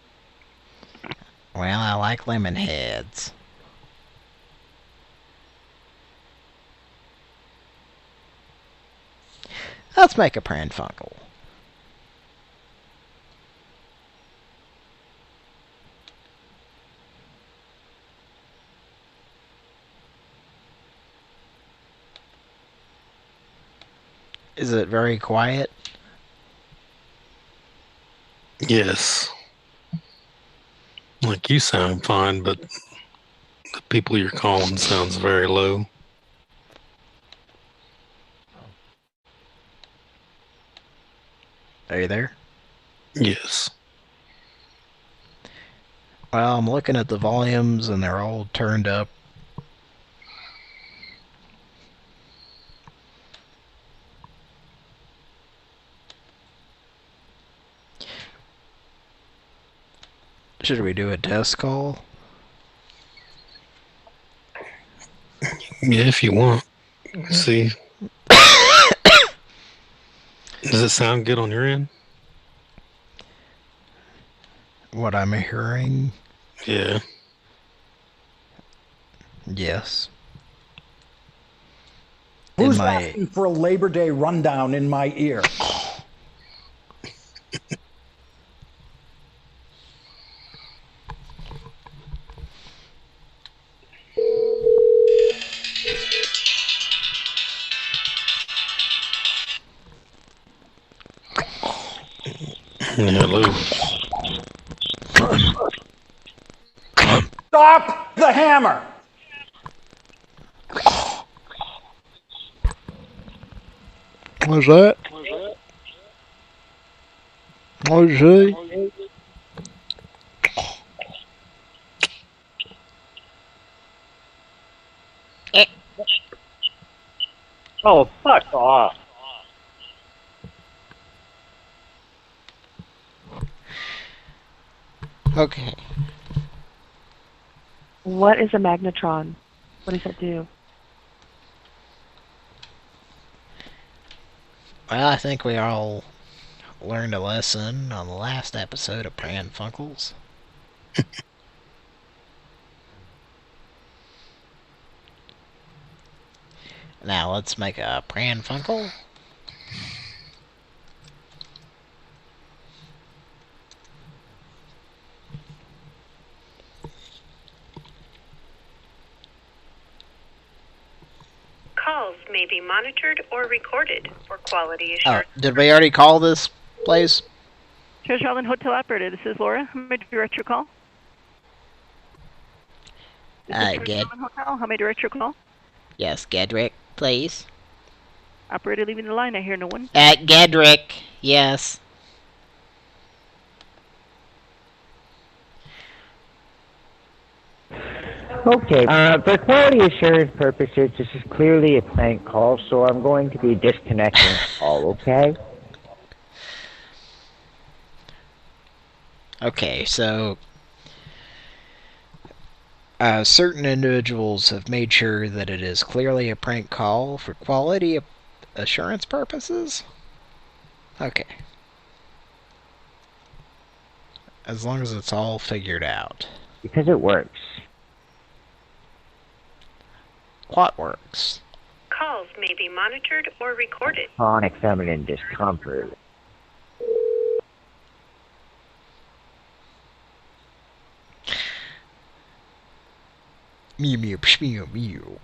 Well, I like lemon heads. Let's make a Pran Funkel. Is it very quiet? Yes. Like you sound fine, but the people you're calling sounds very low. Are you there? Yes. Well, I'm looking at the volumes and they're all turned up. Should we do a test call? Yeah, if you want. See. Does it sound good on your end? What I'm hearing? Yeah. Yes. Who's asking for a Labor Day rundown in my ear? Hello. Stop the hammer! What's that? What'd you say? Oh, fuck off. Okay. What is a magnetron? What does that do? Well, I think we all learned a lesson on the last episode of Pran Funkels. Now let's make a Pran Funkel. Calls may be monitored or recorded for quality Oh, assurance. did we already call this place? Treasure Island Hotel Operator, this is Laura. How may I direct your call? Ged. Hotel, how may I direct your call? Yes, Gedrick, please. Operator leaving the line, I hear no one. Gedrick, yes. Okay, for quality assurance purposes, this is clearly a prank call, so I'm going to be disconnecting the call, okay? Okay, so certain individuals have made sure that it is clearly a prank call for quality assurance purposes? Okay. As long as it's all figured out. Because it works. What works? Calls may be monitored or recorded. Chronic feminine discomfort. Mew mew mew mew.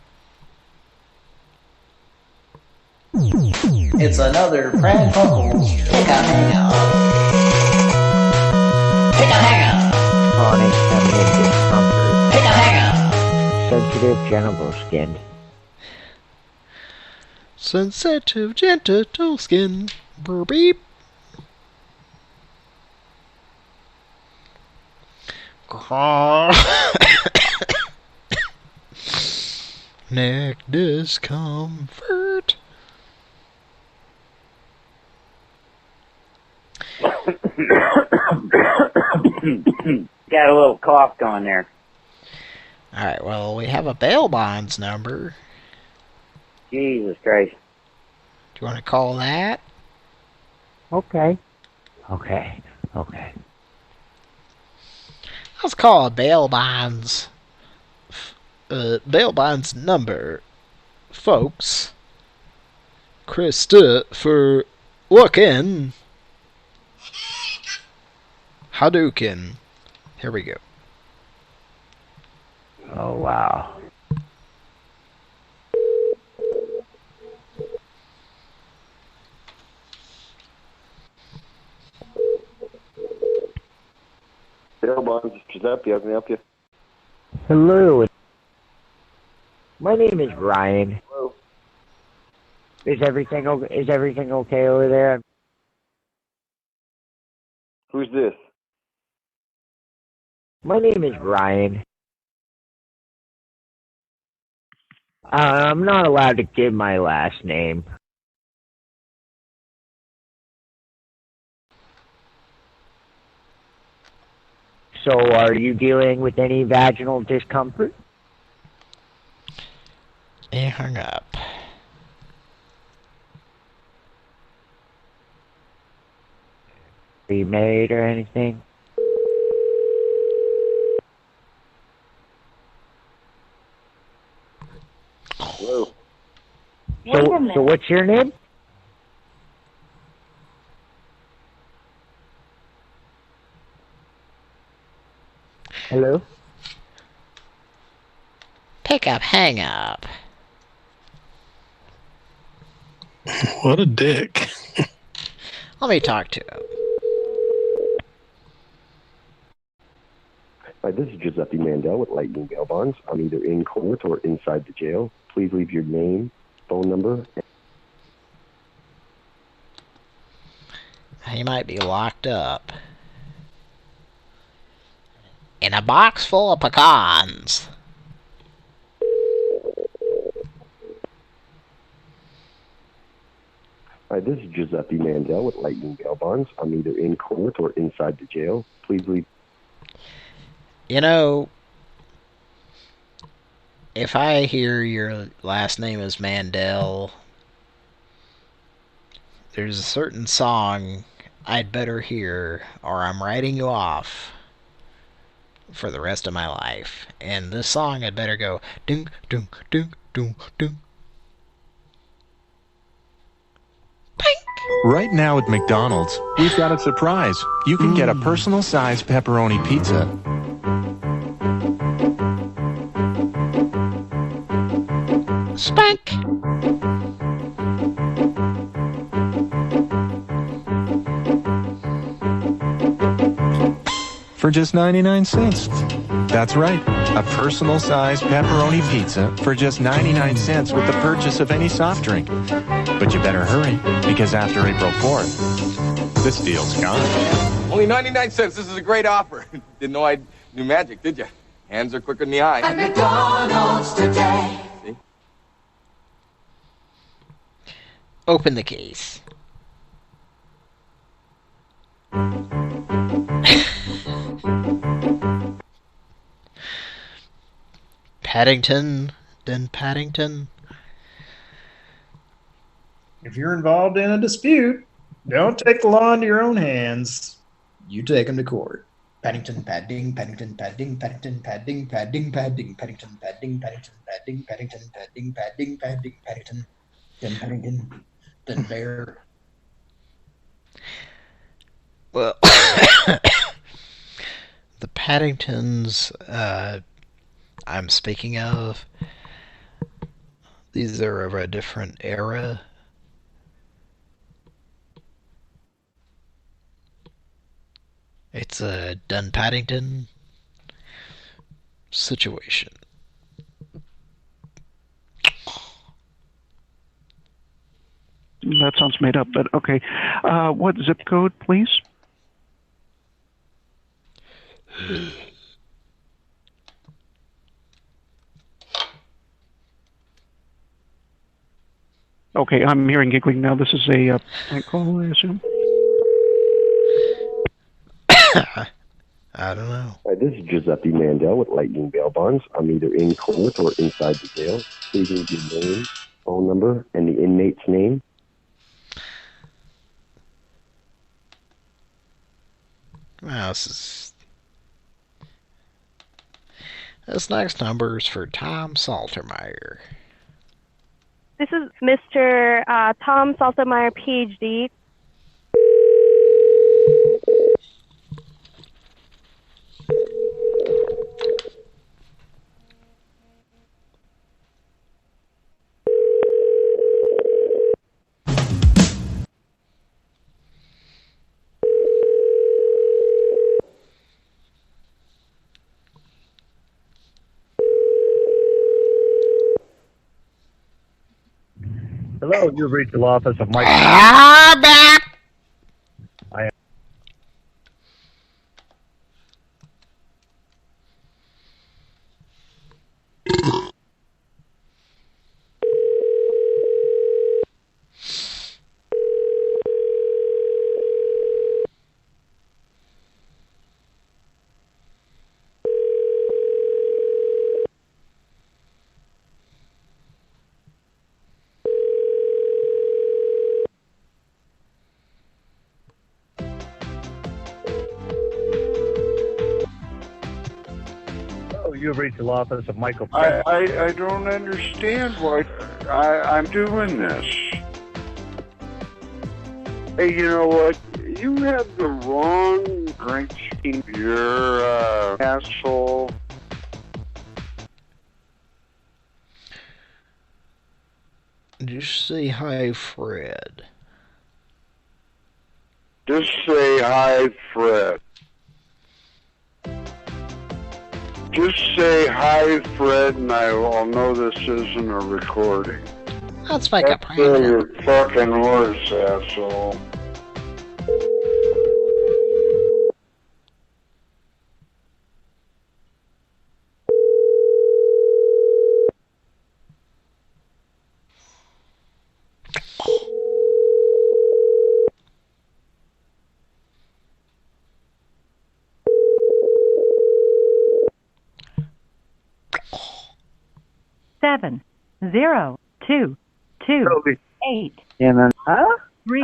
It's another Pran Funkels Pick a Hangout. Pick a Hangout. Chronic feminine discomfort. Pick a Hangout. Sensitive genital skin. Sensitive genital skin. Beep. Neck discomfort. Got a little cough going there. Alright, well, we have a bail bonds number. Jesus Christ. Do you want to call that? Okay. Okay. Okay. Let's call a bail bonds. Bail bonds number, folks. Christopher looking. Hadouken. Here we go. Oh, wow. Bail bonds, Giuseppe, how can I help you? Hello. My name is Ryan. Hello. Is everything okay over there? Who's this? My name is Ryan. I'm not allowed to give my last name. So, are you dealing with any vaginal discomfort? He hung up. Are you married or anything? So what's your name? Hello? Pick up, hang up. What a dick. Let me talk to him. Hi, this is Giuseppe Mandel with Lightning Bail Bonds. I'm either in court or inside the jail. Please leave your name, phone number. He might be locked up. In a box full of pecans. Hi, this is Giuseppe Mandel with Lightning Bail Bonds. I'm either in court or inside the jail. Please leave. You know, if I hear your last name is Mandel, there's a certain song I'd better hear, or I'm writing you off for the rest of my life. And this song had better go ding ding ding ding ding. Right now at McDonald's, we've got a surprise. You can get a personal-sized pepperoni pizza. Spank! For just 99 cents. That's right, a personal-sized pepperoni pizza for just 99 cents with the purchase of any soft drink. But you better hurry, because after April 4th, this deal's gone. Only 99 cents. This is a great offer. Didn't know I knew magic, did you? Hands are quicker than the eye. At McDonald's today. See? Open the case. Paddington, then Paddington. If you're involved in a dispute, don't take the law into your own hands. You take them to court. Paddington, padding, Paddington, padding, Paddington, padding, padding, padding, Paddington, padding, Paddington, padding, Paddington, padding, padding, padding, Paddington, then Paddington, then Bear. Well, the Paddingtons I'm speaking of, these are of a different era. It's a Dun Paddington situation. That sounds made up, but okay. What zip code, please? Okay, I'm hearing giggling now. This is a prank call, I assume? I don't know. Hi, this is Giuseppe Mandel with Lightning Bail Bonds. I'm either in court or inside the jail. Please leave your name, phone number, and the inmate's name. Wow, this next number is for Tom Saltermeyer. This is Mr. Tom Saltermeyer, PhD. Hello, you've reached the law office of Mike. Back. I am. Hello, you've reached the law office of Michael. I don't understand why. I'm doing this. Hey, you know what? You have the wrong drink scheme. You're asshole. Just say hi, Fred. Just say hi, Fred. Just say hi, Fred, and I'll know this isn't a recording. Let's make a prank. Your fucking horse, asshole. Seven, 0, 2, 2, 8. And then, huh? 3.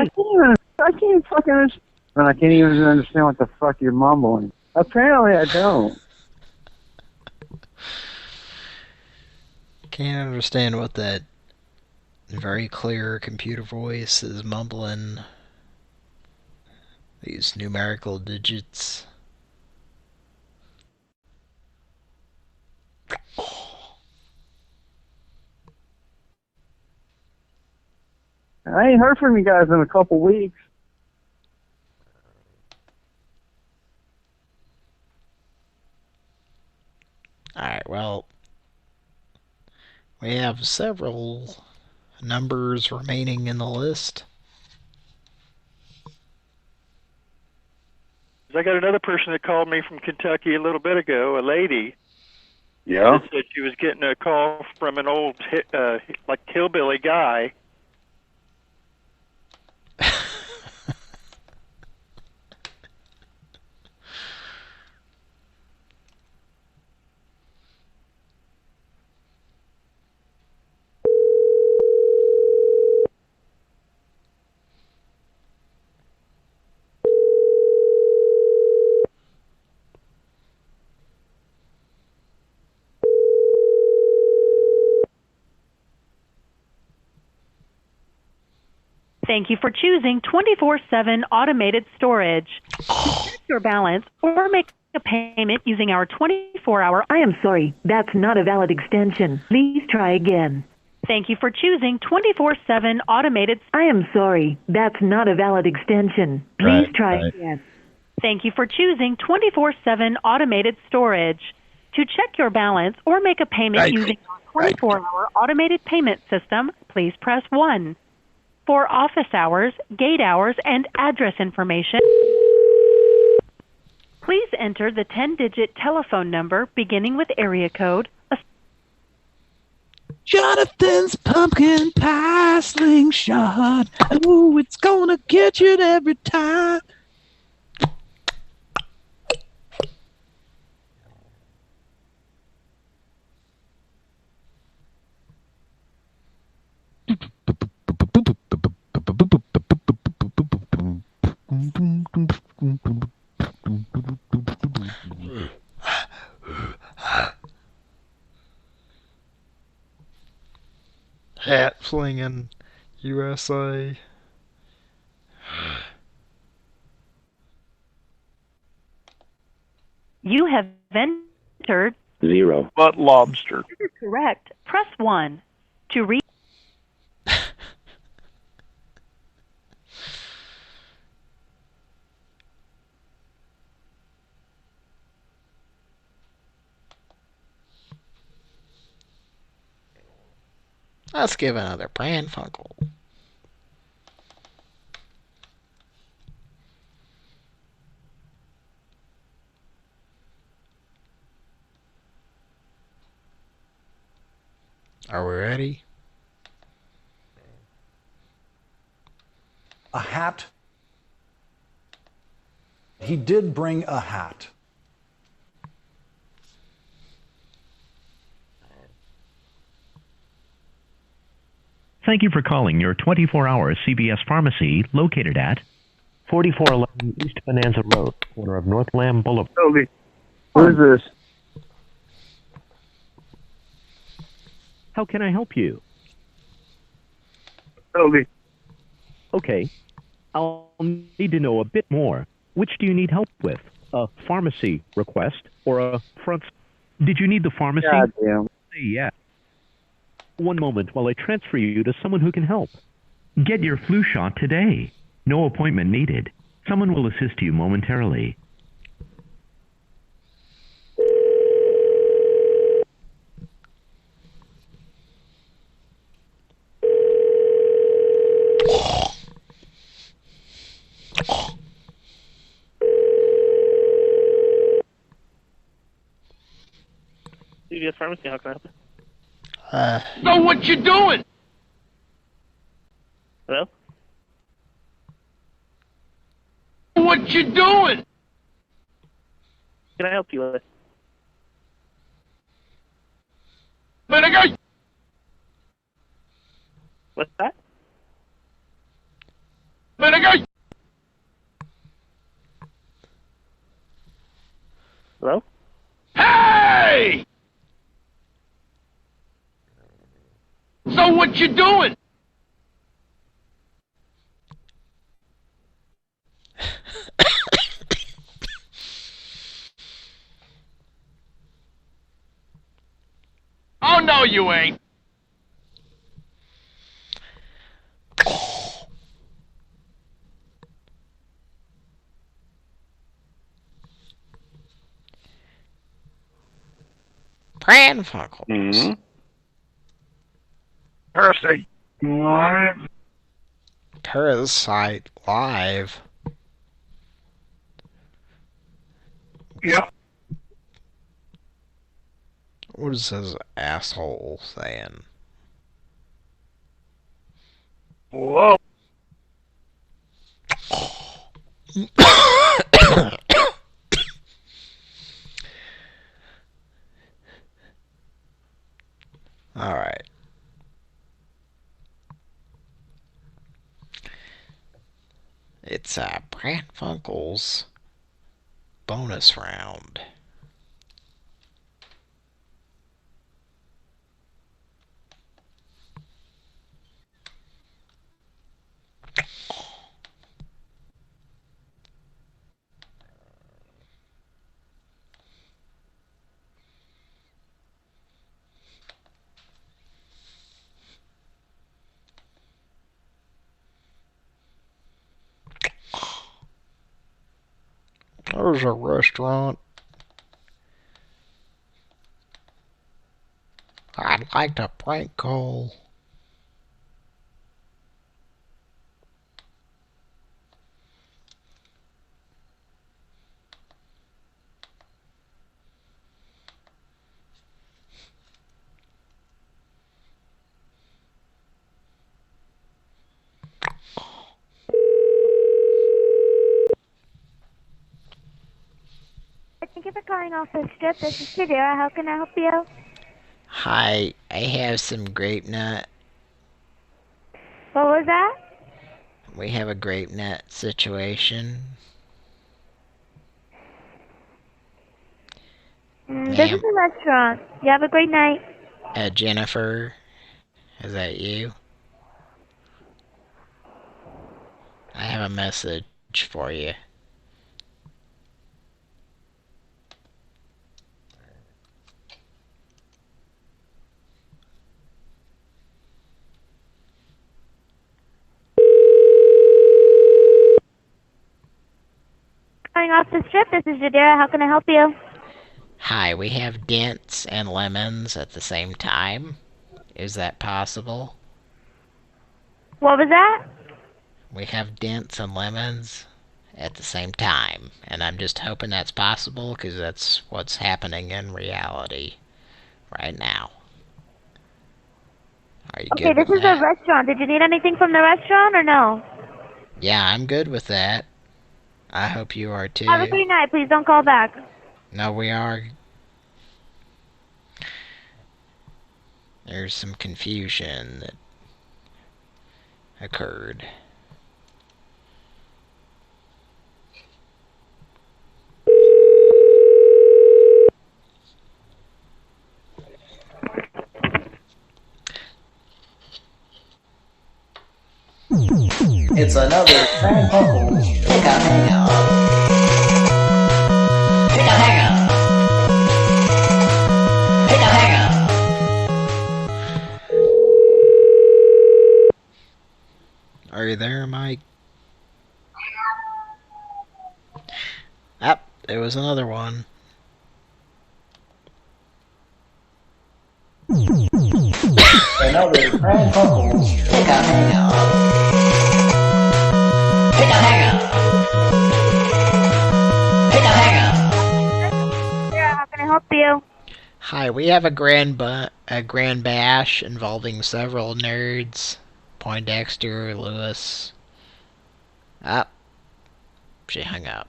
I can't fucking understand. I can't even understand what the fuck you're mumbling. Apparently I don't. Can't understand what that very clear computer voice is mumbling. These numerical digits. I ain't heard from you guys in a couple weeks. Alright, well, we have several numbers remaining in the list. I got another person that called me from Kentucky a little bit ago, a lady. Yeah? That said she was getting a call from an old, like, hillbilly guy. Thank you for choosing 24/7 automated storage. To check your balance or make a payment using our 24-hour... I am sorry, that's not a valid extension. Please try again. Thank you for choosing 24/7 automated... I am sorry, that's not a valid extension. Please try again. Thank you for choosing 24/7 automated storage. To check your balance or make a payment using our 24-hour automated payment system, please press 1. For office hours, gate hours, and address information, please enter the 10-digit telephone number beginning with area code. Jonathan's pumpkin pie slingshot. Ooh, it's gonna get you every time. Hat flinging USA. You have entered 0. But lobster. This is correct. Press 1 to read. Let's give another Pran Funkel. Are we ready? A hat. He did bring a hat. Thank you for calling your 24-hour CVS pharmacy located at 4411 East Bonanza Road, corner of North Lamb Boulevard. Toby, who is this? How can I help you? Totally. Okay. I'll need to know a bit more. Which do you need help with? A pharmacy request or a front... Did you need the pharmacy? Goddamn. Say yes. One moment while I transfer you to someone who can help. Get your flu shot today. No appointment needed. Someone will assist you momentarily. CVS Pharmacy, how can I help you? So what you doing? Hello? What you doing? Can I help you with? Better go. What's that? Better go. Hello? Hey! So what you doing? Oh, no, you ain't. Pran Funkels. Mm-hmm. Parasite Live. Parasite Live. Yep. What is this asshole saying? Whoa. Alright. It's Pran Funkels bonus round. There's a restaurant. I'd like to prank call. Thank you for calling off the strip. This is Shadira. How can I help you? Hi, I have some grape nut. What was that? We have a grape nut situation. This is a restaurant. You have a great night. Jennifer, is that you? I have a message for you. Calling off the strip. This is Jadira. How can I help you? Hi, we have dents and lemons at the same time. Is that possible? What was that? We have dents and lemons at the same time, and I'm just hoping that's possible because that's what's happening in reality right now. Are you Okay, good this with is that? a restaurant. Did you need anything from the restaurant or no? Yeah, I'm good with that. I hope you are too. Have a great night. Please don't call back. No, we are. There's some confusion that occurred. It's another Pran Funkels Pickup Hangout. Pickup Hangout. Pickup Hangout. Are you there, Mike? Ah, there was another one. Another Pran Funkels Pickup Hangout. Pickup Hangout. Pickup Hangout. Yeah, how can I help you? Hi, we have a grand bash involving several nerds. Poindexter, Lewis. Ah, she hung up.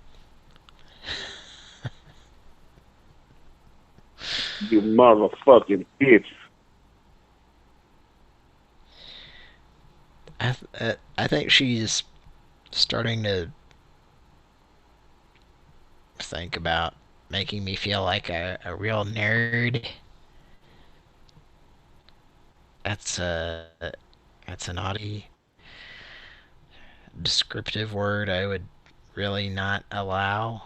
You motherfucking bitch. I think she's starting to think about making me feel like a real nerd. That's a naughty descriptive word I would really not allow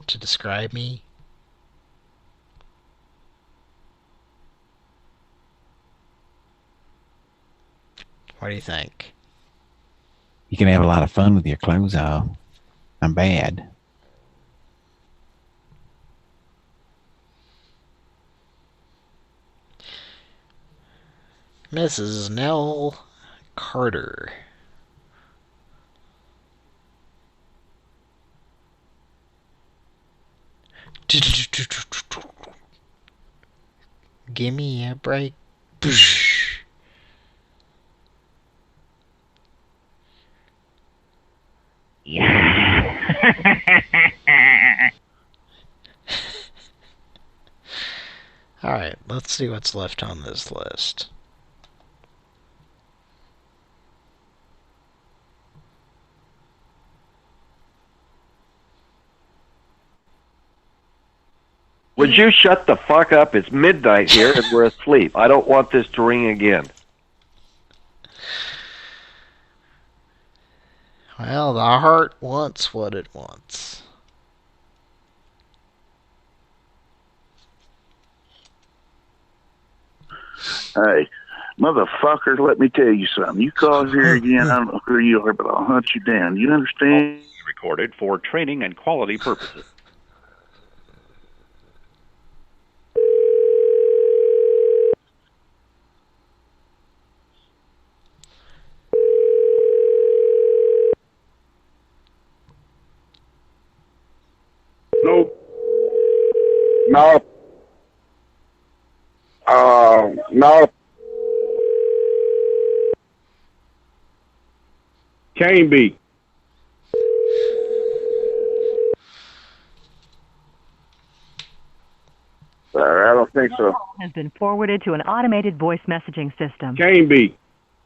to describe me. What do you think? You can have a lot of fun with your clothes off. I'm bad. Mrs. Nell Carter. Give me a break. Alright, let's see what's left on this list. Would you shut the fuck up? It's midnight here and we're asleep. I don't want this to ring again. Well, the heart wants what it wants. Hey, motherfucker, let me tell you something. You call here again, I don't know who you are, but I'll hunt you down. You understand? Recorded for training and quality purposes. Nope. No. No. Can't be. I don't think so. Has been forwarded to an automated voice messaging system. Can't be.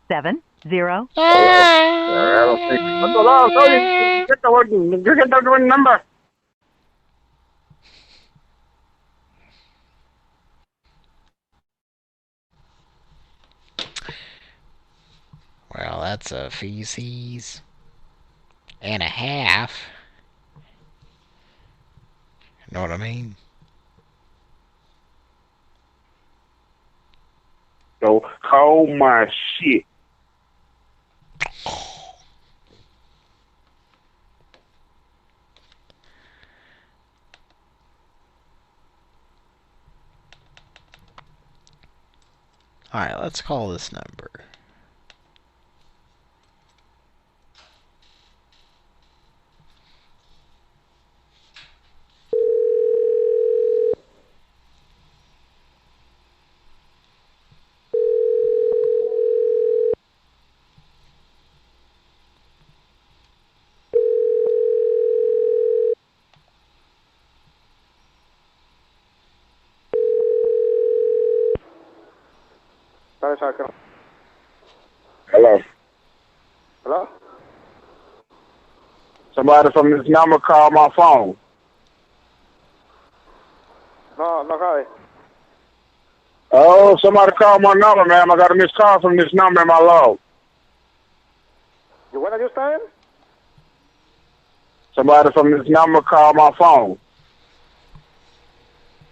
70. I don't think so. Get the number. Well, that's a feces and a half. Know what I mean? So call my shit. Alright, let's call this number. Hello. Hello? Somebody from this number called my phone. No, okay. Oh, somebody called my number, ma'am. I got a missed call from this number in my log. ¿Sabe usted? Somebody from this number called my phone.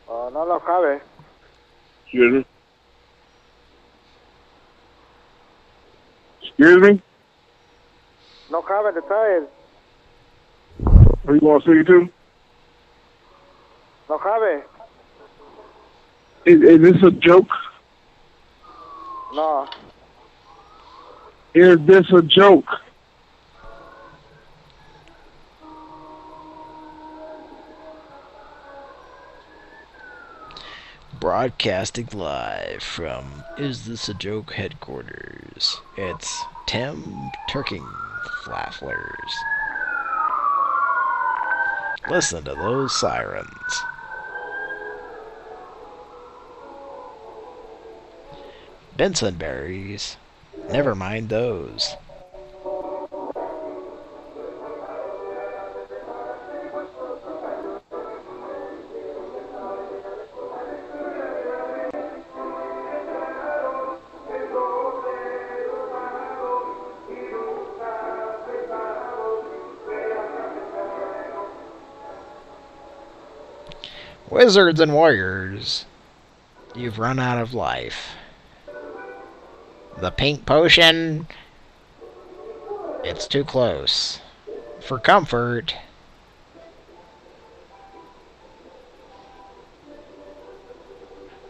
No lo sabe. Excuse me? Excuse me? No cabe detalles. Who you want to speak to? No cabe. Is this a joke? No. Is this a joke? Broadcasting live from Is This a Joke headquarters. It's Tim Turking Flafflers. Listen to those sirens. Benson berries. Never mind those. Wizards and warriors, you've run out of life. The pink potion, it's too close. For comfort,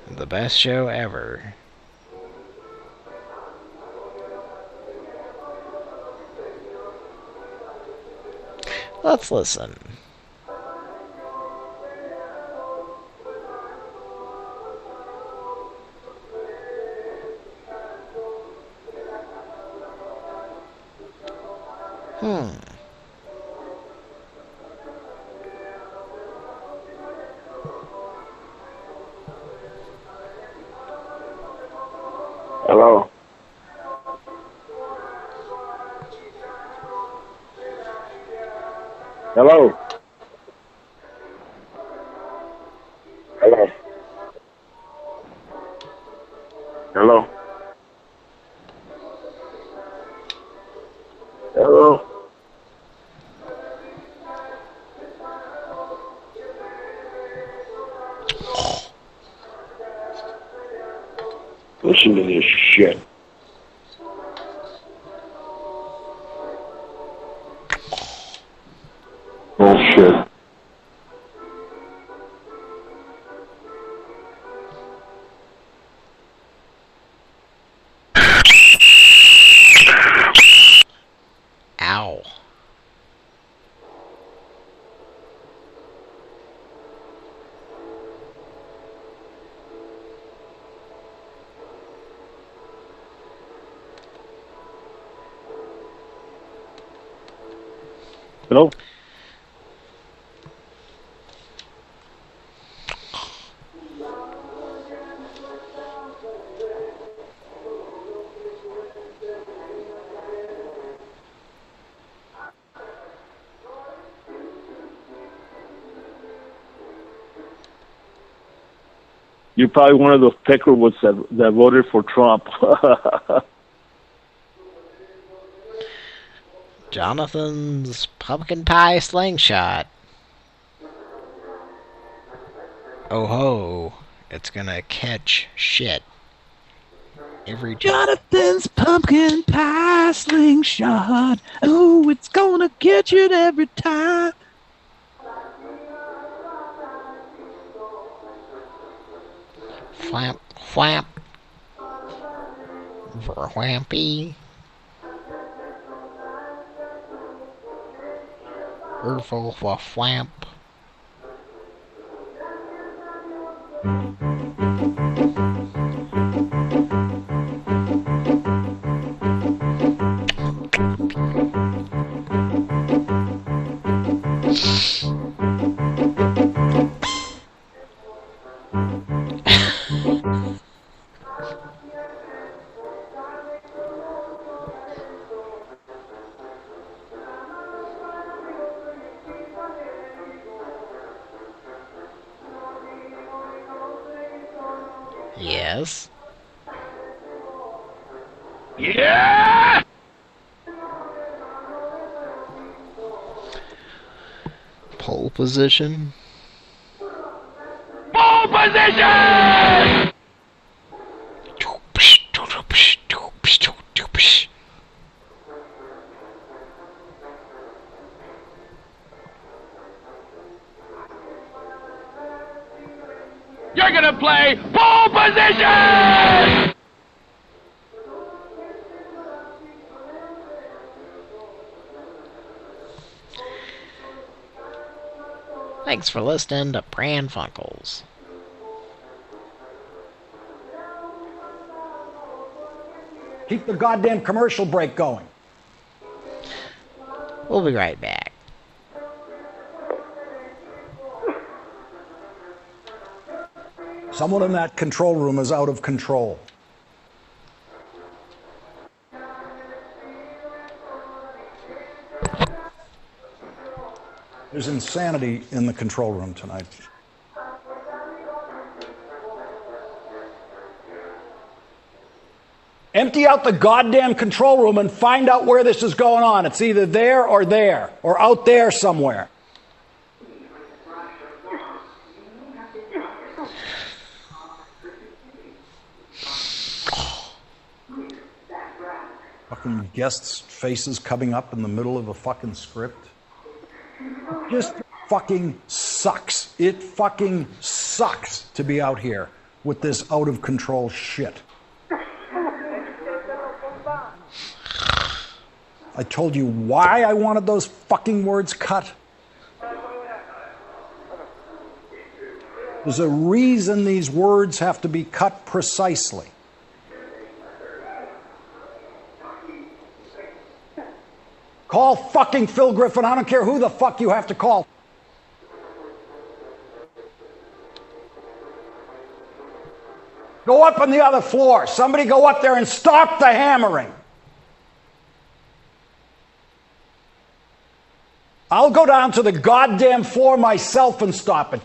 the best show ever. Let's listen. Hello? Hello? Hello? Hello? Hello? Listen to this shit. Bullshit. Ow. Hello? You're probably one of those peckerwoods that voted for Trump. Jonathan's pumpkin pie slingshot. Oh ho, it's gonna catch shit. Every time. Jonathan's pumpkin pie slingshot. Oh, it's gonna get you every time. Flap, flap. Verwhampy. Erful flap. Yes. Yeah! Pole position. Pole position! You're gonna play pole position! Thanks for listening to Pran Funkels. Keep the goddamn commercial break going. We'll be right back. Someone in that control room is out of control. There's insanity in the control room tonight. Empty out the goddamn control room and find out where this is going on. It's either there, or out there somewhere. Fucking guests' faces coming up in the middle of a fucking script. It just fucking sucks. It fucking sucks to be out here with this out of control shit. I told you why I wanted those fucking words cut. There's a reason these words have to be cut precisely. Call fucking Phil Griffin. I don't care who the fuck you have to call. Go up on the other floor. Somebody go up there and stop the hammering. I'll go down to the goddamn floor myself and stop it.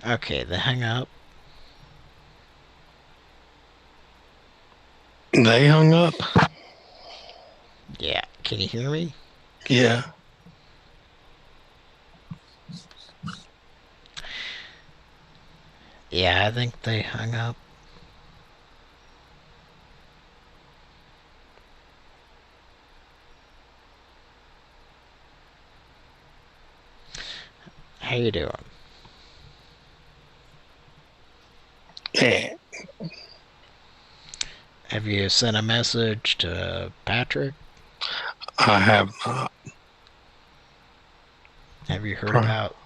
Okay, they hung up. They hung up? Yeah, can you hear me? Yeah. Yeah, I think they hung up. How you doing? Yeah. Have you sent a message to Patrick? I have not. Have you heard about...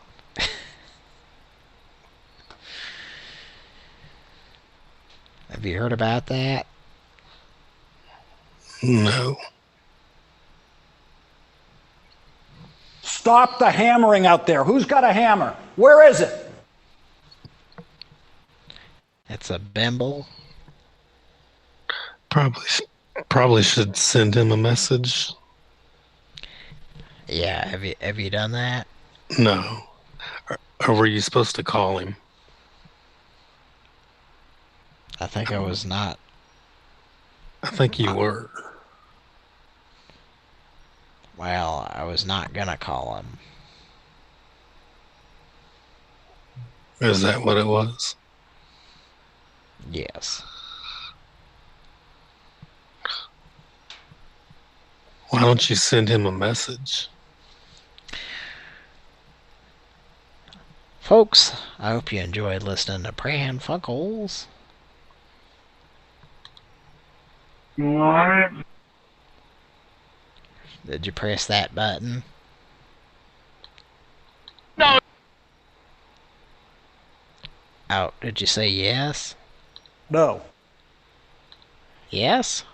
Have you heard about that? No. Stop the hammering out there. Who's got a hammer? Where is it? It's a bimble. Probably should send him a message. Yeah, have you done that? No. Or were you supposed to call him? I think I was not. I think you were. Well, I was not gonna call him. Is that what it was? Yes. Why don't you send him a message? Folks, I hope you enjoyed listening to Pran Funkels. What? Did you press that button? No. Oh, did you say yes? No. Yes?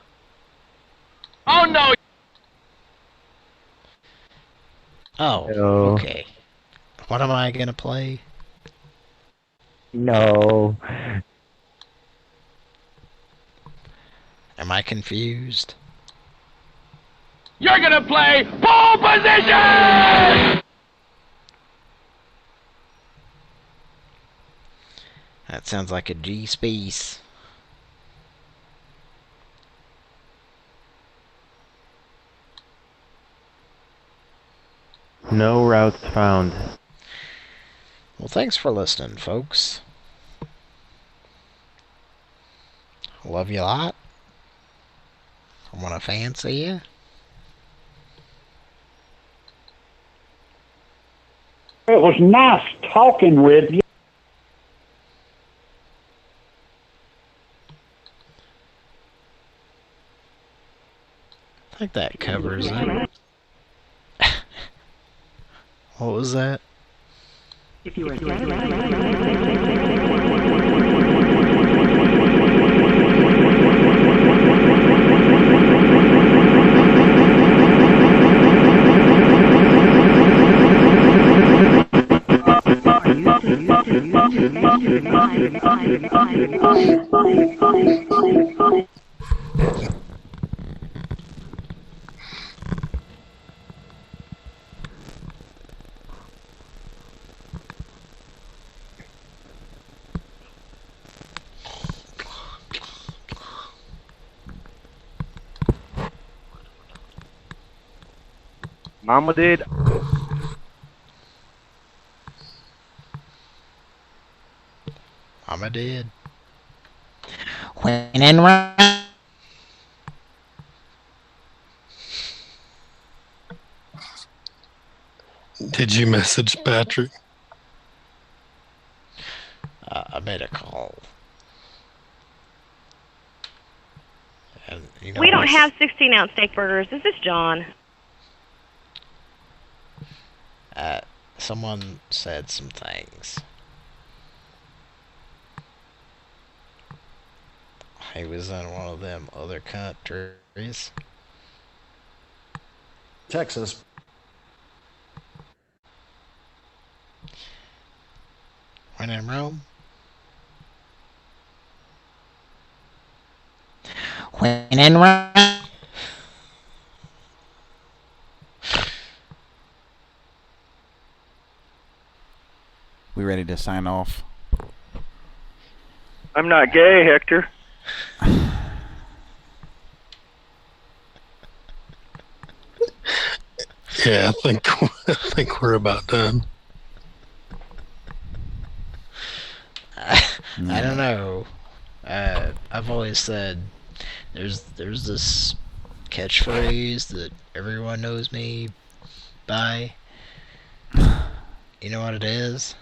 Oh no. Oh, No. okay. What am I gonna play? No. Am I confused? You're gonna play pole position! That sounds like a G-Space. No routes found. Well, thanks for listening, folks. Love you a lot. I want to fancy you. It was nice talking with you. I think that covers it. What was that? If you are Mama did. Mama did. When in Rome. Did you message Patrick? I made a call. And, you know, We don't have 16-ounce steak burgers. This is John. Someone said some things. He was in one of them other countries. Texas. When in Rome. When in Rome. We ready to sign off? I'm not gay, Hector. Yeah, I think we're about done. I don't know. I've always said there's this catchphrase that everyone knows me by. You know what it is?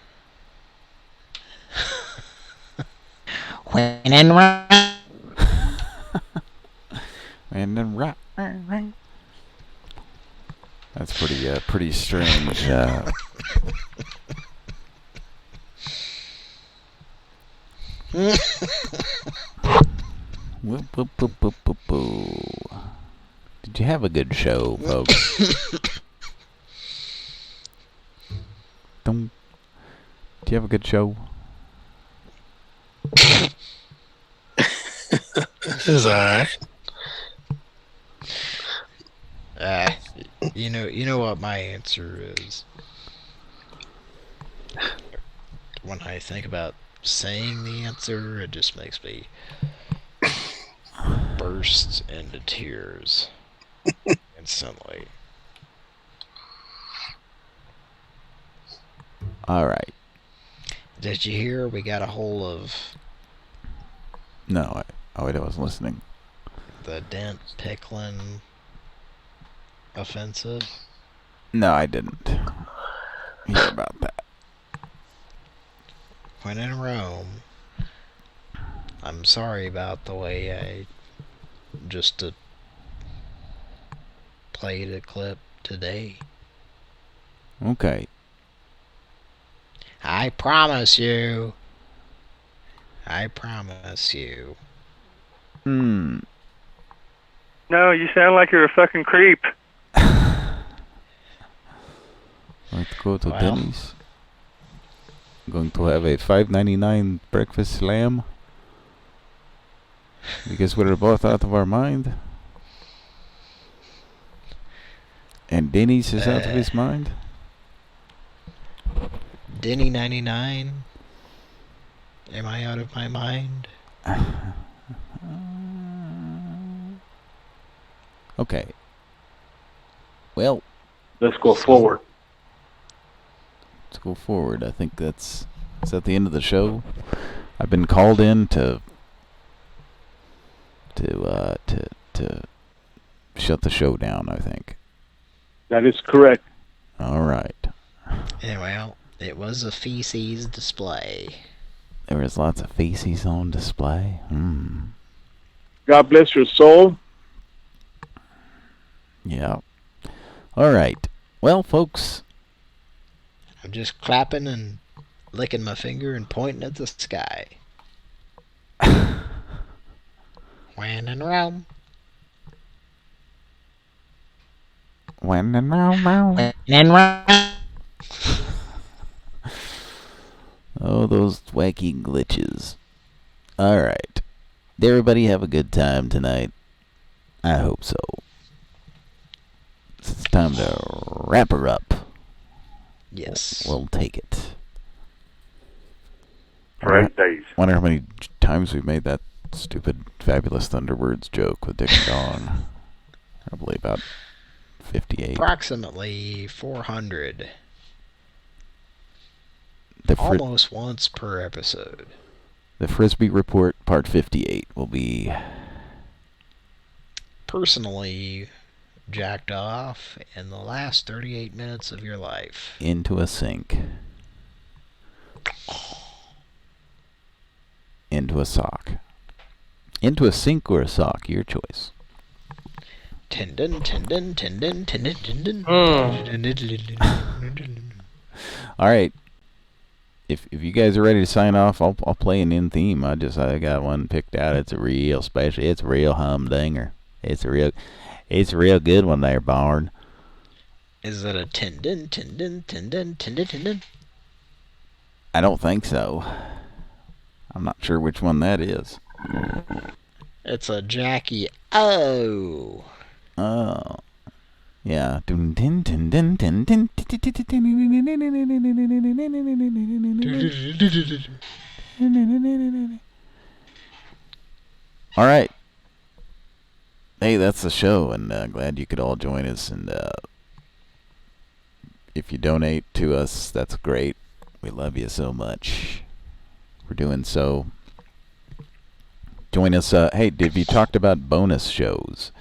When in Rome. And then that's pretty strange. Did you have a good show, folks? Did you have a good show? This is alright. You know what my answer is. When I think about saying the answer, it just makes me burst into tears instantly. All right. Did you hear we got a hold of? No, I wasn't listening. The Dent Picklin offensive? No, I didn't hear about that. When in Rome, I'm sorry about the way I just played a clip today. Okay. I promise you. I promise you. Hmm. No, you sound like you're a fucking creep. Let's go to Denny's. Going to have a $5.99 breakfast slam. Because we're both out of our mind. And Denny's is out of his mind. Denny 99. Am I out of my mind? Okay. Well, let's go forward. go forward. I think is that the end of the show? I've been called in to shut the show down, I think. That is correct. All right. Well, it was a feces display. There was lots of feces on display. God bless your soul. Yeah. All right. Well, folks. I'm just clapping and licking my finger and pointing at the sky. When in Rome. When in Rome. When in Rome. Oh, those wacky glitches. All right. Did everybody have a good time tonight? I hope so. It's time to wrap her up. Yes. We'll take it. Great days. Wonder how many times we've made that stupid Fabulous Thunderbirds joke with Dick and Dong. Probably about 58. Approximately 400. Almost once per episode. The Frisbee Report, Part 58, will be... personally jacked off in the last 38 minutes of your life. Into a sink. Into a sock. Into a sink or a sock, your choice. Tendon. All right. If you guys are ready to sign off, I'll play an in theme. I got one picked out. It's a real special. It's a real humdinger. It's a real good one there, Barn. Is it a tendon? I don't think so. I'm not sure which one that is. It's a Jackie O. Oh. Yeah. All right. Hey, that's the show, and glad you could all join us. And if you donate to us, that's great. We love you so much for doing so. Join us. Hey, have you talked about bonus shows?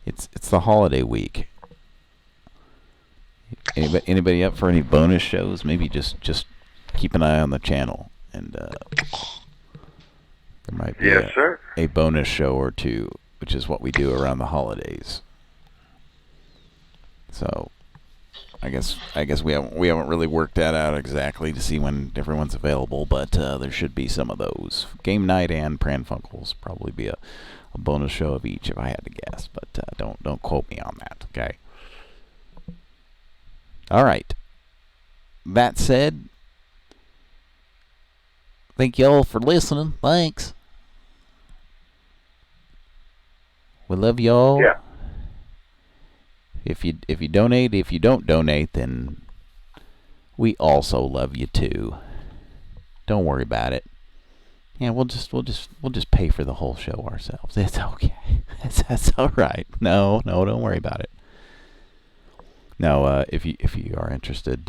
It's the holiday week. Anybody up for any bonus shows? Maybe just keep an eye on the channel, and there might be a bonus show or two, which is what we do around the holidays. So, I guess we haven't really worked that out exactly to see when everyone's available, but there should be some of those. Game night and Pran Funkels probably be a bonus show of each if I had to guess, but don't quote me on that, okay? All right. That said, thank y'all for listening. Thanks. We love y'all. Yeah. If you donate, if you don't donate, then we also love you too. Don't worry about it. Yeah, we'll just pay for the whole show ourselves. It's okay. That's all right. No, don't worry about it. No, if you are interested,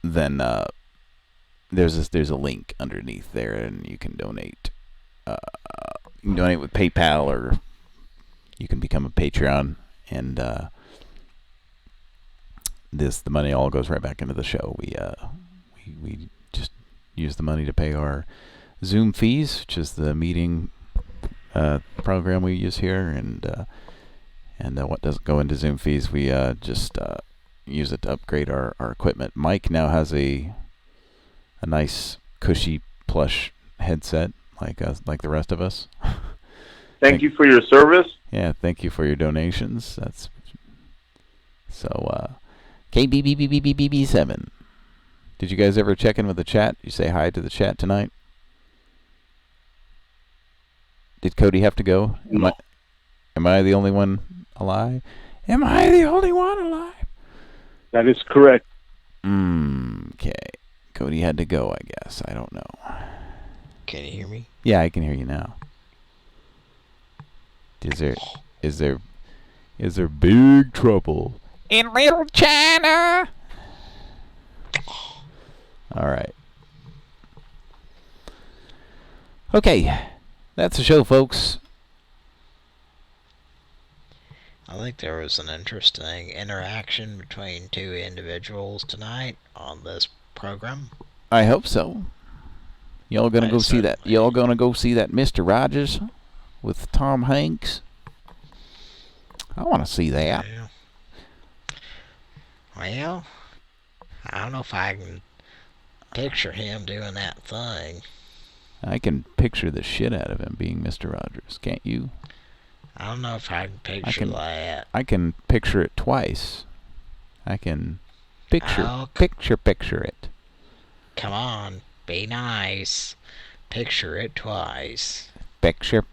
then there's a link underneath there, and you can donate. You can donate with PayPal, or you can become a Patreon, and the money all goes right back into the show. We just use the money to pay our Zoom fees, which is the meeting program we use here, and what doesn't go into Zoom fees, we just use it to upgrade our equipment. Mike now has a nice cushy plush headset, like the rest of us. Thank you for your service. Yeah, thank you for your donations. That's so. KBBBBBB7. Did you guys ever check in with the chat? You say hi to the chat tonight? Did Cody have to go? No. Am I the only one alive? Am I the only one alive? That is correct. Okay. Cody had to go, I guess. I don't know. Can you hear me? Yeah, I can hear you now. Is there big trouble in Little China. All right. Okay, that's the show, folks. I think there was an interesting interaction between two individuals tonight on this program. I hope so. Y'all gonna go see that? Y'all gonna go see that Mr. Rogers with Tom Hanks? I want to see that. Well, I don't know if I can picture him doing that thing. I can picture the shit out of him being Mr. Rogers. Can't you? I don't know if I can picture that. I can picture it twice. I can picture it. Come on, be nice. Picture it twice. Picture.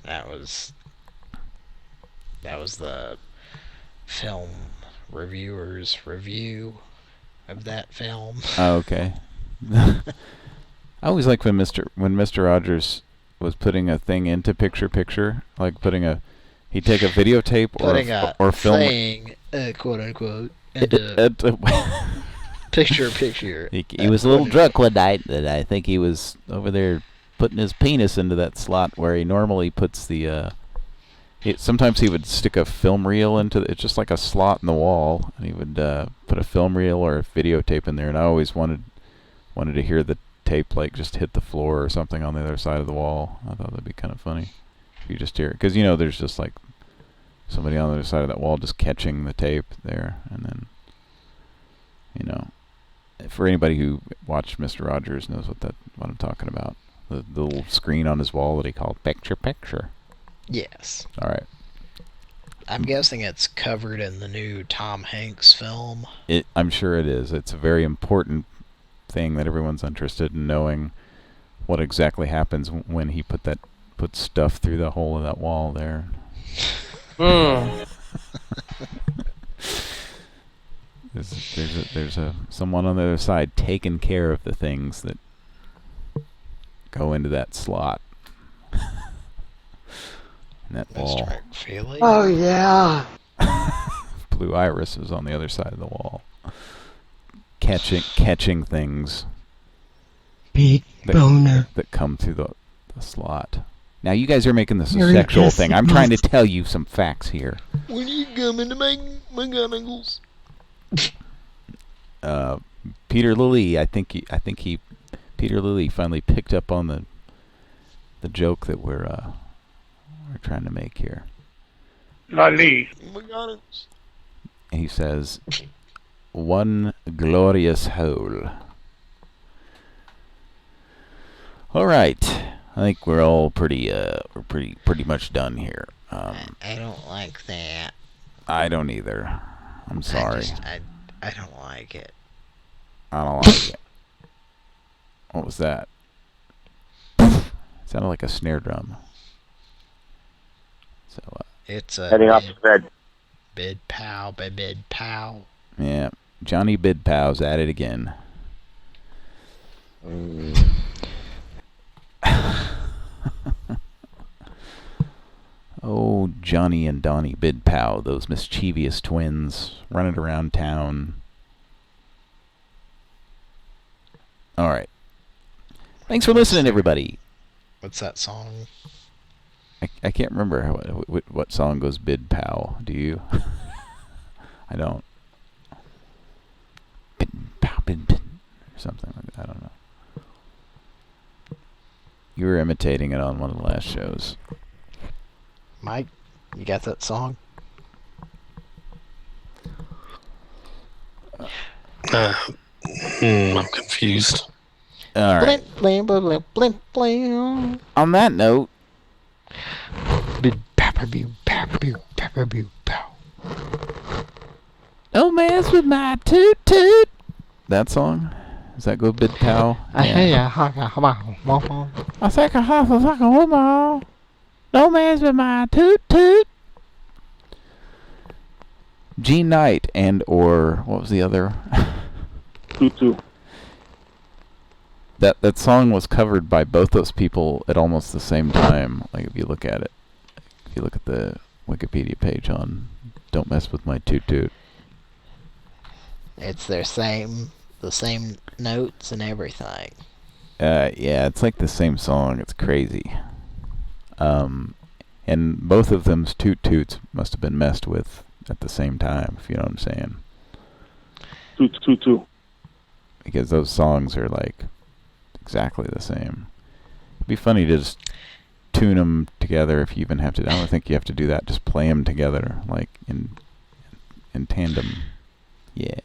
That was the film reviewer's review of that film. Oh, okay. I always like when Mr. Rogers was putting a thing into picture, like he'd take a videotape or film thing, quote unquote, into picture. He was a little drunk one night, and I think he was over there putting his penis into that slot where he normally puts the. Sometimes he would stick a film reel into it's just like a slot in the wall, and he would put a film reel or a videotape in there, and I always wanted to hear the tape like just hit the floor or something on the other side of the wall. I thought that'd be kind of funny if you just hear it, because there's just like somebody on the other side of that wall just catching the tape there, and then for anybody who watched Mr. Rogers knows what I'm talking about. The little screen on his wall that he called picture. Yes. All right. I'm guessing it's covered in the new Tom Hanks film. I'm sure it is. It's a very important thing that everyone's interested in knowing what exactly happens when he puts stuff through the hole of that wall there. There's someone on the other side taking care of the things that go into that slot. In that wall. Oh yeah. Blue Iris is on the other side of the wall, catching things. Big boner that come through the slot. Now you guys are making this a sexual thing. I'm trying to tell you some facts here. When are you coming to my gunnigles? Peter Lilly, I think Peter Lilly finally picked up on the joke that we're trying to make here. Lolly. He says, "One glorious hole." All right, I think we're all pretty much done here. I don't like that. I don't either. I'm sorry. I don't like it. I don't like it. What was that? Sounded like a snare drum. So it's a heading off to bed. Bid pow. Yeah, Johnny Bidpow's at it again. Oh, Johnny and Donnie Bidpow, those mischievous twins running around town. All right. Thanks for listening, everybody. What's that song? I can't remember what song goes Bidpow. Do you? I don't. Bidpow, bid, or something like that. I don't know. You were imitating it on one of the last shows. Mike, you got that song? I'm confused. All right. Blimp, blimp, blimp, blimp. On that note, don't mess with my toot toot. That song? Does that go Bidpow? I think a fucking woman. Don't mess with my toot toot. Gene Knight or what was the other? Tutu. That song was covered by both those people at almost the same time. Like if you look at it, if you look at the Wikipedia page on Don't mess with my toot toot. It's the same notes and everything. Yeah, it's like the same song. It's crazy. And both of them's toot toots must have been messed with at the same time, if you know what I'm saying. Toot toot toot. Because those songs are like exactly the same. It'd be funny to just tune them together if you even have to. I don't think you have to do that. Just play them together, like in tandem. Yeah.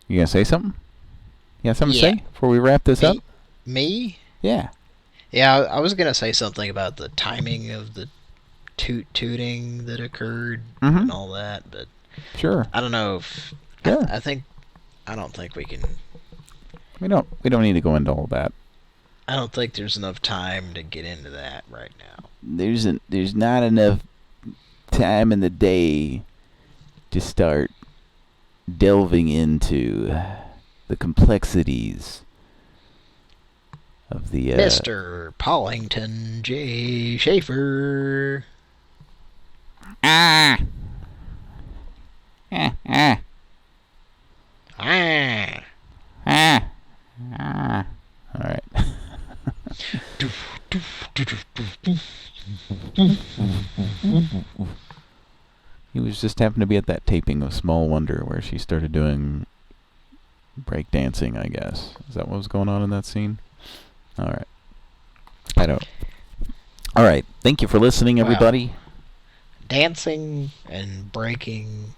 You gonna say something? You got something to say before we wrap this up? Me? Yeah. Yeah, I was gonna say something about the timing of the tooting that occurred and all that, but sure. I don't know if I don't think we can. We don't need to go into all that. I don't think there's enough time to get into that right now. There's not enough time in the day to start delving into the complexities of the Mr. Paulington J. Schaefer. Ah. All right. He was just happened to be at that taping of Small Wonder where she started doing break dancing, I guess. Is that what was going on in that scene? All right. I don't. All right. Thank you for listening, everybody. Dancing and breaking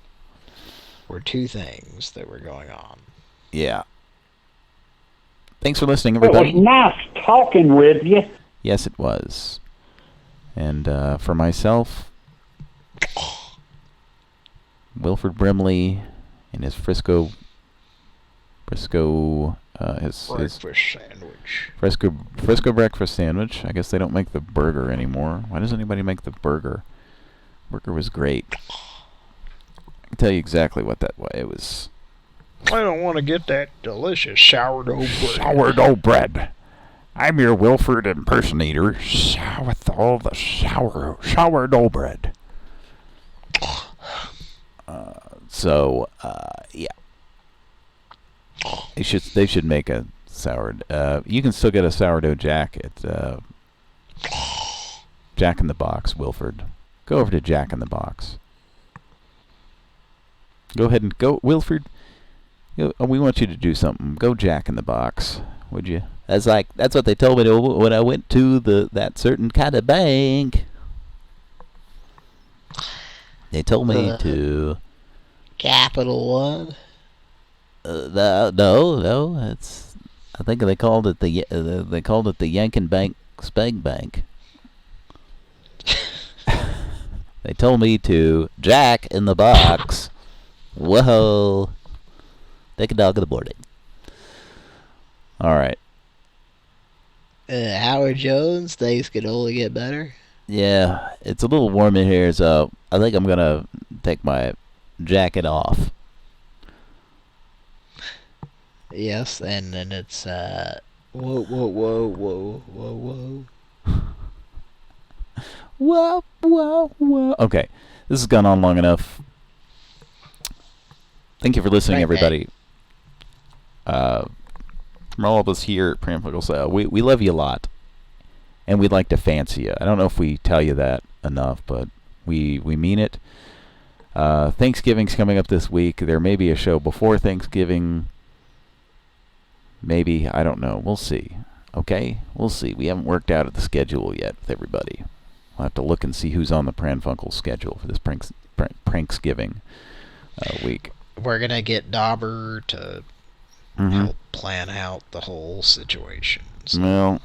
were two things that were going on. Yeah. Thanks for listening, everybody. It was nice talking with you. Yes, it was. And for myself, Wilford Brimley and his Frisco his breakfast sandwich. Frisco breakfast sandwich. I guess they don't make the burger anymore. Why does anybody make the burger? Burger was great. I can tell you exactly what that was. It was. I don't want to get that delicious sourdough bread. Sourdough bread. I'm your Wilford impersonator with all the sourdough bread. Yeah. They should make a sourdough. You can still get a sourdough Jack at Jack in the Box, Wilford. Go over to Jack in the Box. Go ahead and go, Wilford. We want you to do something. Go Jack in the Box, would you? That's what they told me to when I went to that certain kind of bank. They told me to. Capital One. No. It's. I think they called it the Yankin Bank Speg Bank. They told me to Jack in the Box. Whoa. Take a dog in the morning. All right. Howard Jones, things could only get better. Yeah, it's a little warm in here, so I think I'm gonna take my jacket off. Yes, and then it's whoa. Whoa. Okay, this has gone on long enough. Thank you for listening, everybody. From all of us here at Pran Funkels, we love you a lot, and we'd like to fancy you. I don't know if we tell you that enough, but we mean it. Thanksgiving's coming up this week. There may be a show before Thanksgiving. Maybe, I don't know. We'll see. Okay? We'll see. We haven't worked out the schedule yet with everybody. We'll have to look and see who's on the Pran Funkels schedule for this Pranksgiving week. We're going to get Dauber to help plan out the whole situation. So.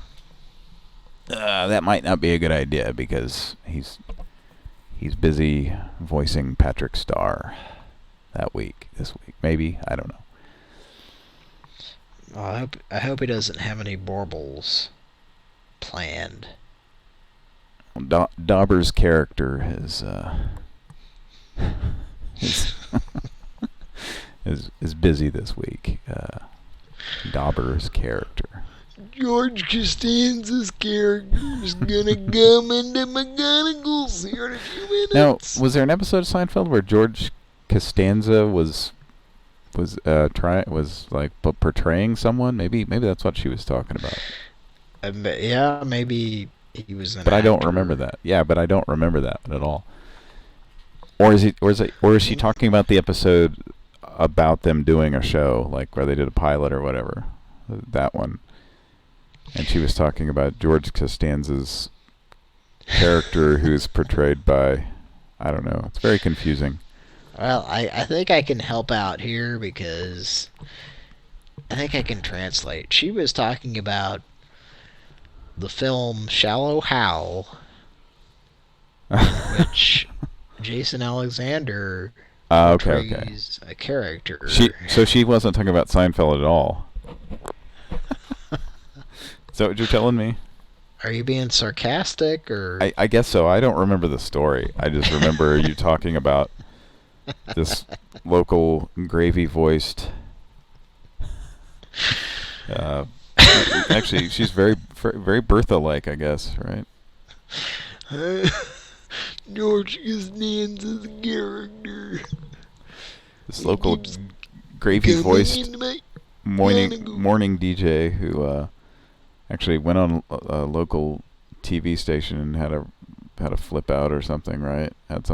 Well, that might not be a good idea because he's busy voicing Patrick Starr this week. Maybe, I don't know. I hope he doesn't have any baubles planned. Dauber's character is busy this week. Dauber's character. George Costanza's character is gonna come into McGonagall's here in a few minutes. Now, was there an episode of Seinfeld where George Costanza was portraying someone? Maybe that's what she was talking about. Yeah, maybe he was an But I don't actor. remember that. Yeah, but I don't remember that at all. Or is she talking about the episode about them doing a show, like where they did a pilot or whatever? That one. And she was talking about George Costanza's character who's portrayed by, I don't know. It's very confusing. Well, I think I can help out here because I think I can translate. She was talking about the film Shallow Hal, which Jason Alexander portrays a character. So she wasn't talking about Seinfeld at all. Is that what you're telling me? Are you being sarcastic or? I guess so. I don't remember the story. I just remember you talking about this local gravy-voiced. Actually, she's very Bertha-like, I guess, right? George Costanza's character. This local gravy-voiced morning DJ who actually went on a local TV station and had a flip out or something, right?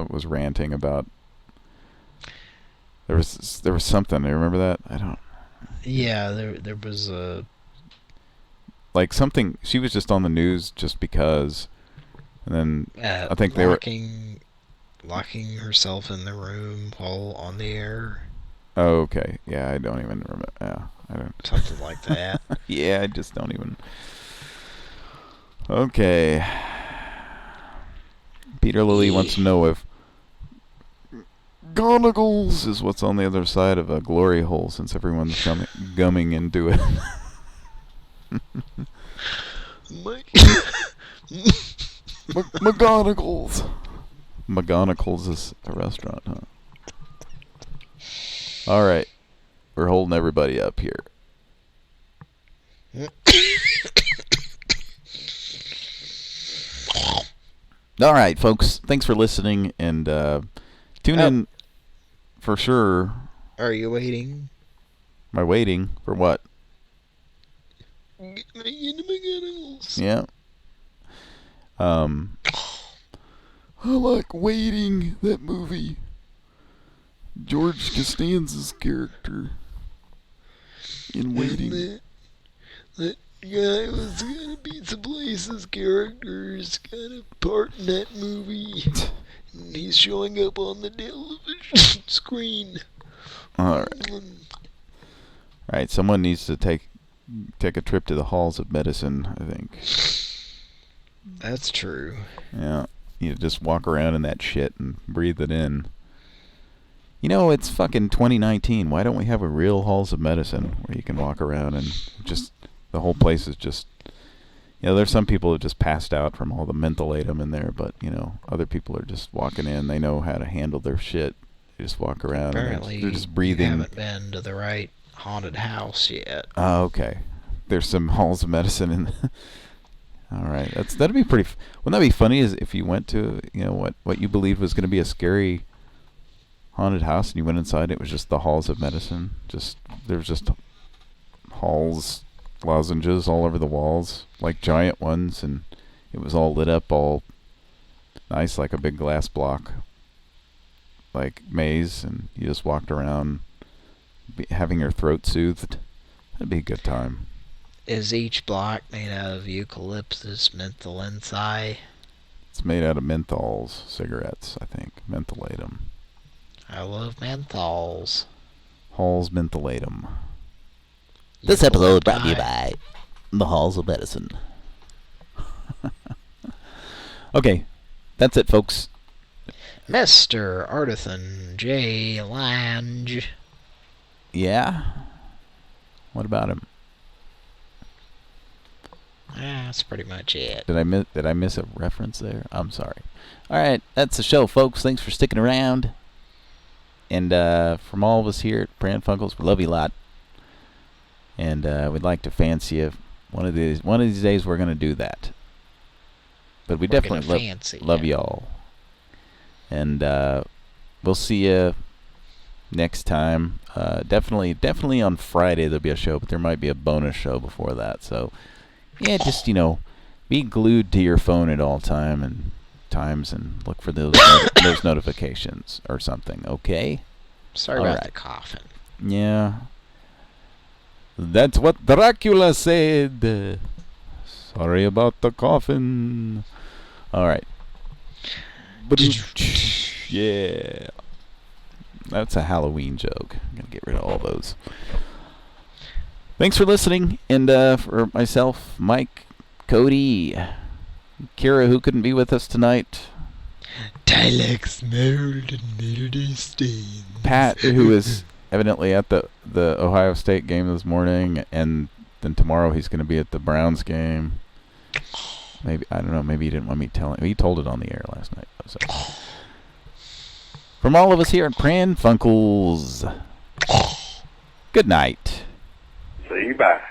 Was ranting about. There was something. You remember that? I don't. Yeah, there was a. Like something. She was just on the news just because, and then I think they were locking herself in the room while on the air. Oh, okay. Yeah, I don't even remember. Yeah, I don't. Something like that. Yeah, I just don't even. Okay. Peter Lilly wants to know if Gonaggles is what's on the other side of a glory hole, since everyone's gumming into it. McGonagles. McGonagles is a restaurant, huh? All right, we're holding everybody up here. All right, folks. Thanks for listening, and tune in for sure. Are you waiting? Am I waiting for what? Yeah. I like Waiting, that movie. George Costanza's character in Waiting. That guy was gonna Pizza Place's character's got a part in that movie. And he's showing up on the television screen. Alright. Alright, someone needs to take a trip to the halls of medicine, I think. That's true. Yeah. You just walk around in that shit and breathe it in. You know, it's fucking 2019. Why don't we have a real halls of medicine where you can walk around and just, the whole place is just, you know, there's some people who just passed out from all the mentholatum in there, but, you know, other people are just walking in. They know how to handle their shit. They just walk around Apparently, and they're just breathing. You haven't been to the right haunted house yet. Oh, okay. There's some halls of medicine in. All right, that'd be pretty. Wouldn't that be funny? Is if you went to, you know, what you believed was going to be a scary haunted house, and you went inside, it was just the halls of medicine. There's just halls, lozenges all over the walls, like giant ones, and it was all lit up, all nice, like a big glass block, like maze, and you just walked around, having your throat soothed. That'd be a good time. Is each block made out of eucalyptus mentholensi? It's made out of menthols, cigarettes, I think. Mentholatum. I love menthols. Halls mentholatum. This episode brought to you by the Halls of Medicine. Okay, that's it, folks. Mr. Artisan J. Lange. Yeah? What about him? That's pretty much it. Did I miss a reference there? I'm sorry. All right, that's the show, folks. Thanks for sticking around. And from all of us here at Pran Funkels, we love you a lot. And we'd like to fancy you One of these days we're gonna do that. But we definitely love y'all. And we'll see you next time. Definitely on Friday there'll be a show, but there might be a bonus show before that. So yeah, just be glued to your phone at all times and look for those those notifications or something. Okay. Sorry all about right. the coughing. Yeah. That's what Dracula said. Sorry about the coffin. All right. Yeah. That's a Halloween joke. I'm going to get rid of all those. Thanks for listening. And for myself, Mike, Cody, Kira, who couldn't be with us tonight. Dilex mold and melody stains. Pat, who is evidently at the Ohio State game this morning, and then tomorrow he's going to be at the Browns game. Maybe, I don't know, maybe he didn't want me telling him. He told it on the air last night. So. From all of us here at Pran Funkels, good night. See you, bye.